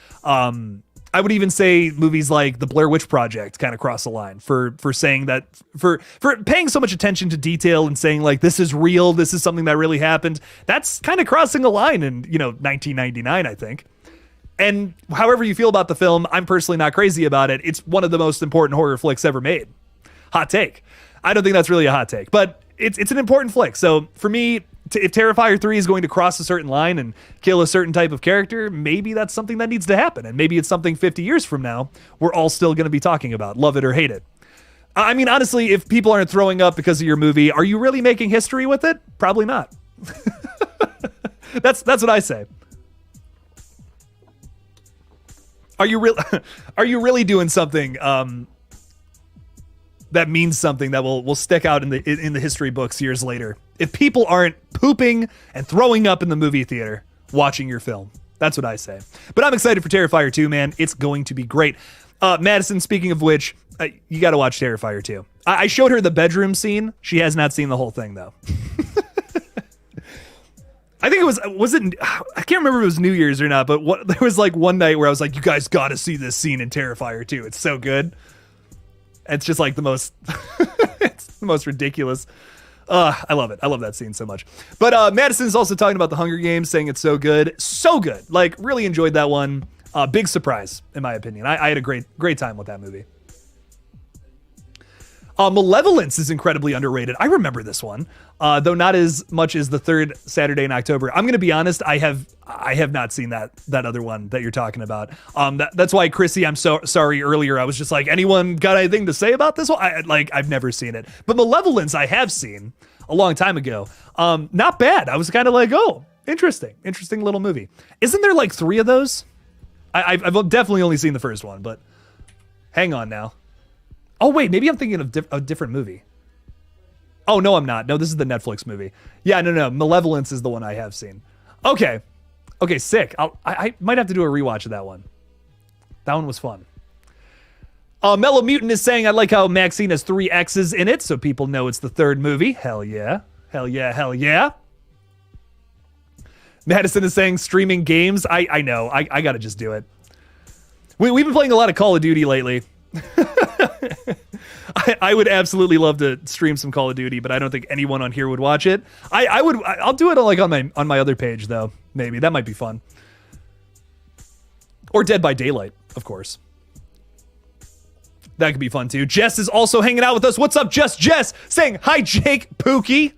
I would even say movies like The Blair Witch Project kind of cross a line for saying that, for paying so much attention to detail and saying like, this is real, this is something that really happened. That's kind of crossing a line in, 1999, I think. And however you feel about the film, I'm personally not crazy about it. It's one of the most important horror flicks ever made. Hot take. I don't think that's really a hot take, but it's an important flick. So for me, if Terrifier 3 is going to cross a certain line and kill a certain type of character, maybe that's something that needs to happen. And maybe it's something 50 years from now we're all still going to be talking about, love it or hate it. I mean, honestly, if people aren't throwing up because of your movie, are you really making history with it? Probably not. That's what I say. Are you really doing something that means something that will stick out in the history books years later? If people aren't pooping and throwing up in the movie theater watching your film, that's what I say. But I'm excited for Terrifier 2, man. It's going to be great. Madison, speaking of which, you got to watch Terrifier 2. I showed her the bedroom scene. She has not seen the whole thing though. I think I can't remember if it was New Year's or not, but there was like one night where I was like, you guys got to see this scene in Terrifier 2. It's so good. It's just like it's the most ridiculous. I love it. I love that scene so much. But Madison's also talking about the Hunger Games, saying it's so good. So good. Like, really enjoyed that one. Big surprise, in my opinion. I had a great time with that movie. Malevolence is incredibly underrated. I remember this one, though not as much as the third Saturday in October. I'm going to be honest. I have not seen that other one that you're talking about. That's why, Chrissy, I'm so sorry earlier. I was just like, anyone got anything to say about this one? I've never seen it, but Malevolence I have seen a long time ago. Not bad. I was kind of like, oh, interesting little movie. Isn't there like 3 of those? I've definitely only seen the first one, but hang on now. Oh, wait, maybe I'm thinking of a different movie. Oh, no, I'm not. No, this is the Netflix movie. Yeah, no. Malevolence is the one I have seen. Okay, sick. I might have to do a rewatch of that one. That one was fun. Mellow Mutant is saying, I like how Maxine has 3 X's in it, so people know it's the third movie. Hell yeah. Hell yeah, hell yeah. Madison is saying streaming games. I know. I got to just do it. We've been playing a lot of Call of Duty lately. I would absolutely love to stream some Call of Duty, but I don't think anyone on here would watch it. I'll do it on my other page though. Maybe that might be fun. Or Dead by Daylight, of course. That could be fun too. Jess is also hanging out with us. What's up, Jess? Jess saying hi, Jake Pookie.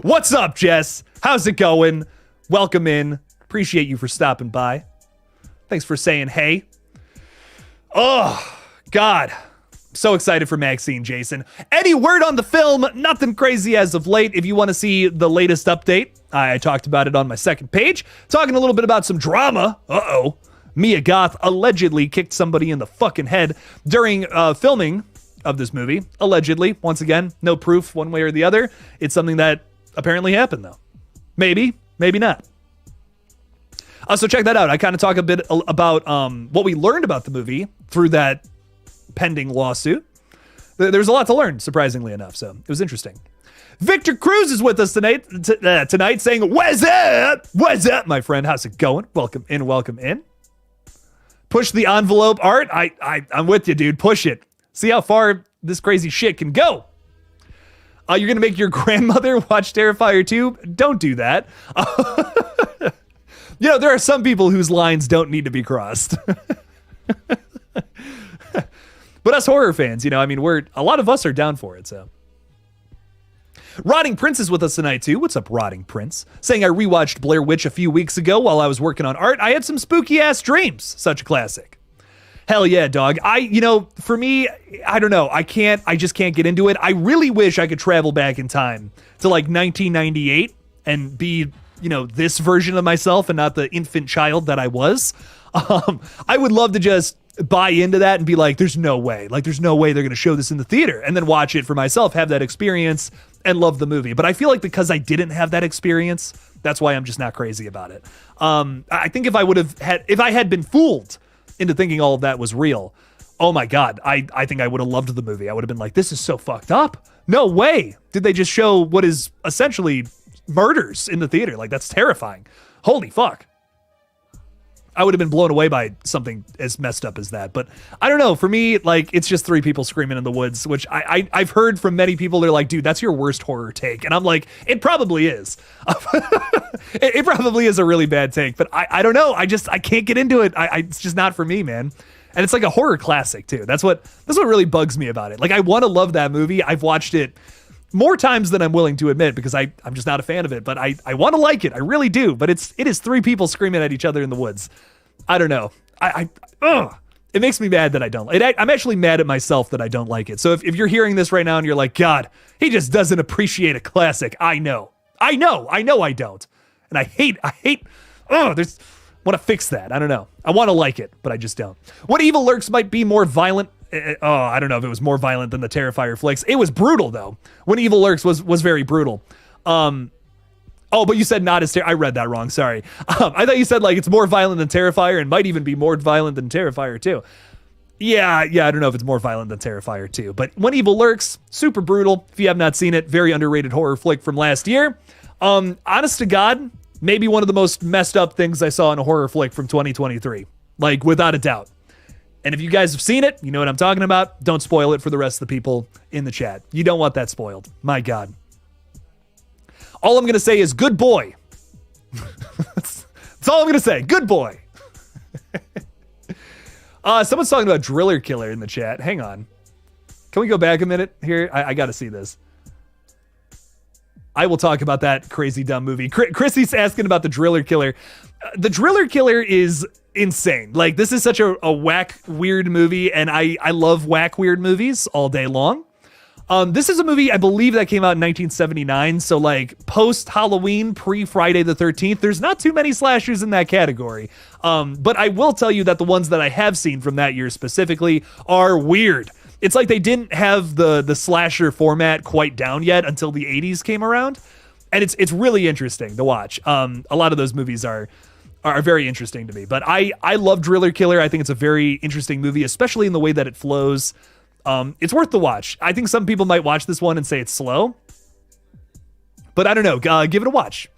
What's up, Jess? How's it going? Welcome in. Appreciate you for stopping by. Thanks for saying hey. Oh, God. So excited for Maxine, Jason. Any word on the film? Nothing crazy as of late. If you want to see the latest update, I talked about it on my second page. Talking a little bit about some drama. Mia Goth allegedly kicked somebody in the fucking head during filming of this movie. Allegedly. Once again, no proof one way or the other. It's something that apparently happened, though. Maybe, maybe not. So check that out. I kind of talk a bit about what we learned about the movie through that pending lawsuit. There's a lot to learn, surprisingly enough, so it was interesting. Victor Cruz is with us tonight saying, "What's up? What's up, my friend? How's it going? Welcome in, welcome in." Push the envelope, Art. I'm with you, dude. Push it. See how far this crazy shit can go. You're going to make your grandmother watch Terrifier 2? Don't do that. There are some people whose lines don't need to be crossed. But us horror fans, a lot of us are down for it, so. Rotting Prince is with us tonight, too. What's up, Rotting Prince? Saying I rewatched Blair Witch a few weeks ago while I was working on art. I had some spooky-ass dreams. Such a classic. Hell yeah, dog. For me, I don't know. I just can't get into it. I really wish I could travel back in time to, 1998 and be, this version of myself and not the infant child that I was. I would love to just buy into that and be like, there's no way. There's no way they're going to show this in the theater, and then watch it for myself, have that experience, and love the movie. But I feel like because I didn't have that experience, that's why I'm just not crazy about it. I think if I had been fooled into thinking all of that was real, oh my God, I think I would have loved the movie. I would have been like, this is so fucked up. No way did they just show what is essentially murders in the theater. That's terrifying. Holy fuck. I would have been blown away by something as messed up as that. But I don't know. For me, it's just three people screaming in the woods, which I've heard from many people. They're like, dude, that's your worst horror take. And I'm like, it probably is. It probably is a really bad take. But I don't know. I can't get into it. It's just not for me, man. And it's like a horror classic, too. That's what really bugs me about it. I want to love that movie. I've watched it more times than I'm willing to admit because I'm just not a fan of it, but I want to like it. I really do. But it is three people screaming at each other in the woods. I don't know. It makes me mad that I don't. I'm actually mad at myself that I don't like it. So if you're hearing this right now and you're like, God, he just doesn't appreciate a classic. I know I don't. And I hate, want to fix that. I don't know. I want to like it, but I just don't. What Evil Lurks might be more violent. I don't know if it was more violent than the Terrifier flicks. It was brutal, though. When Evil Lurks was very brutal. But you said not as I read that wrong. Sorry. I thought you said it's more violent than Terrifier and might even be more violent than Terrifier 2. Yeah. I don't know if it's more violent than Terrifier 2. But When Evil Lurks, super brutal. If you have not seen it, very underrated horror flick from last year. Honest to God, maybe one of the most messed up things I saw in a horror flick from 2023. Without a doubt. And if you guys have seen it, you know what I'm talking about. Don't spoil it for the rest of the people in the chat. You don't want that spoiled. My God. All I'm going to say is good boy. That's all I'm going to say. Good boy. Someone's talking about Driller Killer in the chat. Hang on. Can we go back a minute here? I got to see this. I will talk about that crazy dumb movie. Chrissy's asking about the Driller Killer. The Driller Killer is insane. This is such a whack weird movie, and I love whack weird movies all day long. This is a movie I believe that came out in 1979, so post Halloween, pre Friday the 13th. There's not too many slashers in that category, but I will tell you that the ones that I have seen from that year specifically are weird. It's like they didn't have the slasher format quite down yet until the 80s came around, and it's really interesting to watch. A lot of those movies are very interesting to me, but I love Driller Killer. I think it's a very interesting movie, especially in the way that it flows. It's worth the watch. I think some people might watch this one and say it's slow, but I don't know. Give it a watch.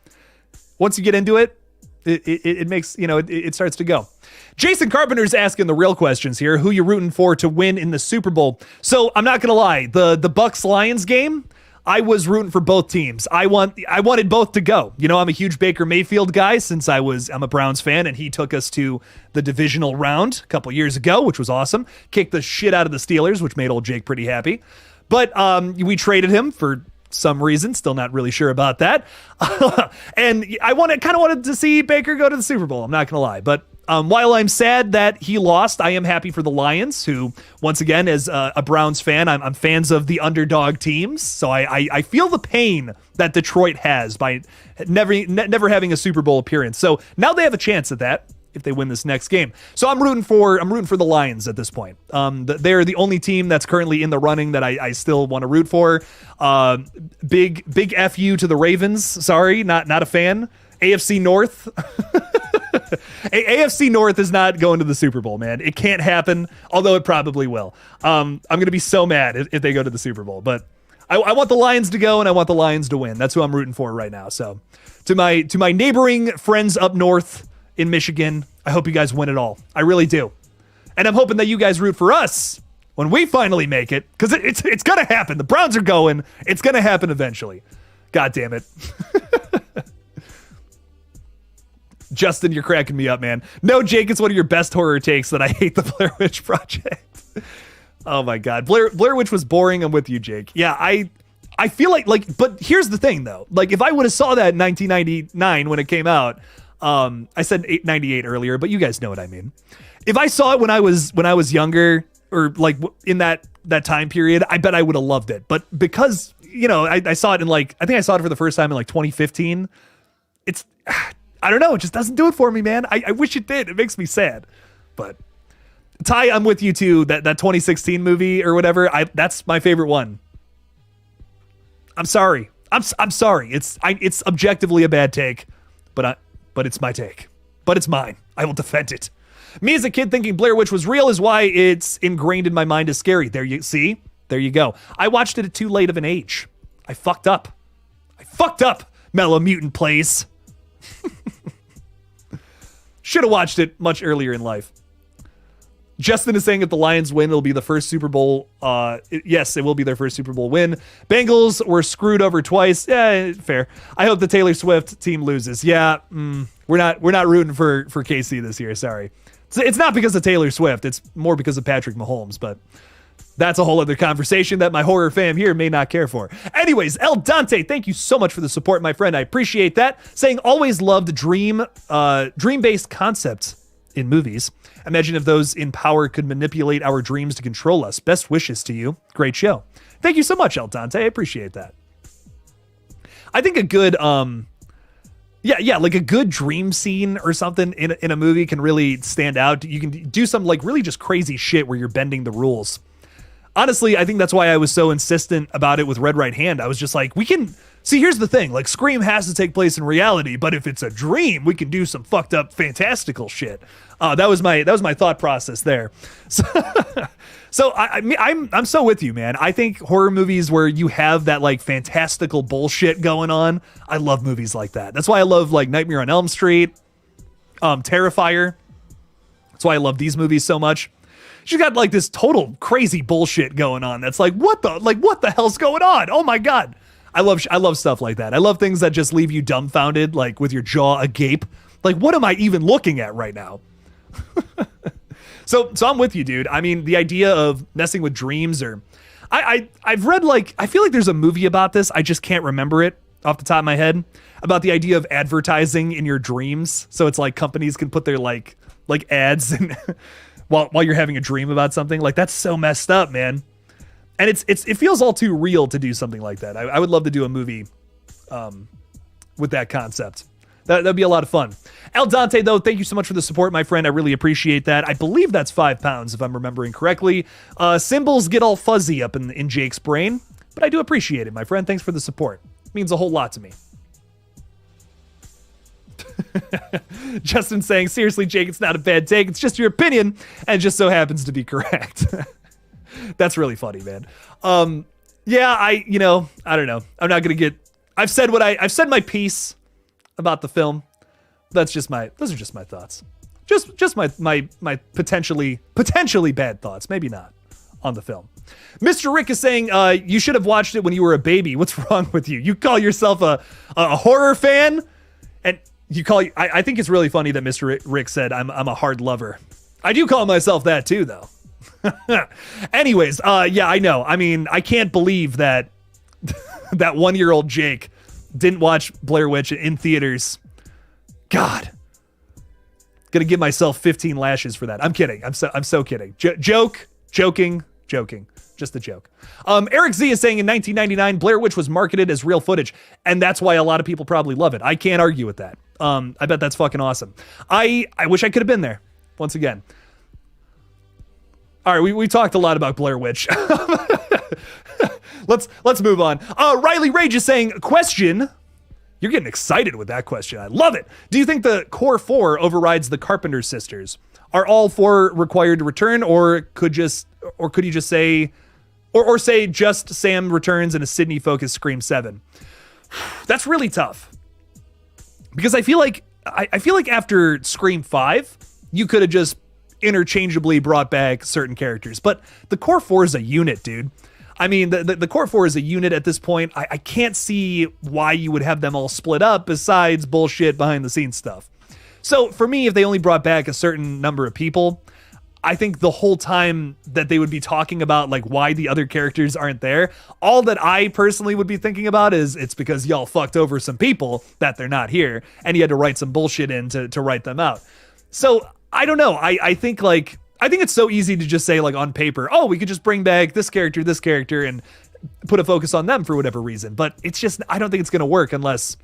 Once you get into it, it makes, it starts to go. Jason Carpenter's asking the real questions here. Who you rooting for to win in the Super Bowl? So I'm not going to lie. The Bucs-Lions game, I was rooting for both teams. I wanted both to go. I'm a huge Baker Mayfield guy since I'm a Browns fan, and he took us to the divisional round a couple years ago, which was awesome. Kicked the shit out of the Steelers, which made old Jake pretty happy. But we traded him for some reason, still not really sure about that. And I kind of wanted to see Baker go to the Super Bowl. I'm not going to lie, but While I'm sad that he lost, I am happy for the Lions, who, once again, as a Browns fan, I'm fans of the underdog teams. So I feel the pain that Detroit has by never having a Super Bowl appearance. So now they have a chance at that if they win this next game. So I'm rooting for the Lions at this point. They're the only team that's currently in the running that I still want to root for. Big F you to the Ravens. Sorry, not a fan. AFC North. AFC North is not going to the Super Bowl, man. It can't happen, although it probably will. I'm going to be so mad if they go to the Super Bowl. But I want the Lions to go, and I want the Lions to win. That's who I'm rooting for right now. So to my neighboring friends up north in Michigan, I hope you guys win it all. I really do. And I'm hoping that you guys root for us when we finally make it, because it's going to happen. The Browns are going. It's going to happen eventually. God damn it. Justin, you're cracking me up, man. No, Jake, it's one of your best horror takes that I hate the Blair Witch Project. Oh my God. Blair Witch was boring. I'm with you, Jake. Yeah, I feel like, but here's the thing though. Like if I would have saw that in 1999 when it came out, I said 98 earlier, but you guys know what I mean. If I saw it when I was younger or like in that time period, I bet I would have loved it. But because, I saw it in I think I saw it for the first time in 2015. I don't know. It just doesn't do it for me, man. I wish it did. It makes me sad. But Ty, I'm with you too. That 2016 movie or whatever. That's my favorite one. I'm sorry. I'm sorry. It's objectively a bad take, but it's my take. But it's mine. I will defend it. Me as a kid thinking Blair Witch was real is why it's ingrained in my mind as scary. There you go. I watched it at too late of an age. I fucked up. Mellow Mutant Plays. Should have watched it much earlier in life. Justin is saying if the Lions win, it'll be the first Super Bowl. Yes, it will be their first Super Bowl win. Bengals were screwed over twice. Yeah, fair. I hope the Taylor Swift team loses. Yeah, we're not rooting for KC this year. Sorry. It's not because of Taylor Swift. It's more because of Patrick Mahomes, but that's a whole other conversation that my horror fam here may not care for. Anyways, El Dante, thank you so much for the support, my friend. I appreciate that. Saying always loved dream-based concepts in movies. Imagine if those in power could manipulate our dreams to control us. Best wishes to you. Great show. Thank you so much, El Dante. I appreciate that. I think a good like a good dream scene or something in a movie can really stand out. You can do some really just crazy shit where you're bending the rules. Honestly, I think that's why I was so insistent about it with Red Right Hand. I was just like, we can see, here's the thing, Scream has to take place in reality, but if it's a dream, we can do some fucked up fantastical shit. That was my thought process there. So I'm so with you, man. I think horror movies where you have that fantastical bullshit going on, I love movies like that. That's why I love Nightmare on Elm Street, Terrifier. That's why I love these movies so much. She's got this total crazy bullshit going on. That's what the hell's going on? Oh my God. I love stuff like that. I love things that just leave you dumbfounded, with your jaw agape. What am I even looking at right now? So I'm with you, dude. I mean, the idea of messing with dreams I've read I feel like there's a movie about this. I just can't remember it off the top of my head, about the idea of advertising in your dreams. So it's companies can put their ads and while you're having a dream about something. That's so messed up, man. And it feels all too real to do something like that. I would love to do a movie with that concept. That'd be a lot of fun. El Dante, though, thank you so much for the support, my friend. I really appreciate that. I believe that's £5, if I'm remembering correctly. Symbols get all fuzzy up in Jake's brain, but I do appreciate it, my friend. Thanks for the support. It means a whole lot to me. Justin saying, seriously, Jake, it's not a bad take. It's just your opinion, and it just so happens to be correct. That's really funny, man. Yeah, I don't know. I'm not gonna get. I've said my piece about the film. Those are just my thoughts. Just my potentially bad thoughts. Maybe not on the film. Mr. Rick is saying, you should have watched it when you were a baby. What's wrong with you? You call yourself a horror fan, and I think it's really funny that Mr. Rick said I'm a hard lover. I do call myself that too, though. Anyways, yeah, I know. I mean, I can't believe that that 1-year-old Jake didn't watch Blair Witch in theaters. God, Gonna give myself 15 lashes for that. I'm kidding. I'm so kidding. Joking. Just a joke. Eric Z is saying in 1999, Blair Witch was marketed as real footage, and that's why a lot of people probably love it. I can't argue with that. I bet that's fucking awesome. I wish I could have been there once again. All right, we talked a lot about Blair Witch. Let's move on. Riley Rage is saying, question. You're getting excited with that question. I love it. Do you think the core 4 overrides the Carpenter sisters? Are all 4 required to return, or could you just say, or say just Sam returns and a Sydney focused Scream 7? That's really tough. Because I feel like after Scream 5, you could have just interchangeably brought back certain characters. But the core 4 is a unit, dude. I mean, the core 4 is a unit at this point. I can't see why you would have them all split up besides bullshit behind the scenes stuff. So for me, if they only brought back a certain number of people, I think the whole time that they would be talking about like why the other characters aren't there, all that I personally would be thinking about is it's because y'all fucked over some people that they're not here, and you had to write some bullshit in to write them out. So I don't know. I think it's so easy to just say like on paper, oh, we could just bring back this character, and put a focus on them for whatever reason. But it's just, I don't think it's going to work unless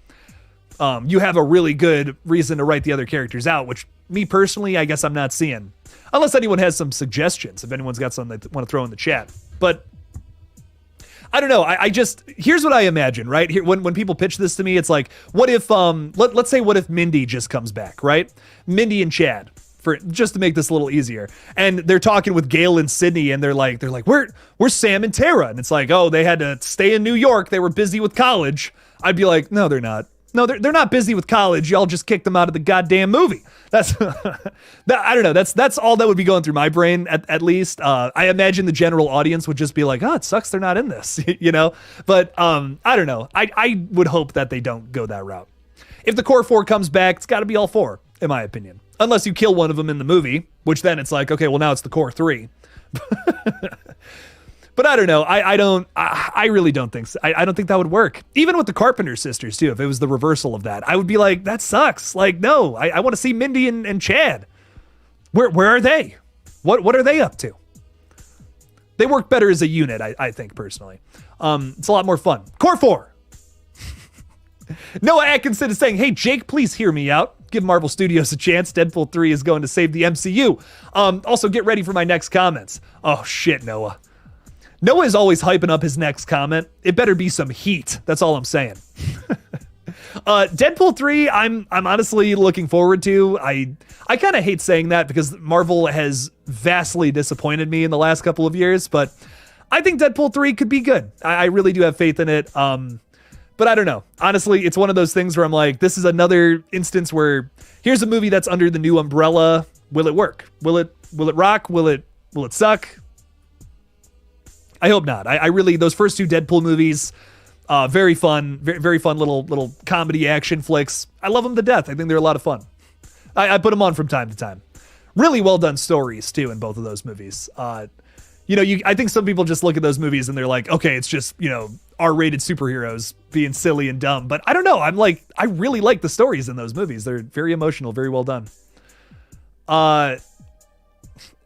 you have a really good reason to write the other characters out, which me personally, I guess I'm not seeing. Unless anyone has some suggestions, if anyone's got something they want to throw in the chat. But I don't know. I just, here's what I imagine, right? Here, when people pitch this to me, it's like, what if, let's say, what if Mindy just comes back, right? Mindy and Chad, for just to make this a little easier. And they're talking with Gail and Sydney, and they're like, we're Sam and Tara. And it's like, oh, they had to stay in New York. They were busy with college. I'd be like, no, they're not. No, they're not busy with college. Y'all just kicked them out of the goddamn movie. That's that. I don't know. That's all that would be going through my brain at least. I imagine the general audience would just be like, oh, it sucks they're not in this, you know? But I don't know. I would hope that they don't go that route. If the core 4 comes back, it's got to be all 4, in my opinion. Unless you kill one of them in the movie, which then it's like, okay, well now it's the core 3. But I don't know. I really don't think so. I don't think that would work. Even with the Carpenter sisters too, if it was the reversal of that, I would be like, that sucks. Like, no, I want to see Mindy and Chad. Where are they? What are they up to? They work better as a unit, I think, personally. It's a lot more fun. Core 4. Noah Atkinson is saying, hey, Jake, please hear me out. Give Marvel Studios a chance. Deadpool 3 is going to save the MCU. Also, get ready for my next comments. Oh, shit, Noah. Noah is always hyping up his next comment. It better be some heat. That's all I'm saying. Deadpool 3, I'm honestly looking forward to. I kind of hate saying that because Marvel has vastly disappointed me in the last couple of years, but I think Deadpool 3 could be good. I really do have faith in it. But I don't know. Honestly, it's one of those things where I'm like, this is another instance where here's a movie that's under the new umbrella. Will it work? Will it rock? Will it suck? I hope not. I really, those first 2 Deadpool movies, very fun, very fun little comedy action flicks. I love them to death. I think they're a lot of fun. I put them on from time to time. Really well done stories too in both of those movies. I think some people just look at those movies and they're like, okay, it's just, R-rated superheroes being silly and dumb. But I don't know. I really like the stories in those movies. They're very emotional, very well done.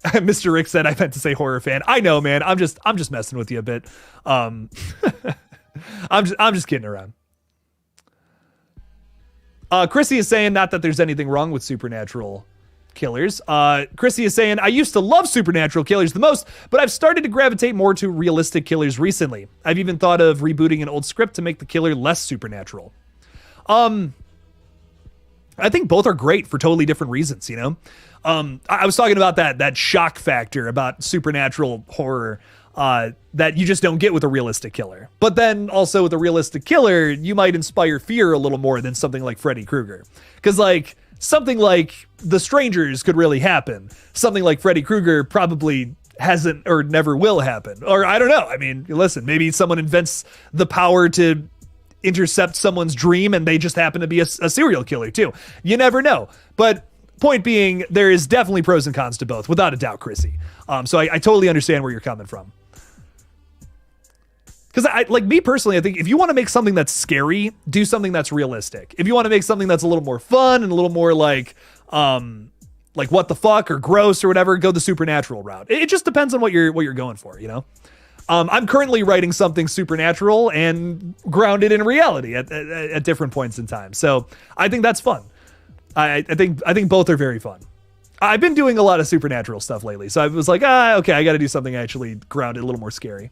Mr. Rick said I meant to say horror fan. I know, man. I'm just messing with you a bit. I'm just kidding around. Chrissy is saying, not that there's anything wrong with supernatural killers. Chrissy is saying, I used to love supernatural killers the most, but I've started to gravitate more to realistic killers recently. I've even thought of rebooting an old script to make the killer less supernatural. I think both are great for totally different reasons, I was talking about that shock factor about supernatural horror that you just don't get with a realistic killer. But then also with a realistic killer, you might inspire fear a little more than something like Freddy Krueger. Because something like The Strangers could really happen. Something like Freddy Krueger probably hasn't or never will happen. Or I don't know. I mean, listen, maybe someone invents the power to intercept someone's dream and they just happen to be a serial killer too. You never know. But point being, there is definitely pros and cons to both, without a doubt, Chrissy. So I totally understand where you're coming from. Because me personally, I think if you want to make something that's scary, do something that's realistic. If you want to make something that's a little more fun and a little more like what the fuck or gross or whatever, go the supernatural route. It just depends on what you're going for, you know? I'm currently writing something supernatural and grounded in reality at different points in time. So I think that's fun. I think both are very fun. I've been doing a lot of supernatural stuff lately. So I was like, okay, I got to do something actually grounded, a little more scary.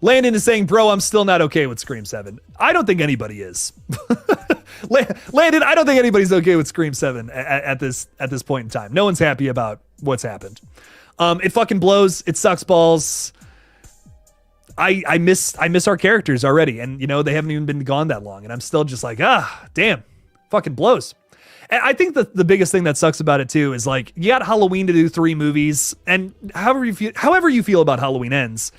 Landon is saying, bro, I'm still not okay with Scream 7. I don't think anybody is. Landon, I don't think anybody's okay with Scream 7 at this point in time. No one's happy about what's happened. It fucking blows. It sucks balls. I miss our characters already. And, you know, they haven't even been gone that long. And I'm still just like, damn, fucking blows. And I think the biggest thing that sucks about it, too, is like, you got Halloween to do 3 movies. And however you feel about Halloween Ends,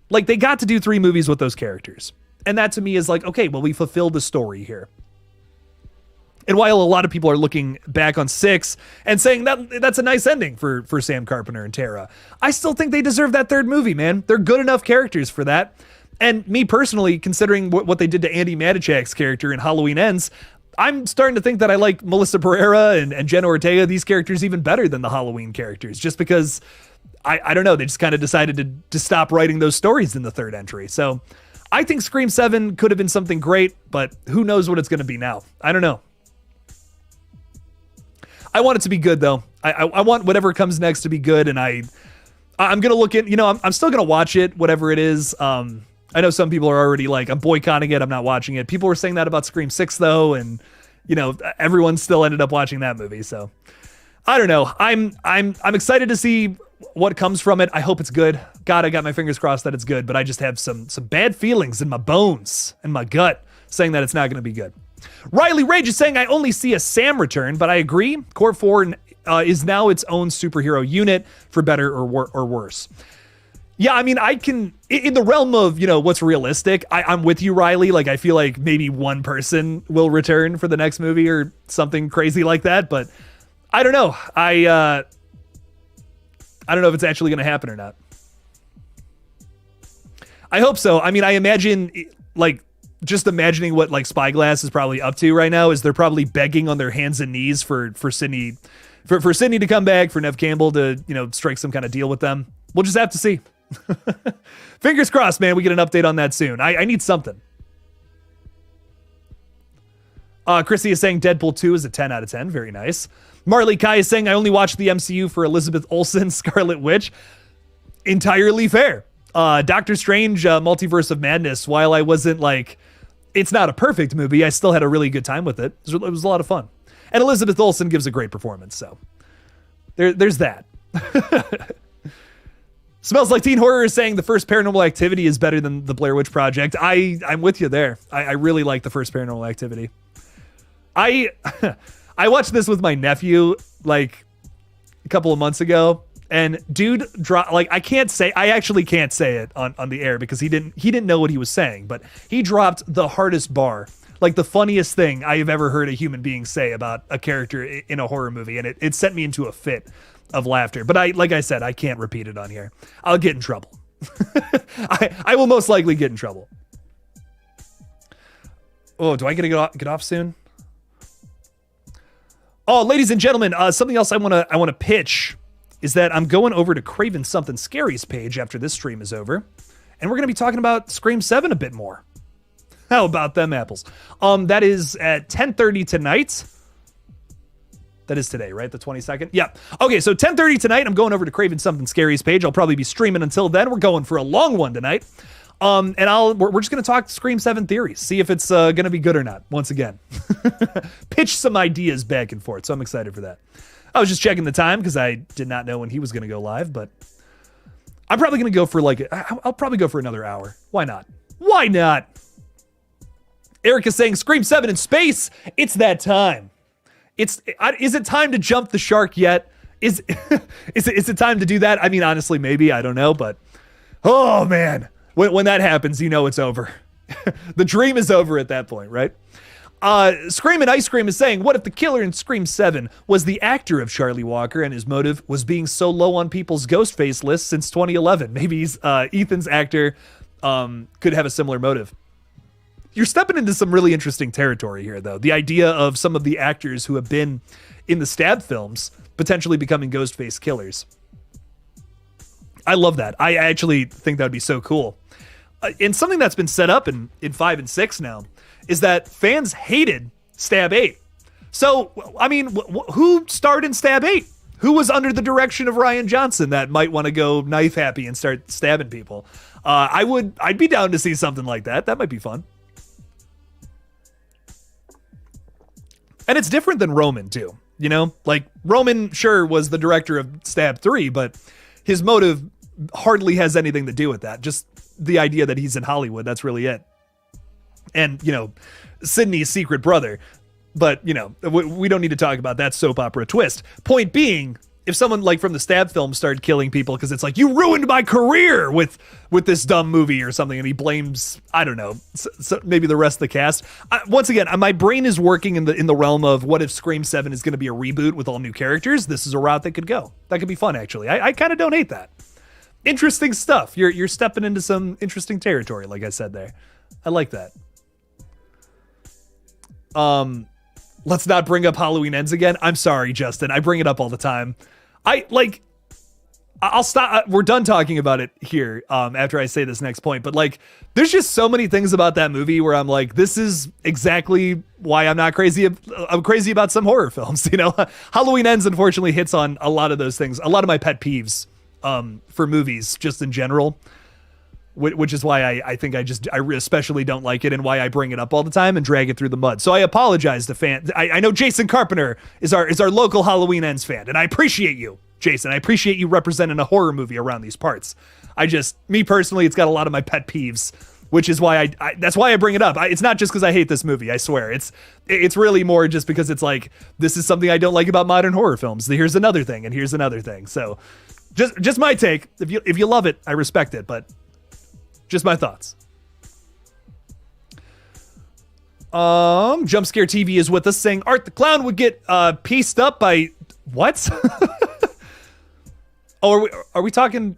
like, they got to do 3 movies with those characters. And that to me is like, okay, well, we fulfilled the story here. And while a lot of people are looking back on 6 and saying that's a nice ending for Sam Carpenter and Tara, I still think they deserve that 3rd movie, man. They're good enough characters for that. And me personally, considering what they did to Andy Matichak's character in Halloween Ends, I'm starting to think that I like Melissa Barrera and Jenna Ortega, these characters, even better than the Halloween characters, just because I don't know, they just kind of decided to stop writing those stories in the 3rd entry. So I think Scream 7 could have been something great, but who knows what it's going to be now. I don't know. I want it to be good, though. I want whatever comes next to be good, and I'm going to look at, you know, I'm still going to watch it, whatever it is. I know some people are already like, I'm boycotting it, I'm not watching it. People were saying that about Scream 6, though, and, you know, everyone still ended up watching that movie, so I don't know. I'm excited to see what comes from it. I hope it's good. God, I got my fingers crossed that it's good, but I just have some bad feelings in my bones and my gut saying that it's not going to be good. Riley Rage is saying, I only see a Sam return, but I agree. Corp 4 is now its own superhero unit, for better or worse. Yeah, I mean, I can, in the realm of, you know, what's realistic, I'm with you, Riley. Like, I feel like maybe one person will return for the next movie or something crazy like that, but I don't know. I don't know if it's actually going to happen or not. I hope so. I mean, I imagine, like, just imagining what like Spyglass is probably up to right now is they're probably begging on their hands and knees for Sydney, for Sydney to come back, for Neve Campbell to, you know, strike some kind of deal with them. We'll just have to see. Fingers crossed, man. We get an update on that soon. I need something. Chrissy is saying Deadpool 2 is a 10 out of 10. Very nice. Marley Kai is saying I only watched the MCU for Elizabeth Olsen, Scarlet Witch. Entirely fair. Doctor Strange, Multiverse of Madness, while I wasn't like, it's not a perfect movie, I still had a really good time with it. It was a lot of fun. And Elizabeth Olsen gives a great performance, so there's that. Smells Like Teen Horror is saying the first Paranormal Activity is better than the Blair Witch Project. I'm with you there. I really like the first Paranormal Activity. I watched this with my nephew like a couple of months ago, and dude I actually can't say it on the air because he didn't know what he was saying, but he dropped the hardest bar, like the funniest thing I have ever heard a human being say about a character in a horror movie, and it sent me into a fit of laughter. But like I said, I can't repeat it on here. I'll get in trouble. I will most likely get in trouble. Oh, do I get to get off soon? Oh, ladies and gentlemen, something else I want to pitch is that I'm going over to Craven Something Scary's page after this stream is over, and we're going to be talking about Scream 7 a bit more. How about them apples? That is at 10:30 tonight. That is today, right? The 22nd? Yeah. Okay, so 10:30 tonight, I'm going over to Craven Something Scary's page. I'll probably be streaming until then. We're going for a long one tonight. And we're just going to talk Scream 7 theories, see if it's going to be good or not, once again. Pitch some ideas back and forth, so I'm excited for that. I was just checking the time because I did not know when he was going to go live, but I'm probably going to go for I'll probably go for another hour. Why not? Why not? Eric is saying Scream 7 in space. It's that time. Is it time to jump the shark yet? Is it time to do that? I mean, honestly, maybe, I don't know, but oh man, when that happens, you know, it's over. The dream is over at that point, right? Screamin' Ice Cream is saying, what if the killer in Scream 7 was the actor of Charlie Walker and his motive was being so low on people's Ghostface list since 2011? Maybe Ethan's actor could have a similar motive. You're stepping into some really interesting territory here, though. The idea of some of the actors who have been in the Stab films potentially becoming Ghostface killers. I love that. I actually think that would be so cool. And something that's been set up in 5 and 6 now is that fans hated Stab 8. So, I mean, who starred in Stab 8? Who was under the direction of Rian Johnson that might want to go knife happy and start stabbing people? I'd be down to see something like that. That might be fun. And it's different than Roman, too. You know, like Roman, sure, was the director of Stab 3, but his motive hardly has anything to do with that. Just the idea that he's in Hollywood. That's really it. And, you know, Sidney's secret brother. But, you know, we don't need to talk about that soap opera twist. Point being, if someone like from the Stab film started killing people because it's like, you ruined my career with this dumb movie or something, and he blames, I don't know, so maybe the rest of the cast. Once again, my brain is working in the realm of what if Scream 7 is going to be a reboot with all new characters? This is a route that could go. That could be fun, actually. I kind of don't hate that. Interesting stuff. You're stepping into some interesting territory, like I said there. I like that. Let's not bring up Halloween Ends again. I'm sorry, Justin. I bring it up all the time. I'll stop. We're done talking about it here after I say this next point. But like, there's just so many things about that movie where I'm like, this is exactly why I'm not crazy. I'm crazy about some horror films. You know, Halloween Ends unfortunately hits on a lot of those things. A lot of my pet peeves for movies just in general. Which is why I think I especially don't like it and why I bring it up all the time and drag it through the mud. So I apologize to fans. I know Jason Carpenter is our local Halloween Ends fan, and I appreciate you, Jason. I appreciate you representing a horror movie around these parts. Me personally, it's got a lot of my pet peeves, which is why that's why I bring it up. It's not just because I hate this movie, I swear. It's really more just because it's like, this is something I don't like about modern horror films. Here's another thing, and here's another thing. So just my take. If you love it, I respect it, but just my thoughts. Jump Scare TV is with us saying Art the Clown would get pieced up by what? Oh, are we talking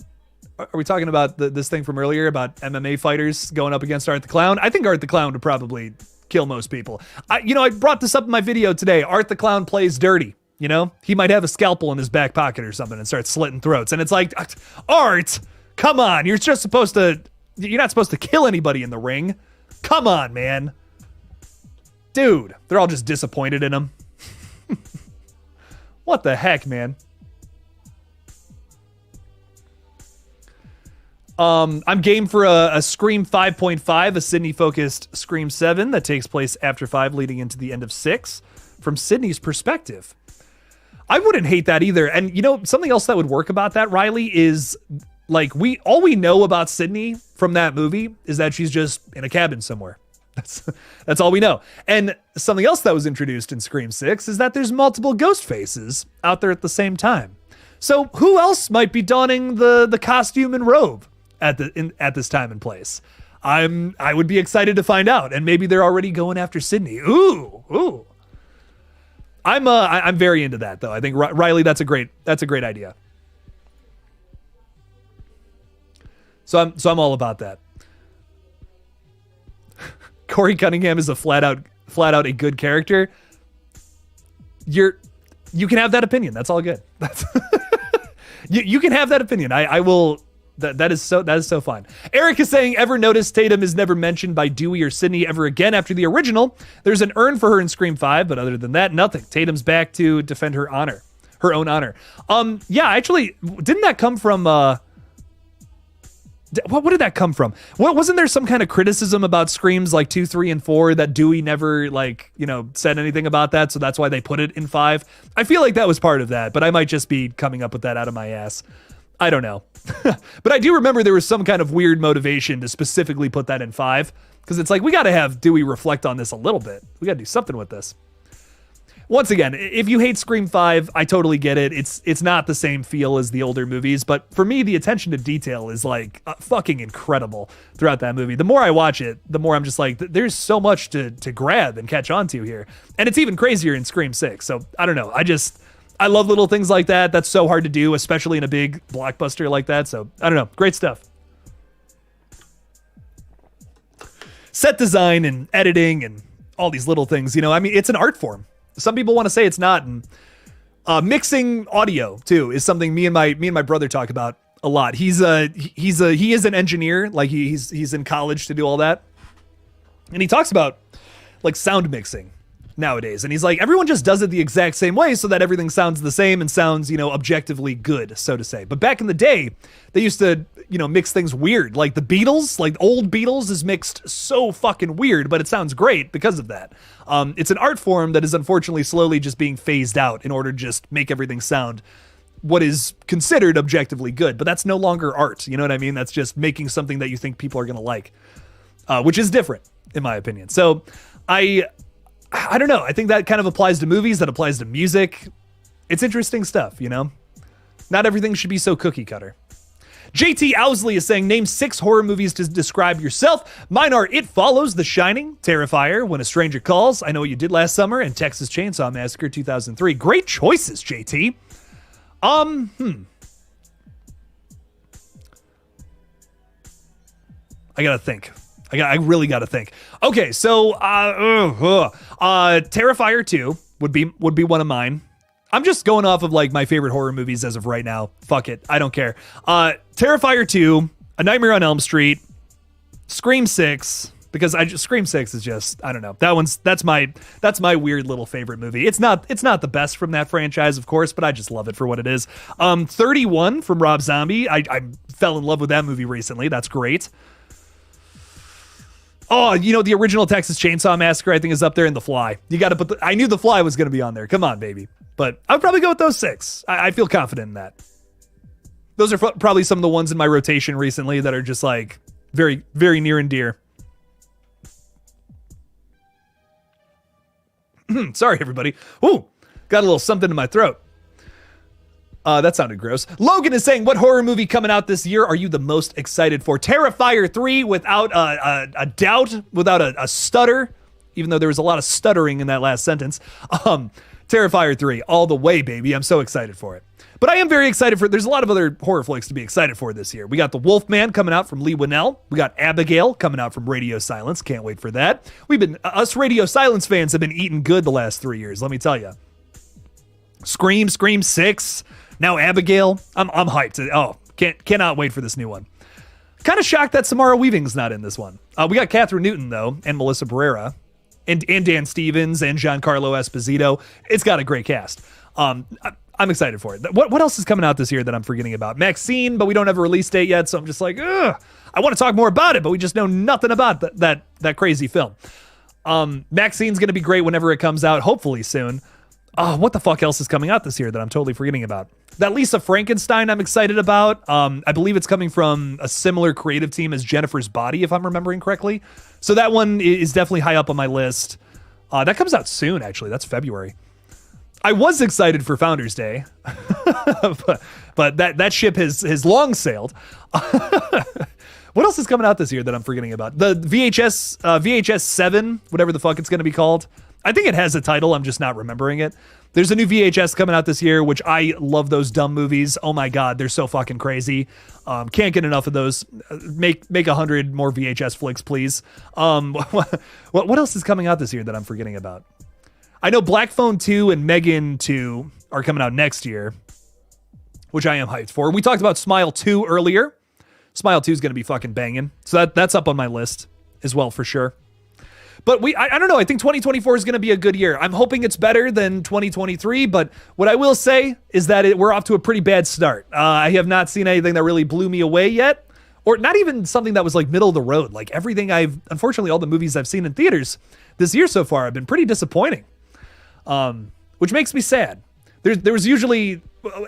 about this thing from earlier about MMA fighters going up against Art the Clown? I think Art the Clown would probably kill most people. I brought this up in my video today. Art the Clown plays dirty. You know, he might have a scalpel in his back pocket or something and start slitting throats. And it's like, Art, come on, you're not supposed to kill anybody in the ring. Come on, man. Dude, they're all just disappointed in him. What the heck, man? I'm game for a Scream 5.5, a Sydney-focused Scream 7 that takes place after 5 leading into the end of 6 from Sydney's perspective. I wouldn't hate that either. And, you know, something else that would work about that, Riley, is like all we know about Sydney from that movie is that she's just in a cabin somewhere. That's all we know. And something else that was introduced in Scream 6 is that there's multiple ghost faces out there at the same time. So who else might be donning the costume and robe at this time and place? I would be excited to find out, and maybe they're already going after Sydney. Ooh. I'm very into that though. I think Riley, that's a great idea. So I'm all about that. Corey Cunningham is a flat out a good character. You can have that opinion. That's all good. You can have that opinion. I will. That is so fine. Eric is saying, ever notice Tatum is never mentioned by Dewey or Sydney ever again after the original? There's an urn for her in Scream 5, but other than that, nothing. Tatum's back to defend her own honor. Yeah, actually, didn't that come from what did that come from? Wasn't there some kind of criticism about Screams like 2, 3, and 4 that Dewey never said anything about that, so that's why they put it in 5? I feel like that was part of that, but I might just be coming up with that out of my ass. I don't know. But I do remember there was some kind of weird motivation to specifically put that in 5, because it's like, we got to have Dewey reflect on this a little bit. We got to do something with this. Once again, if you hate Scream 5, I totally get it. It's not the same feel as the older movies, but for me, the attention to detail is like fucking incredible throughout that movie. The more I watch it, the more I'm just like, there's so much to grab and catch on to here. And it's even crazier in Scream 6. So I don't know. I love little things like that. That's so hard to do, especially in a big blockbuster like that. So I don't know. Great stuff. set design and editing and all these little things, you know, I mean, it's an art form. Some people want to say it's not. And mixing audio too is something me and my brother talk about a lot. He is an engineer. Like he's in college to do all that. And he talks about like sound mixing nowadays. And he's like, everyone just does it the exact same way so that everything sounds the same and sounds, you know, objectively good, so to say. But back in the day, they used to, you know, mix things weird. Like the Beatles, like old Beatles is mixed so fucking weird, but it sounds great because of that. It's an art form that is unfortunately slowly just being phased out in order to just make everything sound what is considered objectively good. But that's no longer art. You know what I mean? That's just making something that you think people are going to like, which is different in my opinion. So I don't know. I think that kind of applies to movies, that applies to music. It's interesting stuff, you know? Not everything should be so cookie cutter. JT Owsley is saying, name 6 horror movies to describe yourself. Mine are It Follows, The Shining, Terrifier, When a Stranger Calls, I Know What You Did Last Summer, and Texas Chainsaw Massacre 2003. Great choices, JT. I gotta think. I really got to think. Okay, so Terrifier 2 would be one of mine. I'm just going off of like my favorite horror movies as of right now. Fuck it, I don't care. Terrifier 2, A Nightmare on Elm Street, Scream 6, because Scream 6 is just, I don't know. That's my weird little favorite movie. It's not the best from that franchise, of course, but I just love it for what it is. 31 from Rob Zombie. I fell in love with that movie recently. That's great. Oh, you know, the original Texas Chainsaw Massacre, I think, is up there, in The Fly. You got to put I knew The Fly was going to be on there. Come on, baby. But I would probably go with those 6. I feel confident in that. Those are probably some of the ones in my rotation recently that are just like very, very near and dear. Sorry, everybody. Ooh, got a little something in my throat. That sounded gross. Logan is saying, what horror movie coming out this year are you the most excited for? Terrifier 3 without a doubt, without a stutter, even though there was a lot of stuttering in that last sentence. Terrifier 3, all the way, baby. I'm so excited for it. But I am very excited there's a lot of other horror flicks to be excited for this year. We got The Wolfman coming out from Lee Winnell. We got Abigail coming out from Radio Silence. Can't wait for that. Us Radio Silence fans have been eating good the last 3 years, let me tell you. Scream 6. Now Abigail, I'm hyped. Oh, cannot wait for this new one. Kind of shocked that Samara Weaving's not in this one. We got Catherine Newton though, and Melissa Barrera, and Dan Stevens and Giancarlo Esposito. It's got a great cast. I'm excited for it. What else is coming out this year that I'm forgetting about? Maxine, but we don't have a release date yet, so I'm just like, ugh. I want to talk more about it, but we just know nothing about that crazy film. Maxine's gonna be great whenever it comes out, hopefully soon. What the fuck else is coming out this year that I'm totally forgetting about? That Lisa Frankenstein I'm excited about. I believe it's coming from a similar creative team as Jennifer's Body, if I'm remembering correctly. So that one is definitely high up on my list. That comes out soon, actually. That's February. I was excited for Founders Day, but that ship has long sailed. What else is coming out this year that I'm forgetting about? The VHS 7, whatever the fuck it's going to be called. I think it has a title, I'm just not remembering it. There's a new VHS coming out this year, which I love those dumb movies. Oh my God, they're so fucking crazy. Can't get enough of those. Make 100 more VHS flicks, please. What else is coming out this year that I'm forgetting about? I know Black Phone 2 and Megan 2 are coming out next year, which I am hyped for. We talked about Smile 2 earlier. Smile 2 is going to be fucking banging. So that's up on my list as well, for sure. But I don't know. I think 2024 is going to be a good year. I'm hoping it's better than 2023. But what I will say is that we're off to a pretty bad start. I have not seen anything that really blew me away yet. Or not even something that was like middle of the road. Like unfortunately, all the movies I've seen in theaters this year so far have been pretty disappointing. Which makes me sad. There was usually,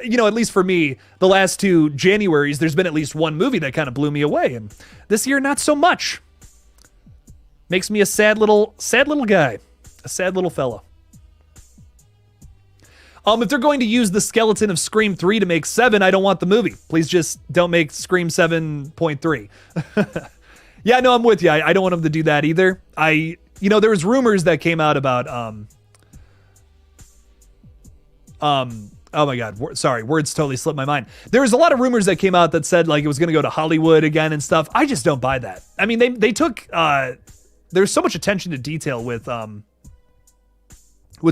you know, at least for me, the last 2 Januaries, there's been at least one movie that kind of blew me away. And this year, not so much. Makes me a sad little guy. A sad little fella. If they're going to use the skeleton of Scream 3 to make 7, I don't want the movie. Please just don't make Scream 7.3. Yeah, no, I'm with you. I don't want them to do that either. There was rumors that came out about, oh my God, sorry, words totally slipped my mind. There was a lot of rumors that came out that said like it was going to go to Hollywood again and stuff. I just don't buy that. I mean, they took there's so much attention to detail with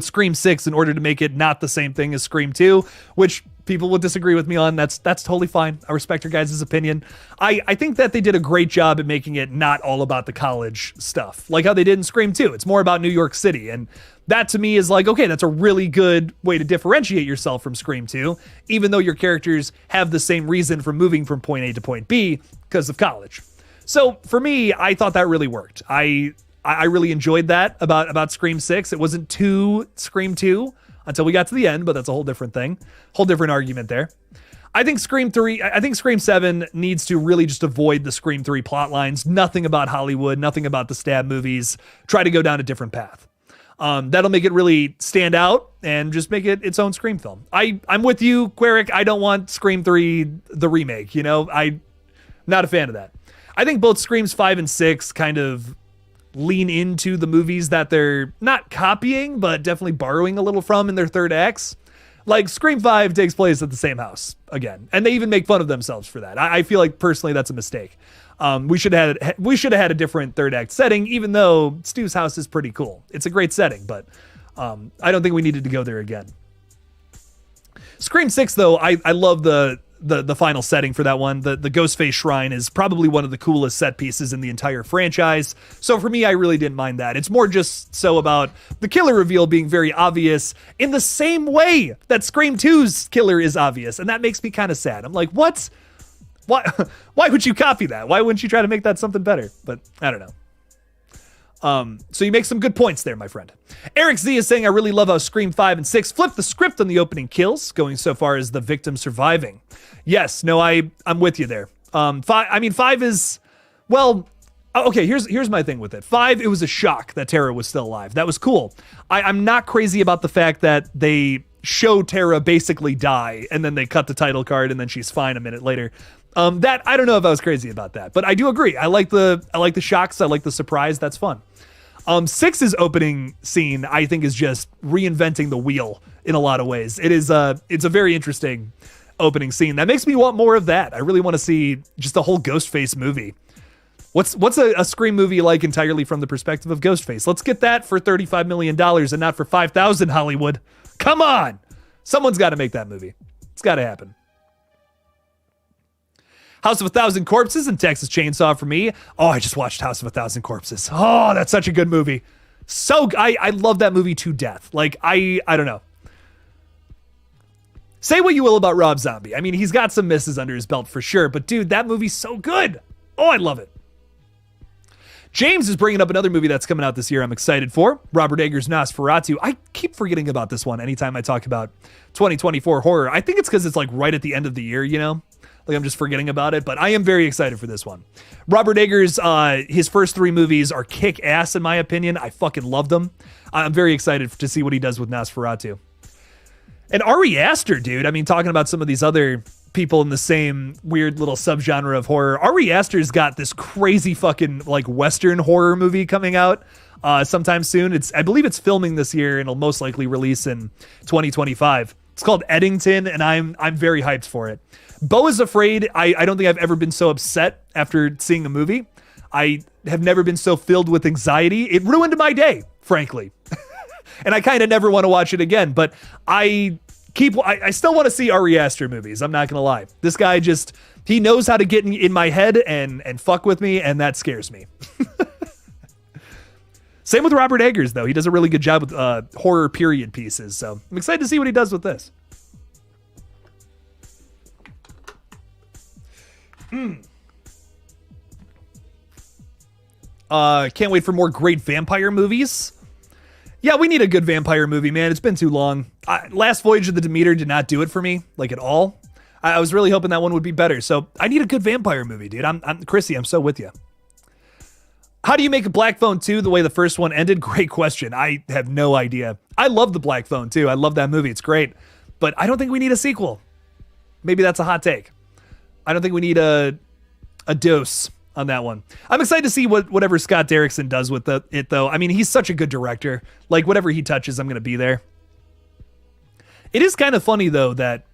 Scream 6 in order to make it not the same thing as Scream 2, which people will disagree with me on. That's totally fine. I respect your guys' opinion. I think that they did a great job at making it not all about the college stuff, like how they did in Scream 2. It's more about New York City, and that to me is like, okay, that's a really good way to differentiate yourself from Scream 2, even though your characters have the same reason for moving from point A to point B because of college. So for me, I thought that really worked. I really enjoyed that about Scream 6. It wasn't too Scream 2 until we got to the end, but that's a whole different thing. Whole different argument there. I think Scream 7 needs to really just avoid the Scream 3 plot lines. Nothing about Hollywood, nothing about the stab movies. Try to go down a different path. That'll make it really stand out and just make it its own Scream film. I'm with you, Queric. I don't want Scream 3, the remake, you know? I'm not a fan of that. I think both Screams 5 and 6 kind of lean into the movies that they're not copying, but definitely borrowing a little from in their third acts. Like Scream 5 takes place at the same house again, and they even make fun of themselves for that. I feel like personally that's a mistake. We should have had a different third act setting, even though Stu's house is pretty cool. It's a great setting, but I don't think we needed to go there again. Scream 6 though, I love the final setting for that one. The Ghostface shrine is probably one of the coolest set pieces in the entire franchise. So for me, I really didn't mind that. It's more just so about the killer reveal being very obvious in the same way that Scream 2's killer is obvious. And that makes me kind of sad. I'm like, what? Why would you copy that? Why wouldn't you try to make that something better? But I don't know. So you make some good points there, my friend. Eric Z is saying, I really love how Scream 5 and 6 flipped the script on the opening kills, going so far as the victim surviving. Yes, no, I'm with you there. 5 is, well, okay, here's my thing with it. 5, it was a shock that Tara was still alive. That was cool. I'm not crazy about the fact that they show Tara basically die, and then they cut the title card, and then she's fine a minute later. That, I don't know if I was crazy about that, but I do agree. I like the shocks. I like the surprise. That's fun. 6's opening scene, I think, is just reinventing the wheel in a lot of ways. It's a very interesting opening scene. That makes me want more of that. I really want to see just a whole Ghostface movie. What's a Scream movie like entirely from the perspective of Ghostface? Let's get that for $35 million and not for $5,000, Hollywood. Come on. Someone's got to make that movie. It's got to happen. House of a Thousand Corpses and Texas Chainsaw for me. Oh, I just watched House of a Thousand Corpses. Oh, that's such a good movie. I love that movie to death. Like, I don't know. Say what you will about Rob Zombie. I mean, he's got some misses under his belt for sure, but dude, that movie's so good. Oh, I love it. James is bringing up another movie that's coming out this year I'm excited for. Robert Eggers' Nosferatu. I keep forgetting about this one anytime I talk about 2024 horror. I think it's because it's like right at the end of the year, you know? Like I'm just forgetting about it, but I am very excited for this one. Robert Eggers, his first 3 movies are kick-ass in my opinion. I fucking love them. I'm very excited to see what he does with Nosferatu. And Ari Aster, dude. I mean, talking about some of these other people in the same weird little subgenre of horror. Ari Aster's got this crazy fucking like Western horror movie coming out sometime soon. I believe it's filming this year and it'll most likely release in 2025. It's called Eddington, and I'm very hyped for it. Beau is Afraid. I don't think I've ever been so upset after seeing a movie. I have never been so filled with anxiety. It ruined my day, frankly. And I kind of never want to watch it again, but I still want to see Ari Aster movies. I'm not going to lie. This guy he knows how to get in my head and fuck with me, and that scares me. Same with Robert Eggers, though. He does a really good job with horror period pieces, so I'm excited to see what he does with this. Can't wait for more great vampire movies. Yeah, we need a good vampire movie, man. It's been too long. Last Voyage of the Demeter did not do it for me, like at all. I was really hoping that one would be better. So I need a good vampire movie, dude. I'm Chrissy, I'm so with you. How do you make a Black Phone 2 the way the first one ended? Great question. I have no idea. I love the Black Phone 2. I love that movie. It's great. But I don't think we need a sequel. Maybe that's a hot take. I don't think we need a dose on that one. I'm excited to see whatever Scott Derrickson does with it, though. I mean, he's such a good director. Like, whatever he touches, I'm going to be there. It is kind of funny, though, that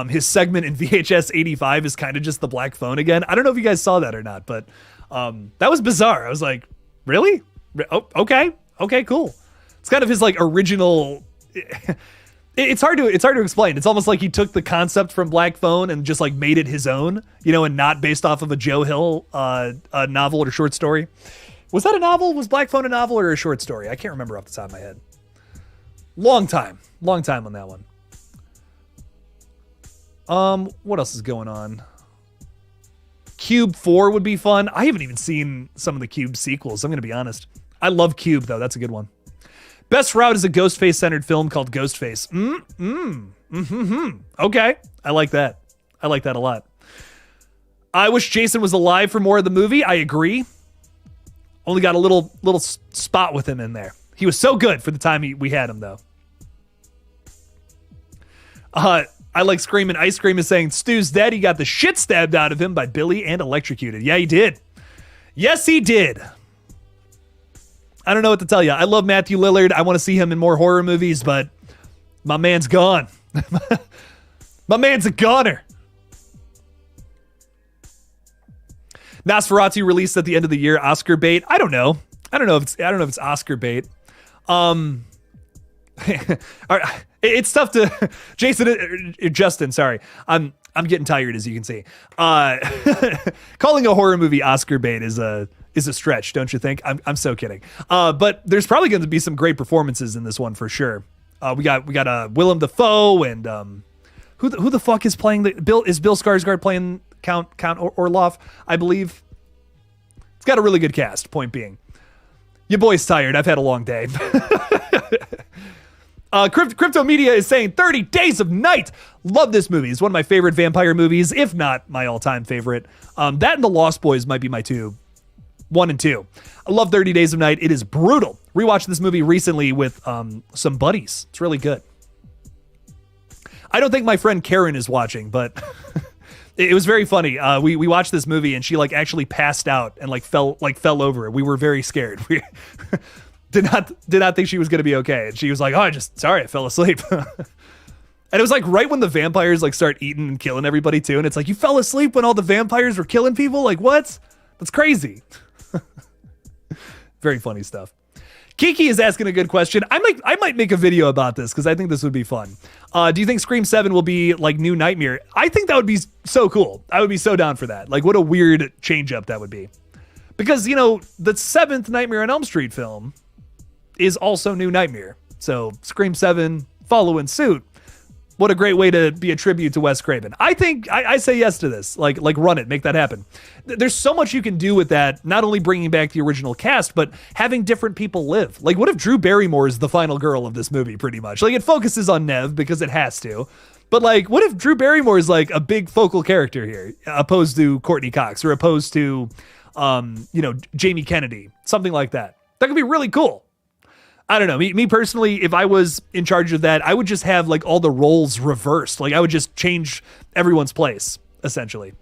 his segment in VHS 85 is kind of just the Black Phone again. I don't know if you guys saw that or not, but that was bizarre. I was like, really? Oh, okay, cool. It's kind of his like original. It's hard to explain. It's almost like he took the concept from Black Phone and just like made it his own, and not based off of a Joe Hill a novel or short story. Was that a novel? Was Black Phone a novel or a short story? I can't remember off the top of my head. Long time on that one. What else is going on? Cube 4 would be fun. I haven't even seen some of the Cube sequels. I'm going to be honest. I love Cube though. That's a good one. Best Route is a Ghostface centered film called Ghostface. Okay. I like that. I like that a lot. I wish Jason was alive for more of the movie. I agree. Only got a little spot with him in there. He was so good for the time we had him though. I like Screaming Ice Cream is saying Stu's dead. He got the shit stabbed out of him by Billy and electrocuted. Yeah, he did. Yes, he did. I don't know what to tell you. I love Matthew Lillard. I want to see him in more horror movies, but my man's gone. My man's a goner. Nosferatu released at the end of the year. Oscar bait. I don't know if it's Oscar bait. It's tough to Justin, sorry. I'm getting tired, as you can see. Calling a horror movie Oscar bait is a stretch, don't you think? I'm so kidding. But there's probably going to be some great performances in this one for sure. We got Willem Dafoe and who the fuck is playing Bill Skarsgård playing Count Orloff, I believe. It's got a really good cast, point being. Your boy's tired. I've had a long day. Crypto Media is saying 30 Days of Night. Love this movie. It's one of my favorite vampire movies, if not my all-time favorite. That and The Lost Boys might be my 1 and 2. I love 30 Days of Night. It is brutal. Rewatched this movie recently with some buddies. It's really good. I don't think my friend Karen is watching, but it was very funny. We watched this movie and she like actually passed out and fell over. We were very scared. We did not think she was going to be okay. And she was like, "Oh, I fell asleep." And it was like right when the vampires start eating and killing everybody too. And it's like, you fell asleep when all the vampires were killing people? Like, what? That's crazy. Very funny stuff. Kiki is asking a good question. I might make a video about this because I think this would be fun. Do you think Scream 7 will be like New Nightmare? I think that would be so cool. I would be so down for that. Like, what a weird change up that would be. Because, the 7th Nightmare on Elm Street film is also New Nightmare. So Scream 7 following suit. What a great way to be a tribute to Wes Craven. I think I say yes to this. Like run it, make that happen. There's so much you can do with that. Not only bringing back the original cast, but having different people live. Like, what if Drew Barrymore is the final girl of this movie? Pretty much. Like, it focuses on Nev because it has to. But what if Drew Barrymore is like a big focal character here, opposed to Courtney Cox or opposed to, Jamie Kennedy, something like that. That could be really cool. I don't know. Me personally, if I was in charge of that, I would just have all the roles reversed. I would just change everyone's place, essentially.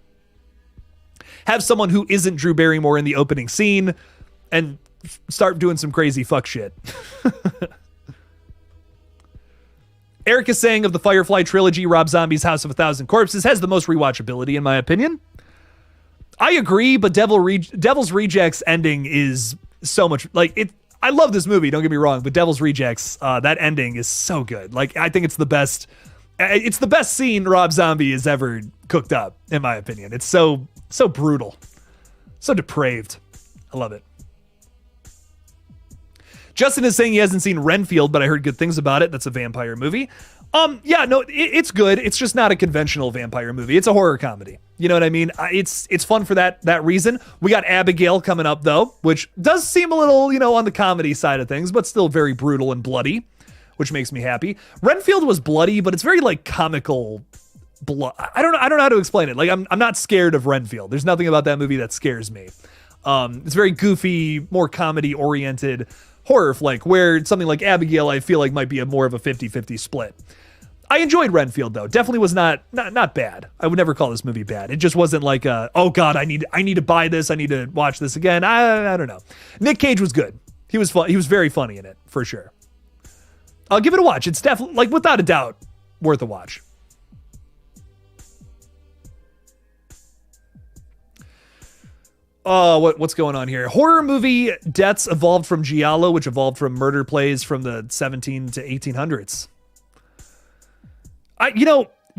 Have someone who isn't Drew Barrymore in the opening scene and start doing some crazy fuck shit. Eric is saying of the Firefly trilogy, Rob Zombie's House of a Thousand Corpses has the most rewatchability, in my opinion. I agree, but Devil's Rejects ending is so much I love this movie, don't get me wrong, but Devil's Rejects, that ending is so good. I think it's the best. It's the best scene Rob Zombie has ever cooked up, in my opinion. It's so brutal, so depraved. I love it. Justin is saying he hasn't seen Renfield, but I heard good things about it. That's a vampire movie. Yeah, no, it's good. It's just not a conventional vampire movie. It's a horror comedy. You know what I mean? It's fun for that reason. We got Abigail coming up though, which does seem a little, on the comedy side of things, but still very brutal and bloody, which makes me happy. Renfield was bloody, but it's very comical blood. I don't know how to explain it. I'm not scared of Renfield. There's nothing about that movie that scares me. It's very goofy, more comedy oriented horror flick, where something like Abigail I feel like might be more of a 50-50 split. I enjoyed Renfield though. Definitely was not bad. I would never call this movie bad. It just wasn't oh god, I need to buy this. I need to watch this again. I don't know. Nick Cage was good. He was fun. He was very funny in it for sure. I'll give it a watch. It's definitely without a doubt worth a watch. What's going on here? Horror movie deaths evolved from giallo, which evolved from murder plays from the 17 to 1800s.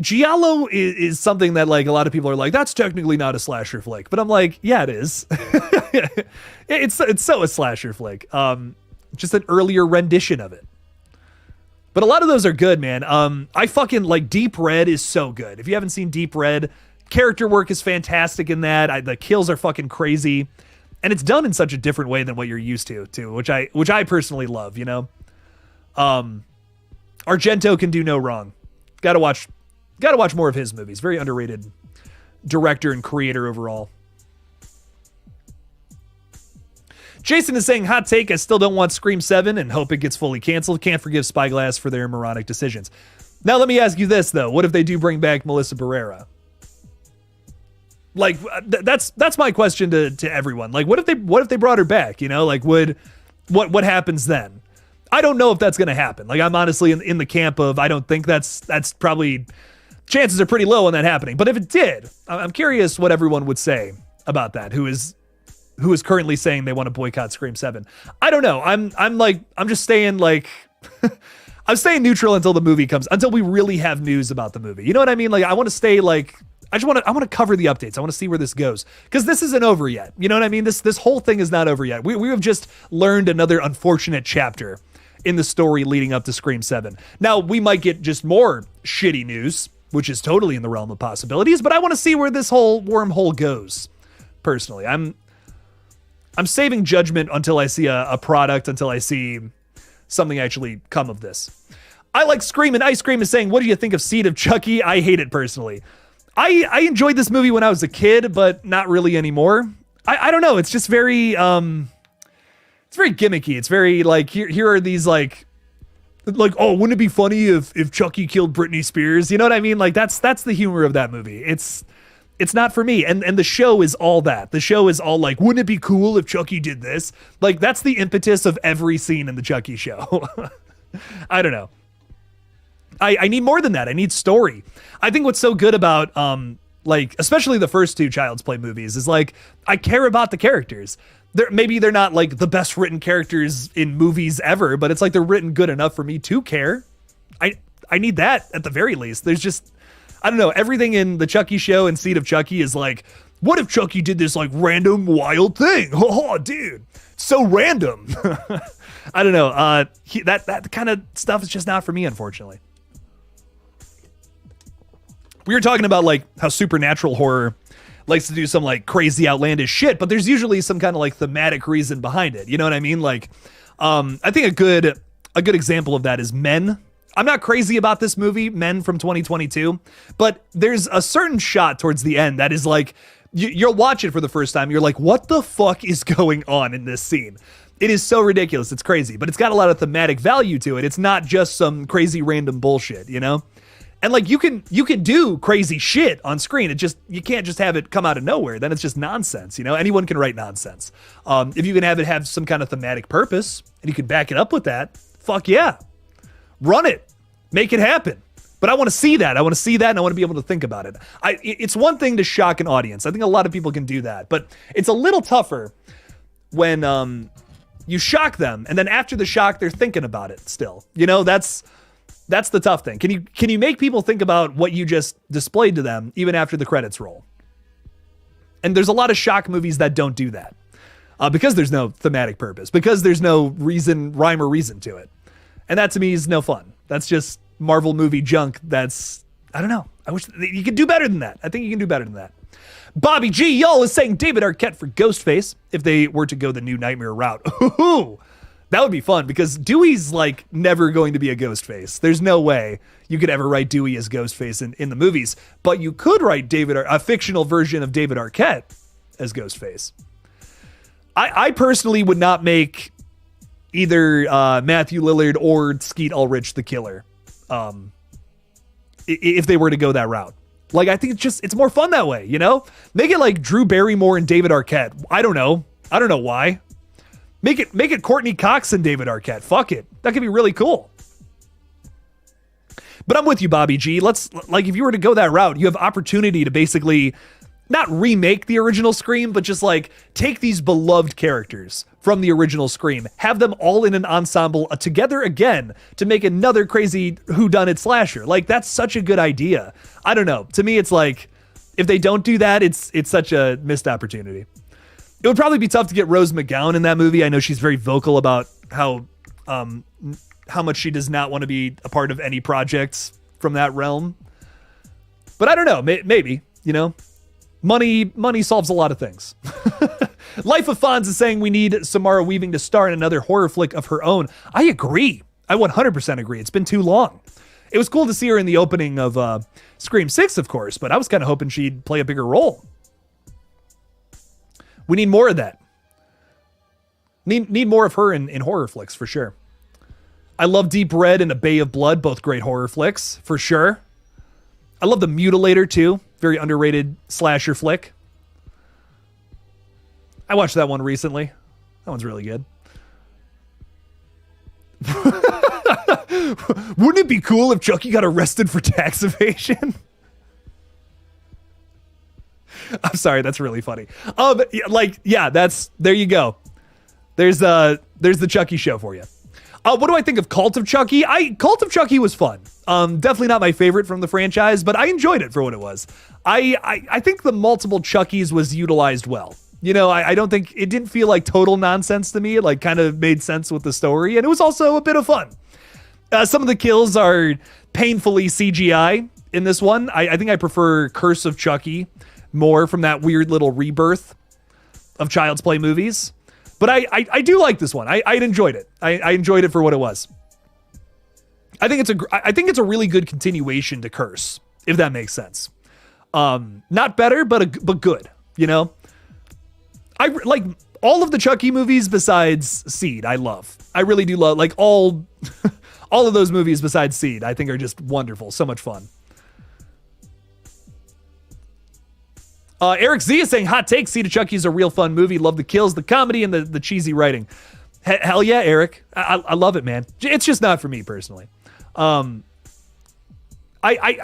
Giallo is something that like a lot of people are like, that's technically not a slasher flick, but I'm like, yeah, it is. it's so a slasher flick. Just an earlier rendition of it. But a lot of those are good, man. I fucking like Deep Red is so good. If you haven't seen Deep Red, character work is fantastic in that. The kills are fucking crazy, and it's done in such a different way than what you're used to, too, which I personally love. You know, Argento can do no wrong. Gotta watch more of his movies. Very underrated director and creator overall. Jason is saying, hot take, I still don't want Scream 7 and hope it gets fully canceled. Can't forgive Spyglass for their moronic decisions. Now let me ask you this, though. What if they do bring back Melissa Barrera? Like, that's my question to everyone. Like, what if they brought her back? You know, like, what happens then? I don't know if that's going to happen. Like, I'm honestly in the camp of, I don't think that's probably, chances are pretty low on that happening. But if it did, I'm curious what everyone would say about that, who is currently saying they want to boycott Scream 7. I don't know. I'm just staying like, I'm staying neutral until the movie comes, until we really have news about the movie. You know what I mean? Like, I want to stay like, I want to cover the updates. I want to see where this goes, because this isn't over yet. You know what I mean? This whole thing is not over yet. We have just learned another unfortunate chapter in the story leading up to Scream 7. Now, we might get just more shitty news, which is totally in the realm of possibilities, but I want to see where this whole wormhole goes. Personally, I'm saving judgment until I see a product, until I see something actually come of this. I like Scream, and Ice Cream is saying, what do you think of Seed of Chucky? I hate it personally. I enjoyed this movie when I was a kid, but not really anymore. I don't know. It's just very, it's very gimmicky. It's very like, here are these like, oh, wouldn't it be funny if Chucky killed Britney Spears? You know what I mean? Like that's the humor of that movie. It's not for me. And the show is all that. The show is all like, wouldn't it be cool if Chucky did this? Like that's the impetus of every scene in the Chucky show. I don't know. I need more than that. I need story. I think what's so good about, like, especially the first two Child's Play movies is like, I care about the characters. Maybe they're not like the best written characters in movies ever, but it's like they're written good enough for me to care. I need that at the very least. There's just, I don't know, everything in the Chucky show and Seed of Chucky is like, what if Chucky did this like random wild thing? Oh, dude, so random. I don't know. That kind of stuff is just not for me, unfortunately. We were talking about like how supernatural horror likes to do some like crazy outlandish shit, but there's usually some kind of like thematic reason behind it. You know what I mean? Like, I think a good example of that is Men. I'm not crazy about this movie, Men from 2022, but there's a certain shot towards the end that is like, you'll watch it for the first time. You're like, what the fuck is going on in this scene? It is so ridiculous. It's crazy, but it's got a lot of thematic value to it. It's not just some crazy random bullshit, you know? And like you can do crazy shit on screen. You can't just have it come out of nowhere. Then it's just nonsense. You know, anyone can write nonsense. If you can have some kind of thematic purpose and you can back it up with that, fuck yeah, run it, make it happen. But I want to see that. I want to see that, and I want to be able to think about it. It's one thing to shock an audience. I think a lot of people can do that, but it's a little tougher when you shock them, and then after the shock, they're thinking about it still. You know, that's the tough thing. Can you make people think about what you just displayed to them even after the credits roll? And there's a lot of shock movies that don't do that because there's no thematic purpose, because there's no rhyme or reason to it. And that to me is no fun. That's just Marvel movie junk. I don't know. I wish you could do better than that. I think you can do better than that. Bobby G, y'all, is saying David Arquette for Ghostface if they were to go the new Nightmare route. Ooh. That would be fun because Dewey's like never going to be a Ghostface. There's no way you could ever write Dewey as Ghostface in the movies, but you could write a fictional version of David Arquette as Ghostface. I personally would not make either Matthew Lillard or Skeet Ulrich the killer if they were to go that route. Like, I think it's more fun that way, you know? Make it like Drew Barrymore and David Arquette. I don't know why. Make it Courtney Cox and David Arquette. Fuck it. That could be really cool. But I'm with you, Bobby G. If you were to go that route, you have opportunity to basically not remake the original Scream, but just like take these beloved characters from the original Scream, have them all in an ensemble together again to make another crazy whodunit slasher. Like, that's such a good idea. I don't know. To me, it's like, if they don't do that, it's such a missed opportunity. It would probably be tough to get Rose McGowan in that movie. I know she's very vocal about how much she does not want to be a part of any projects from that realm. But I don't know. Maybe, you know, money solves a lot of things. Life of Fonz is saying we need Samara Weaving to star in another horror flick of her own. I agree. I 100% agree. It's been too long. It was cool to see her in the opening of Scream 6, of course, but I was kind of hoping she'd play a bigger role. We need more of that. Need more of her in horror flicks, for sure. I love Deep Red and A Bay of Blood, both great horror flicks, for sure. I love The Mutilator, too. Very underrated slasher flick. I watched that one recently. That one's really good. Wouldn't it be cool if Chucky got arrested for tax evasion? I'm sorry, that's really funny. There you go. There's the Chucky show for you. What do I think of Cult of Chucky? Cult of Chucky was fun. Definitely not my favorite from the franchise, but I enjoyed it for what it was. I think the multiple Chuckies was utilized well. You know, I don't think it didn't feel like total nonsense to me. It like kind of made sense with the story, and it was also a bit of fun. Some of the kills are painfully CGI in this one. I think I prefer Curse of Chucky more from that weird little rebirth of Child's Play movies. But I do like this one. I enjoyed it. I enjoyed it for what it was. I think it's a really good continuation to Curse, if that makes sense. Not better, but good. You know, I like all of the Chucky movies besides Seed. I love. I really do love like all of those movies besides Seed. I think are just wonderful. So much fun. Eric Z is saying, hot take, Seed of Chucky is a real fun movie. Love the kills, the comedy, and the cheesy writing. Hell yeah, Eric. I love it, man. It's just not for me personally. I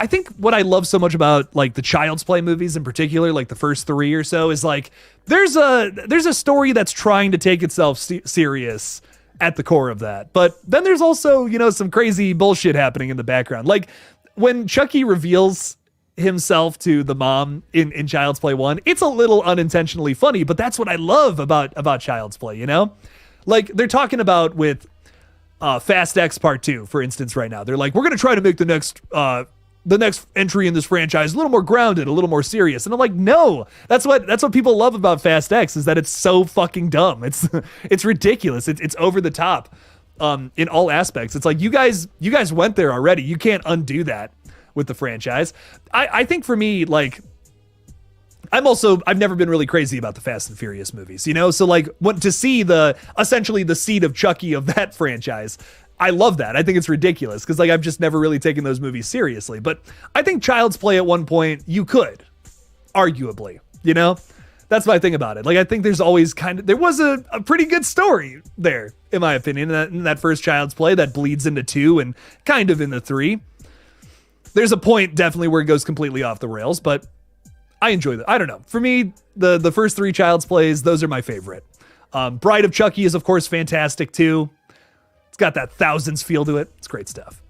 think what I love so much about like the Child's Play movies in particular, like the first 3 or so, is like there's a story that's trying to take itself serious at the core of that. But then there's also, you know, some crazy bullshit happening in the background. Like when Chucky reveals himself to the mom in Child's Play 1, it's a little unintentionally funny, but that's what I love about Child's Play, you know? Like they're talking about with Fast X Part 2, for instance, right now. They're like, we're going to try to make the next entry in this franchise a little more grounded, a little more serious. And I'm like, no, that's what people love about Fast X is that it's so fucking dumb. It's ridiculous. It's over the top in all aspects. It's like, you guys went there already. You can't undo that with the franchise. I think for me, like, I've never been really crazy about the Fast and Furious movies, you know? So like to see essentially the seed of Chucky of that franchise, I love that. I think it's ridiculous because like I've just never really taken those movies seriously. But I think Child's Play at one point you could, arguably, you know? That's my thing about it. Like I think there's always there was a pretty good story there, in my opinion, in that first Child's Play that bleeds into 2 and kind of into 3. There's a point definitely where it goes completely off the rails, but I enjoy that. I don't know. For me, the first 3 Child's Plays, those are my favorite. Bride of Chucky is, of course, fantastic, too. It's got that Thousands feel to it. It's great stuff.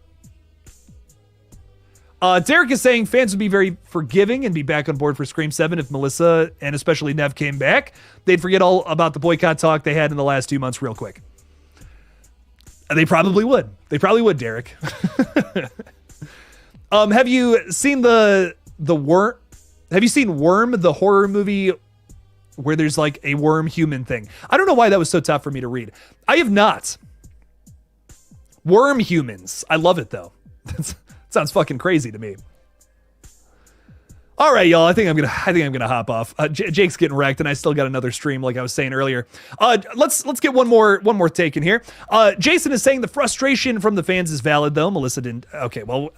Derek is saying fans would be very forgiving and be back on board for Scream 7 if Melissa and especially Nev came back. They'd forget all about the boycott talk they had in the last 2 months real quick. They probably would. Derek. Have you seen the Worm? Have you seen Worm, the horror movie where there's like a worm human thing? I don't know why that was so tough for me to read. I have not. Worm humans. I love it though. That sounds fucking crazy to me. All right, y'all. I think I'm gonna hop off. Jake's getting wrecked, and I still got another stream, like I was saying earlier. Let's get one more take in here. Jason is saying the frustration from the fans is valid, though. Melissa didn't. Okay, well,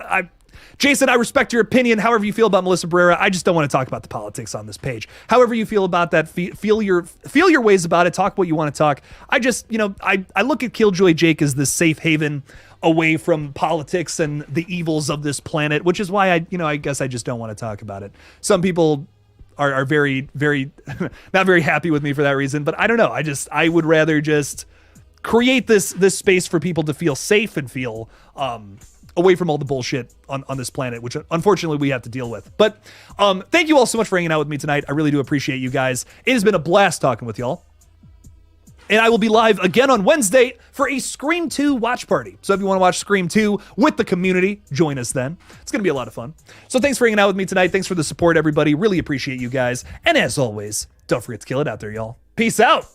Jason, I respect your opinion. However you feel about Melissa Barrera, I just don't want to talk about the politics on this page. However you feel about that, feel your ways about it. Talk what you want to talk. I just, I look at KillJoy Jake as this safe haven away from politics and the evils of this planet, which is why I guess I just don't want to talk about it. Some people are very, very, not very happy with me for that reason. But I don't know. I would rather just create this space for people to feel safe and feel away from all the bullshit on this planet, which unfortunately we have to deal with. But thank you all so much for hanging out with me tonight. I really do appreciate you guys. It has been a blast talking with y'all. And I will be live again on Wednesday for a Scream 2 watch party. So if you want to watch Scream 2 with the community, join us then. It's going to be a lot of fun. So thanks for hanging out with me tonight. Thanks for the support, everybody. Really appreciate you guys. And as always, don't forget to kill it out there, y'all. Peace out.